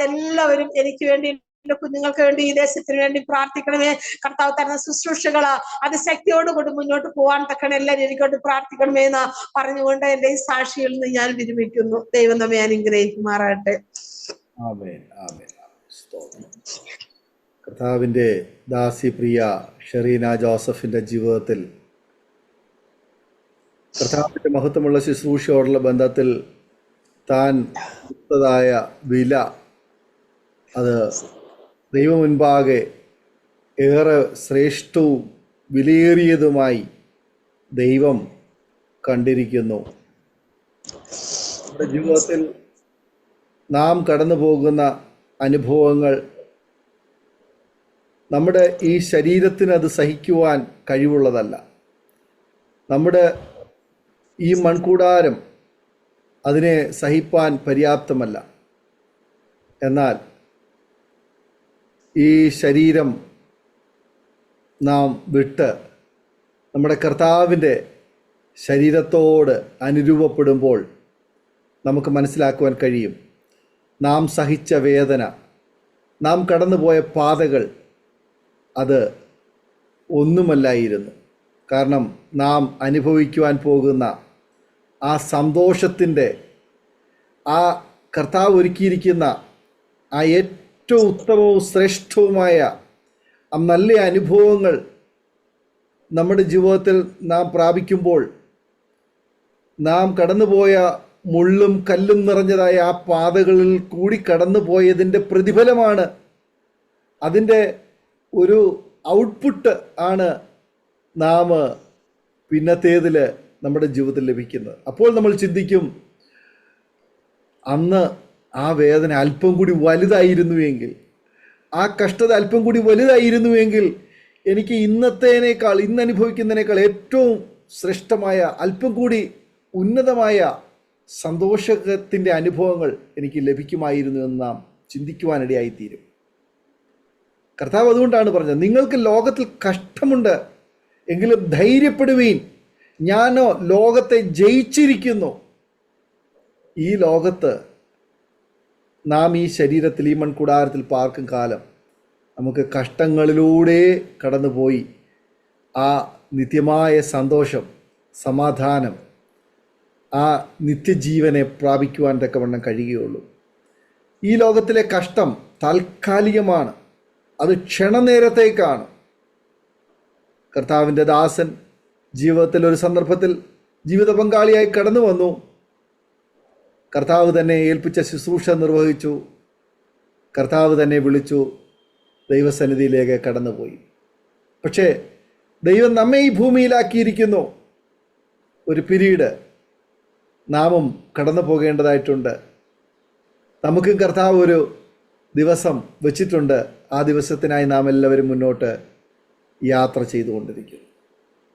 എല്ലാവരും എനിക്ക് വേണ്ടി എന്റെ കുഞ്ഞുങ്ങൾക്ക് വേണ്ടി ഈ ദേശത്തിന് വേണ്ടി പ്രാർത്ഥിക്കണമേ. കർത്താവ് തരുന്ന ശുശ്രൂഷകള് അത് ശക്തിയോടുകൂടി മുന്നോട്ട് പോകാൻ തക്കണം എല്ലാവരും എനിക്കോട്ട് പ്രാർത്ഥിക്കണമേ എന്ന് പറഞ്ഞുകൊണ്ട് എന്റെ ഈ സാക്ഷിയിൽ നിന്ന് ഞാൻ വിരമിക്കുന്നു. ദൈവം നമ്മെ അനുഗ്രഹിക്കുമാറാകട്ടെ. കർത്താവിന്റെ ദാസി പ്രിയ ഷെറീന ജോസഫിന്റെ ജീവിതത്തിൽ കർത്താവിന്റെ മഹത്വമുള്ള ശുശ്രൂഷയോടുള്ള ബന്ധത്തിൽ താൻ കൊടുത്തതായ വില അത് ദൈവം മുൻപാകെ ഏറെ ശ്രേഷ്ഠവും വിലയേറിയതുമായി ദൈവം കണ്ടിരിക്കുന്നു. നമ്മുടെ ജീവിതത്തിൽ നാം കടന്നു പോകുന്ന അനുഭവങ്ങൾ നമ്മുടെ ഈ ശരീരത്തിന് അത് സഹിക്കുവാൻ കഴിവുള്ളതല്ല. നമ്മുടെ ഈ മൺകൂടാരം അതിനെ സഹിപ്പാൻ പര്യാപ്തമല്ല. എന്നാൽ ഈ ശരീരം നാം വിട്ട് നമ്മുടെ കർത്താവിൻ്റെ ശരീരത്തോട് അനുരൂപപ്പെടുമ്പോൾ നമുക്ക് മനസ്സിലാക്കുവാൻ കഴിയും, നാം സഹിച്ച വേദന, നാം കടന്നുപോയ പാതകൾ അത് ഒന്നുമല്ലായിരുന്നു. കാരണം നാം അനുഭവിക്കുവാൻ പോകുന്ന ആ സന്തോഷത്തിൻ്റെ, ആ കർത്താവ് ഒരുക്കിയിരിക്കുന്ന ആ ഏറ്റവും ഉത്തമവും ശ്രേഷ്ഠവുമായ ആ നല്ല അനുഭവങ്ങൾ നമ്മുടെ ജീവിതത്തിൽ നാം പ്രാപിക്കുമ്പോൾ, നാം കടന്നുപോയ മുള്ളും കല്ലും നിറഞ്ഞതായ ആ പാതകളിൽ കൂടി കടന്നുപോയതിൻ്റെ പ്രതിഫലമാണ്, അതിൻ്റെ ഒരു ഔട്ട്പുട്ട് ആണ് നാം പിന്നത്തേതിൽ നമ്മുടെ ജീവിതത്തിൽ ലഭിക്കുന്നത്. അപ്പോൾ നമ്മൾ ചിന്തിക്കും, അന്ന് ആ വേദന അല്പം കൂടി വലുതായിരുന്നുവെങ്കിൽ, ആ കഷ്ടത അല്പം കൂടി വലുതായിരുന്നുവെങ്കിൽ എനിക്ക് ഇന്നത്തേനേക്കാൾ, ഇന്ന് അനുഭവിക്കുന്നതിനേക്കാൾ ഏറ്റവും ശ്രേഷ്ഠമായ, അല്പം കൂടി ഉന്നതമായ സന്തോഷത്തിൻ്റെ അനുഭവങ്ങൾ എനിക്ക് ലഭിക്കുമായിരുന്നു എന്ന് നാം ചിന്തിക്കുവാനിടയായിത്തീരും. കർത്താവ് അതുകൊണ്ടാണ് പറഞ്ഞത്, നിങ്ങൾക്ക് ലോകത്തിൽ കഷ്ടമുണ്ട്, എങ്കിലും ധൈര്യപ്പെടുവീൻ, ഞാനോ ലോകത്തെ ജയിച്ചിരിക്കുന്നു. ഈ ലോകത്ത് നാം ഈ ശരീരത്തിൽ, ഈ മൺകൂടാരത്തിൽ പാർക്കും കാലം നമുക്ക് കഷ്ടങ്ങളിലൂടെ കടന്നുപോയി ആ നിത്യമായ സന്തോഷം, സമാധാനം, ആ നിത്യജീവനെ പ്രാപിക്കുവാൻ തക്കവണ്ണം കഴിയുകയുള്ളൂ. ഈ ലോകത്തിലെ കഷ്ടം താൽക്കാലികമാണ്, അത് ക്ഷണനേരത്തേക്കാണ്. കർത്താവിൻ്റെ ദാസൻ ജീവിതത്തിൽ ഒരു സന്ദർഭത്തിൽ ജീവിത പങ്കാളിയായി കടന്നു വന്നു. കർത്താവ് തന്നെ ഏൽപ്പിച്ച ശുശ്രൂഷ നിർവഹിച്ചു. കർത്താവ് തന്നെ വിളിച്ചു, ദൈവസന്നിധിയിലേക്ക് കടന്നുപോയി. പക്ഷേ ദൈവം നമ്മെ ഈ ഭൂമിയിലാക്കിയിരിക്കുന്നു. ഒരു പിരീഡ് നാമും കടന്നു പോകേണ്ടതായിട്ടുണ്ട്. നമുക്കും കർത്താവ് ഒരു ദിവസം വെച്ചിട്ടുണ്ട്. ആ ദിവസത്തിനായി നാം എല്ലാവരും മുന്നോട്ട് യാത്ര ചെയ്തുകൊണ്ടിരിക്കും.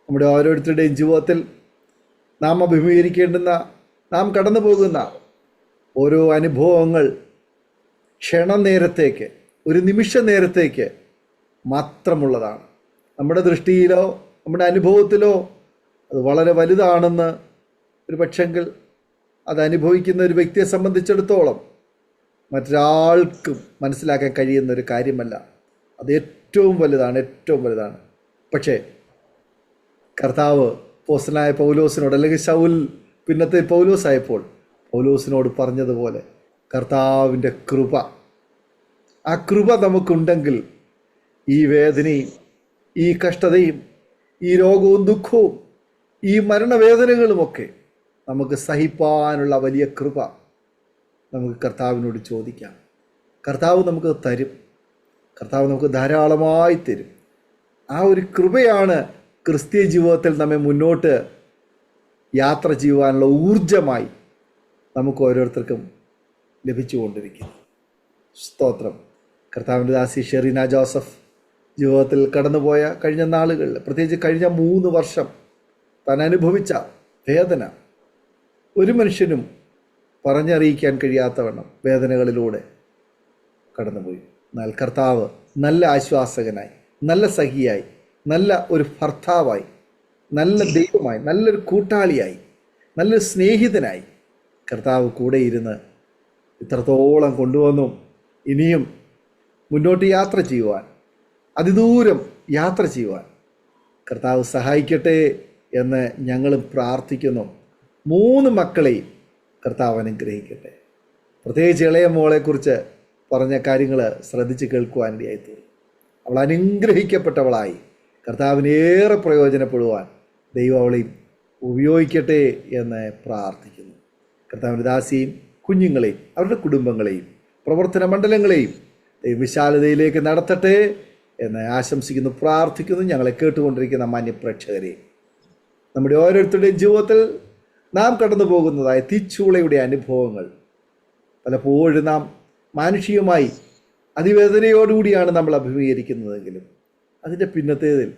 നമ്മുടെ ഓരോരുത്തരുടെയും ജീവിതത്തിൽ നാം അഭിമുഖീകരിക്കേണ്ടുന്ന, നാം കടന്നു പോകുന്ന ഓരോ അനുഭവങ്ങൾ ക്ഷണനേരത്തേക്ക്, ഒരു നിമിഷ നേരത്തേക്ക് മാത്രമുള്ളതാണ്. നമ്മുടെ ദൃഷ്ടിയിലോ നമ്മുടെ അനുഭവത്തിലോ അത് വളരെ വലുതാണെന്ന് ഒരു പക്ഷെങ്കിൽ അത് അനുഭവിക്കുന്ന ഒരു വ്യക്തിയെ സംബന്ധിച്ചിടത്തോളം മറ്റൊരാൾക്കും മനസ്സിലാക്കാൻ കഴിയുന്ന ഒരു കാര്യമല്ല. അത് ഏറ്റവും വലുതാണ്, ഏറ്റവും വലുതാണ്. പക്ഷേ കർത്താവ് അപ്പോസ്തലനായ പൗലോസിനോട്, അല്ലെങ്കിൽ ശൗൽ പിന്നത്തെ പൗലോസായപ്പോൾ പൗലോസിനോട് പറഞ്ഞതുപോലെ, കർത്താവിൻ്റെ കൃപ, ആ കൃപ നമുക്കുണ്ടെങ്കിൽ ഈ വേദനയും ഈ കഷ്ടതയും ഈ രോഗവും ദുഃഖവും ഈ മരണവേദനകളുമൊക്കെ നമുക്ക് സഹിപ്പാനുള്ള വലിയ കൃപ നമുക്ക് കർത്താവിനോട് ചോദിക്കാം. കർത്താവ് നമുക്ക് തരും. കർത്താവ് നമുക്ക് ധാരാളമായി തരും. ആ ഒരു കൃപയാണ് ക്രിസ്തീയ ജീവിതത്തിൽ നമ്മെ മുന്നോട്ട് യാത്ര ചെയ്യുവാനുള്ള ഊർജമായി നമുക്ക് ഓരോരുത്തർക്കും ലഭിച്ചുകൊണ്ടിരിക്കുന്നു. സ്തോത്രം. കർത്താവിൻ്റെ ദാസി ഷെറീന ജോസഫ് ജീവിതത്തിൽ കടന്നുപോയ കഴിഞ്ഞ നാളുകളിൽ, പ്രത്യേകിച്ച് കഴിഞ്ഞ 3 വർഷം താൻ അനുഭവിച്ച വേദന ഒരു മനുഷ്യനും പറഞ്ഞറിയിക്കാൻ കഴിയാത്തവണ്ണം വേദനകളിലൂടെ കടന്നുപോയി. എന്നാൽ കർത്താവ് നല്ല ആശ്വാസകനായി, നല്ല സഖിയായി, നല്ല ഒരു ഭർത്താവായി, നല്ല ദൈവമായി, നല്ലൊരു കൂട്ടാളിയായി, നല്ലൊരു സ്നേഹിതനായി കർത്താവ് കൂടെ ഇരുന്ന് ഇത്രത്തോളം കൊണ്ടുവന്നു. ഇനിയും മുന്നോട്ട് യാത്ര ചെയ്യുവാൻ, അതിദൂരം യാത്ര ചെയ്യുവാൻ കർത്താവ് സഹായിക്കട്ടെ എന്ന് ഞങ്ങളും പ്രാർത്ഥിക്കുന്നു. 3 മക്കളെയും കർത്താവ് അനുഗ്രഹിക്കട്ടെ. പ്രത്യേകിച്ച് ഇളയ മോളെക്കുറിച്ച് പറഞ്ഞ കാര്യങ്ങൾ ശ്രദ്ധിച്ച് കേൾക്കുവാനിടയായിത്തീരും. അവൾ അനുഗ്രഹിക്കപ്പെട്ടവളായി കർത്താവിനേറെ പ്രയോജനപ്പെടുവാൻ ദൈവം അവളെയും ഉപയോഗിക്കട്ടെ എന്ന് പ്രാർത്ഥിക്കുന്നു. കർത്താവിൻ്റെ ദാസിയും കുഞ്ഞുങ്ങളെയും അവരുടെ കുടുംബങ്ങളെയും പ്രവർത്തന മണ്ഡലങ്ങളെയും വിശാലതയിലേക്ക് നടത്തട്ടെ എന്ന് ആശംസിക്കുന്നു, പ്രാർത്ഥിക്കുന്നു. ഞങ്ങളെ കേട്ടുകൊണ്ടിരിക്കുന്ന മാന്യപ്രേക്ഷകരെയും നമ്മുടെ ഓരോരുത്തരുടെയും ജീവിതത്തിൽ നാം കടന്നു പോകുന്നതായ തീച്ചൂളയുടെ അനുഭവങ്ങൾ പലപ്പോഴും നാം മാനുഷികമായി അതിവേദനയോടുകൂടിയാണ് നമ്മൾ അഭിമുഖീകരിക്കുന്നതെങ്കിലും അതിൻ്റെ പിന്നത്തേതിൽ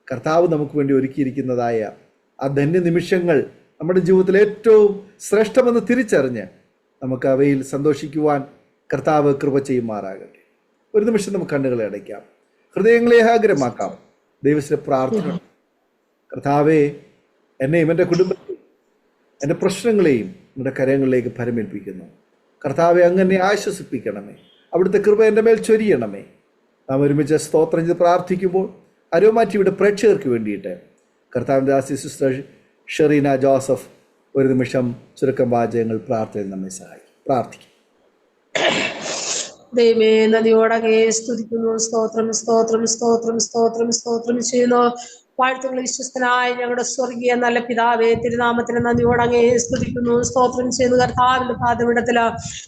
കർത്താവ് നമുക്ക് വേണ്ടി ഒരുക്കിയിരിക്കുന്നതായ ആ ധന്യ നിമിഷങ്ങൾ നമ്മുടെ ജീവിതത്തിൽ ഏറ്റവും ശ്രേഷ്ഠമെന്ന് തിരിച്ചറിഞ്ഞ് നമുക്ക് അവയിൽ സന്തോഷിക്കുവാൻ കർത്താവ് കൃപ ചെയ്യുമാറാകട്ടെ. ഒരു നിമിഷം നമുക്ക് കണ്ണുകളെ അടയ്ക്കാം, ഹൃദയങ്ങളെ ഏകാഗ്രമാക്കാം. ദൈവത്തിൻ്റെ പ്രാർത്ഥന. കർത്താവെ, എന്നെയും എൻ്റെ കുടുംബത്തെയും എൻ്റെ പ്രശ്നങ്ങളെയും നിങ്ങളുടെ കരങ്ങളിലേക്ക് പരമേൽപ്പിക്കുന്നു. കർത്താവെ, അങ്ങനെ ആശ്വസിപ്പിക്കണമേ. അവിടുത്തെ കൃപ എൻ്റെ മേൽ ചൊരിയണമേ. നാം ഒരുമിച്ച് സ്തോത്രം ചെയ്ത് പ്രാർത്ഥിക്കുമ്പോൾ അരോമ ടിവിയുടെ പ്രേക്ഷകർക്ക് വേണ്ടിയിട്ട് കർത്താവിൻ്റെ ദാസി സിസ്റ്റർ ഷെറീന ജോസഫ് ഒരു നിമിഷം ചുരുക്കം വാചകങ്ങൾ പ്രാർത്ഥനയിൽ നമ്മെ സഹായിക്കും. പ്രാർത്ഥിക്കും. ദൈവമേ, നദിയോടങ്ങേ സ്തുതിക്കുന്നു. സ്തോത്രം സ്തോത്രം സ്തോത്രം സ്തോത്രം സ്തോത്രം ചെയ്യുന്നു. വാഴ്ത്തുകൾ വിശ്വസ്തനായ ഞങ്ങളുടെ സ്വർഗീയ നല്ല പിതാവേ, തിരുനാമത്തിന് നന്ദിയോടങ്ങേ സ്തുതിക്കുന്നു. സ്തോത്രം ചെയ്യുന്നു. കർത്താവിന്റെ പാദവിടത്തില്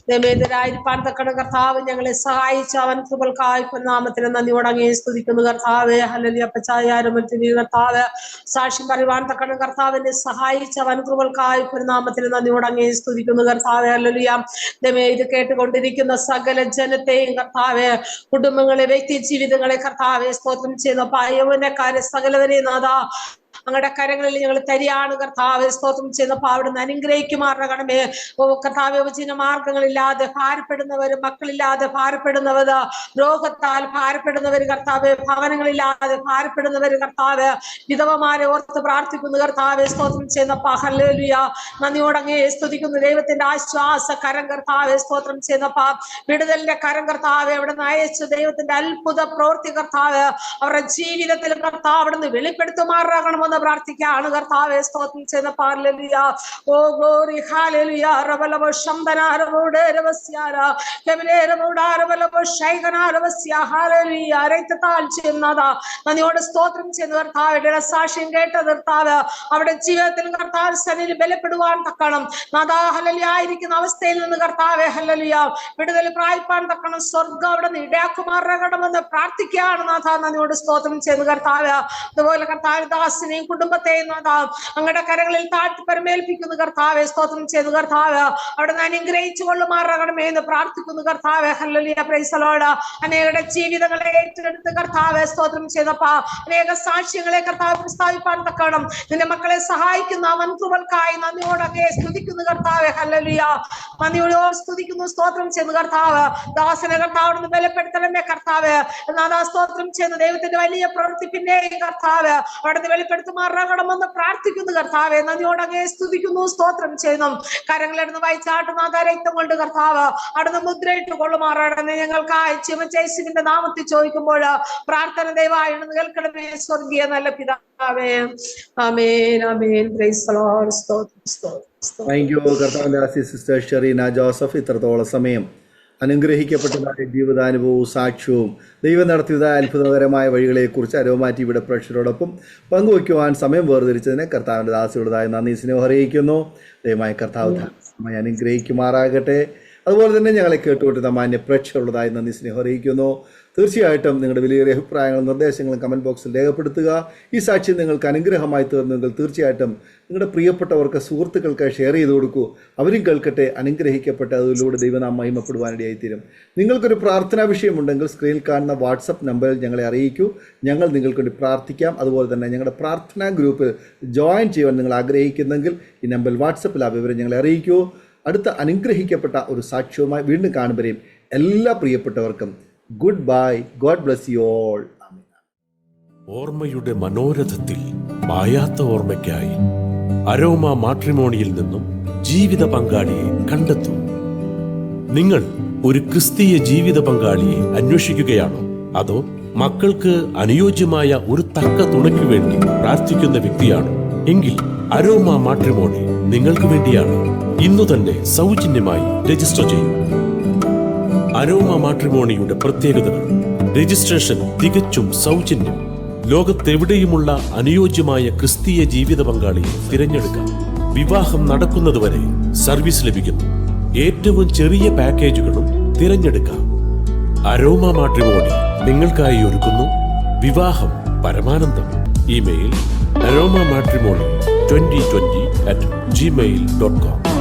ദൈവേതരായിരിക്കാൻ തക്കണ കർത്താവ് ഞങ്ങളെ സഹായിച്ച അവൻ കൃപകൾക്കായി നാമത്തിന് നന്ദിയോടങ്ങേ സ്തുതിക്കുന്നു. കർത്താവേ, ഹല്ലേലൂയ. പച്ചായാരമത്തിന് കർത്താവ് സാക്ഷ്യം പറയുവാൻ തക്കണ കർത്താവിനെ സഹായിച്ച അവൻ കൃപകൾക്കായി നാമത്തിന് നന്ദിയോടങ്ങേ സ്തുതിക്കുന്നു. കർത്താവേ, ഹല്ലേലൂയ. ദൈവമേ, ഇത് കേട്ടുകൊണ്ടിരിക്കുന്ന സകല ജനത്തെയും കർത്താവേ, കുടുംബങ്ങളെ, വ്യക്തി ജീവിതങ്ങളെ കർത്താവെ സ്തോത്രം ചെയ്യുന്ന യൗവനക്കാരെ സകലവരെ നാഥാ അങ്ങയുടെ കരങ്ങളിൽ ഞങ്ങൾ തരിയാണ് കർത്താവെ സ്തോത്രം ചെയ്യുന്നപ്പോൾ അവിടുന്ന് അനുഗ്രഹിക്കുമാറാകണമേ. കർത്താവെ, ഉപജീവന മാർഗങ്ങളില്ലാതെ ഭാരപ്പെടുന്നവര്, മക്കളില്ലാതെ ഭാരപ്പെടുന്നവര്, രോഗത്താൽ ഭാരപ്പെടുന്നവര് കർത്താവെ, ഭവനങ്ങളില്ലാതെ ഭാരപ്പെടുന്നവര് കർത്താവ്, വിധവമാരെ ഓർത്ത് പ്രാർത്ഥിക്കുന്നു കർത്താവെ സ്തോത്രം ചെയ്യുന്നപ്പോൾ ഹല്ലേലൂയ. നന്ദിയോടങ്ങേ സ്തുതിക്കുന്നു. ദൈവത്തിന്റെ ആശ്വാസ കരം കർത്താവെ സ്തോത്രം ചെയ്യുന്നപ്പോൾ വിടുതലിന്റെ കരം കർത്താവെ അവിടുന്ന് അയച്ചു. ദൈവത്തിന്റെ അത്ഭുത പ്രവൃത്തി കർത്താവ് അവരുടെ ജീവിതത്തിൽ കർത്താവ് അവിടുന്ന് വെളിപ്പെടുത്തുമാറാകണമെന്ന് പ്രാർത്ഥിക്കാണ് കർത്താവെ സ്തോത്രം ചെയ്ത ഹല്ലേലൂയ. Oh glory hallelujah. റബലബ ശംദനാരവോടെ രവസ്യാര കെബലേരവോടാരവലബ ശൈഖനാരവസ്യ ഹല്ലേലൂയ. രക്തത്താൽ ചെയ്യുന്നതാ നന്ദിയോടെ സ്തോത്രം ചെയ്യുന്ന കർത്താവയുടെ സാക്ഷ്യം കേട്ട കർത്താവ് അവിടെ ജീവിതത്തിൽ കർത്താവ് സന്നിധിയിൽ ബലപ്പെടുവാൻ തക്കണം നാഥാ ഹല്ലേലൂയ. ആയിരിക്കുന്ന അവസ്ഥയിൽ നിന്ന് കർത്താവെ ഹല്ലേലൂയ വിടുതൽ പ്രാപിപ്പാൻ തക്കണം സ്വർഗ്ഗം അവിടെ നിന്ന് ഇടയാക്കുമാറാകണമെന്ന് പ്രാർത്ഥിക്കുകയാണ് നാഥാ. നന്ദിയോട് സ്തോത്രം ചെയ്യുന്ന കർത്താവ് അതുപോലെ കർത്താവ് ദാസിനെയും കുടുംബത്തെയും അങ്ങയുടെ കരങ്ങളിൽ താഴ്ത്തി പരമേൽപ്പിക്കുന്നു കർത്താവെ സ്തോത്രം ചെയ്തു. കർത്താവ് അവിടെ നിന്ന് അനുഗ്രഹിച്ചു കൊള്ളുമാറാകണമേ എന്ന് പ്രാർത്ഥിക്കുന്നു കർത്താവെ ഹല്ലേലൂയ. Praise the Lord. അനേകരുടെ ജീവിതങ്ങളെ ഏറ്റെടുത്ത് കർത്താവെ സ്തോത്രം ചെയ്തപ്പാ അനേക സാക്ഷ്യങ്ങളെ കർത്താവ് പ്രസ്താവിപ്പാൻ തക്കണം നിന്റെ മക്കളെ സഹായിക്കുന്ന അവൻ കൃപകൾക്കായി നന്ദിയോടൊക്കെ സ്തുതിക്കുന്നു കർത്താവെ ഹല്ലേലൂയ. നന്ദിയോടെ സ്തുതിക്കുന്നു. സ്തോത്രം ചെയ്യുന്നു കർത്താവ്. ദാസനെ കർത്താവ് അവിടെ നിന്ന് ബലപ്പെടുത്തണമേ കർത്താവ്. എന്നാ സ്തോത്രം ചെയ്യുന്ന ദൈവത്തിന്റെ വലിയ പ്രവൃത്തി പിന്നെയും കർത്താവ് അവിടെ നിന്ന് വെളിപ്പെടുത്തുമാറാകണമെന്ന് പ്രാർത്ഥിക്കുന്നു കർത്താവെ. നന്ദിയോടങ്ങേ സ്തുതിക്കുന്നു. സ്തോത്രം ചെയ്യുന്നു. കരങ്ങളെടുന്ന് വായിച്ചാട്ടുന്ന രക്തം കൊണ്ട് കർത്താവ് അവിടുന്ന് മുദ്രയിട്ട് കൊള്ളുമാറാകണമേ. ഞങ്ങൾക്കായി യേശുവിന്റെ നാമത്തിൽ ചോദിക്കുമ്പോൾ പ്രാർത്ഥന ദയവായി കേൾക്കണമേ സ്വർഗീയ നല്ല പിതാവേ. Amen amen. Praise the Lord. സ്തോത്രം സ്തോത്രം. താങ്ക് യു കർത്താവിന്റെ ദാസി സിസ്റ്റർ ഷെറീന ജോസഫ്. ഇത്രത്തോളം സമയം അനുഗ്രഹിക്കപ്പെട്ടതായ ജീവിതാനുഭവവും സാക്ഷ്യവും ദൈവം നടത്തിയതായ അത്ഭുതകരമായ വഴികളെക്കുറിച്ച് അരോമ ടിവിയുടെ പ്രേക്ഷകരോടൊപ്പം പങ്കുവയ്ക്കുവാൻ സമയം വേർതിരിച്ചതിന് കർത്താവിൻ്റെ ദാസിയുടേതായ നന്ദി സ്നേഹം അറിയിക്കുന്നു. ദൈവമായ കർത്താവ് അനുഗ്രഹിക്കുമാറാകട്ടെ. അതുപോലെ തന്നെ ഞങ്ങളെ കേട്ടുകൊണ്ടിരുന്ന മാന്യ പ്രേക്ഷകരുടേതായ നന്ദി സ്നേഹം അറിയിക്കുന്നു. തീർച്ചയായിട്ടും നിങ്ങളുടെ വിലയേറിയ അഭിപ്രായങ്ങളും നിർദ്ദേശങ്ങളും കമൻറ്റ് ബോക്സിൽ രേഖപ്പെടുത്തുക. ഈ സാക്ഷ്യം നിങ്ങൾക്ക് അനുഗ്രഹമായി തീർന്നെങ്കിൽ തീർച്ചയായിട്ടും നിങ്ങളുടെ പ്രിയപ്പെട്ടവർക്ക് സുഹൃത്തുക്കൾക്ക് ഷെയർ ചെയ്ത് കൊടുക്കൂ. അവരും കേൾക്കട്ടെ, അനുഗ്രഹിക്കപ്പെട്ടെ. അതിലൂടെ ദൈവനാം മഹിമപ്പെടുവാനിടയായിത്തീരും. നിങ്ങൾക്കൊരു പ്രാർത്ഥനാ വിഷയമുണ്ടെങ്കിൽ സ്ക്രീനിൽ കാണുന്ന വാട്സപ്പ് നമ്പറിൽ ഞങ്ങളെ അറിയിക്കൂ. ഞങ്ങൾ നിങ്ങൾക്ക് വേണ്ടി പ്രാർത്ഥിക്കാം. അതുപോലെ തന്നെ ഞങ്ങളുടെ പ്രാർത്ഥനാ ഗ്രൂപ്പിൽ ജോയിൻ ചെയ്യാൻ നിങ്ങൾ ആഗ്രഹിക്കുന്നെങ്കിൽ ഈ നമ്പറിൽ വാട്സപ്പിൽ ആ വിവരം ഞങ്ങളെ അറിയിക്കൂ. അടുത്ത അനുഗ്രഹിക്കപ്പെട്ട ഒരു സാക്ഷ്യവുമായി വീണ്ടും കാണുമ്പോഴേയും എല്ലാ പ്രിയപ്പെട്ടവർക്കും good bye. God bless you all. ഓർമ്മയുടെ മനോരഥത്തിൽ മായാത്ത ഓർമ്മയ്ക്കായി അരോമ മാട്രിമോണിയിൽ നിന്നും ജീവിത പങ്കാളിയെ കണ്ടെത്തൂ. നിങ്ങൾ ഒരു ക്രിസ്തീയ ജീവിത പങ്കാളിയെ അന്വേഷിക്കുകയാണോ? അതോ മക്കൾക്ക് അനുയോജ്യമായ ഒരു തക്ക തുണയ്ക്ക് വേണ്ടി പ്രാർത്ഥിക്കുന്ന വ്യക്തിയാണോ? എങ്കിൽ അരോമ മാട്രിമോണി നിങ്ങൾക്ക് വേണ്ടിയാണ്. ഇന്നു തന്നെ സൗജന്യമായി രജിസ്റ്റർ ചെയ്യൂ. അരോമ മാട്രിമോണിയുടെ പ്രത്യേകതകൾ: രജിസ്ട്രേഷൻ തികച്ചും സൗജന്യം. ലോകത്തെവിടെയുമുള്ള അനുയോജ്യമായ ക്രിസ്തീയ ജീവിത പങ്കാളിയെ തിരഞ്ഞെടുക്കാം. വിവാഹം നടക്കുന്നതുവരെ സർവീസ് ലഭിക്കുന്നു. ഏറ്റവും ചെറിയ പാക്കേജുകളും തിരഞ്ഞെടുക്കാം. അരോമ മാട്രിമോണി നിങ്ങൾക്കായി ഒരുക്കുന്നു വിവാഹം പരമാനന്ദം. Email aroma matrimony2020@gmail.com.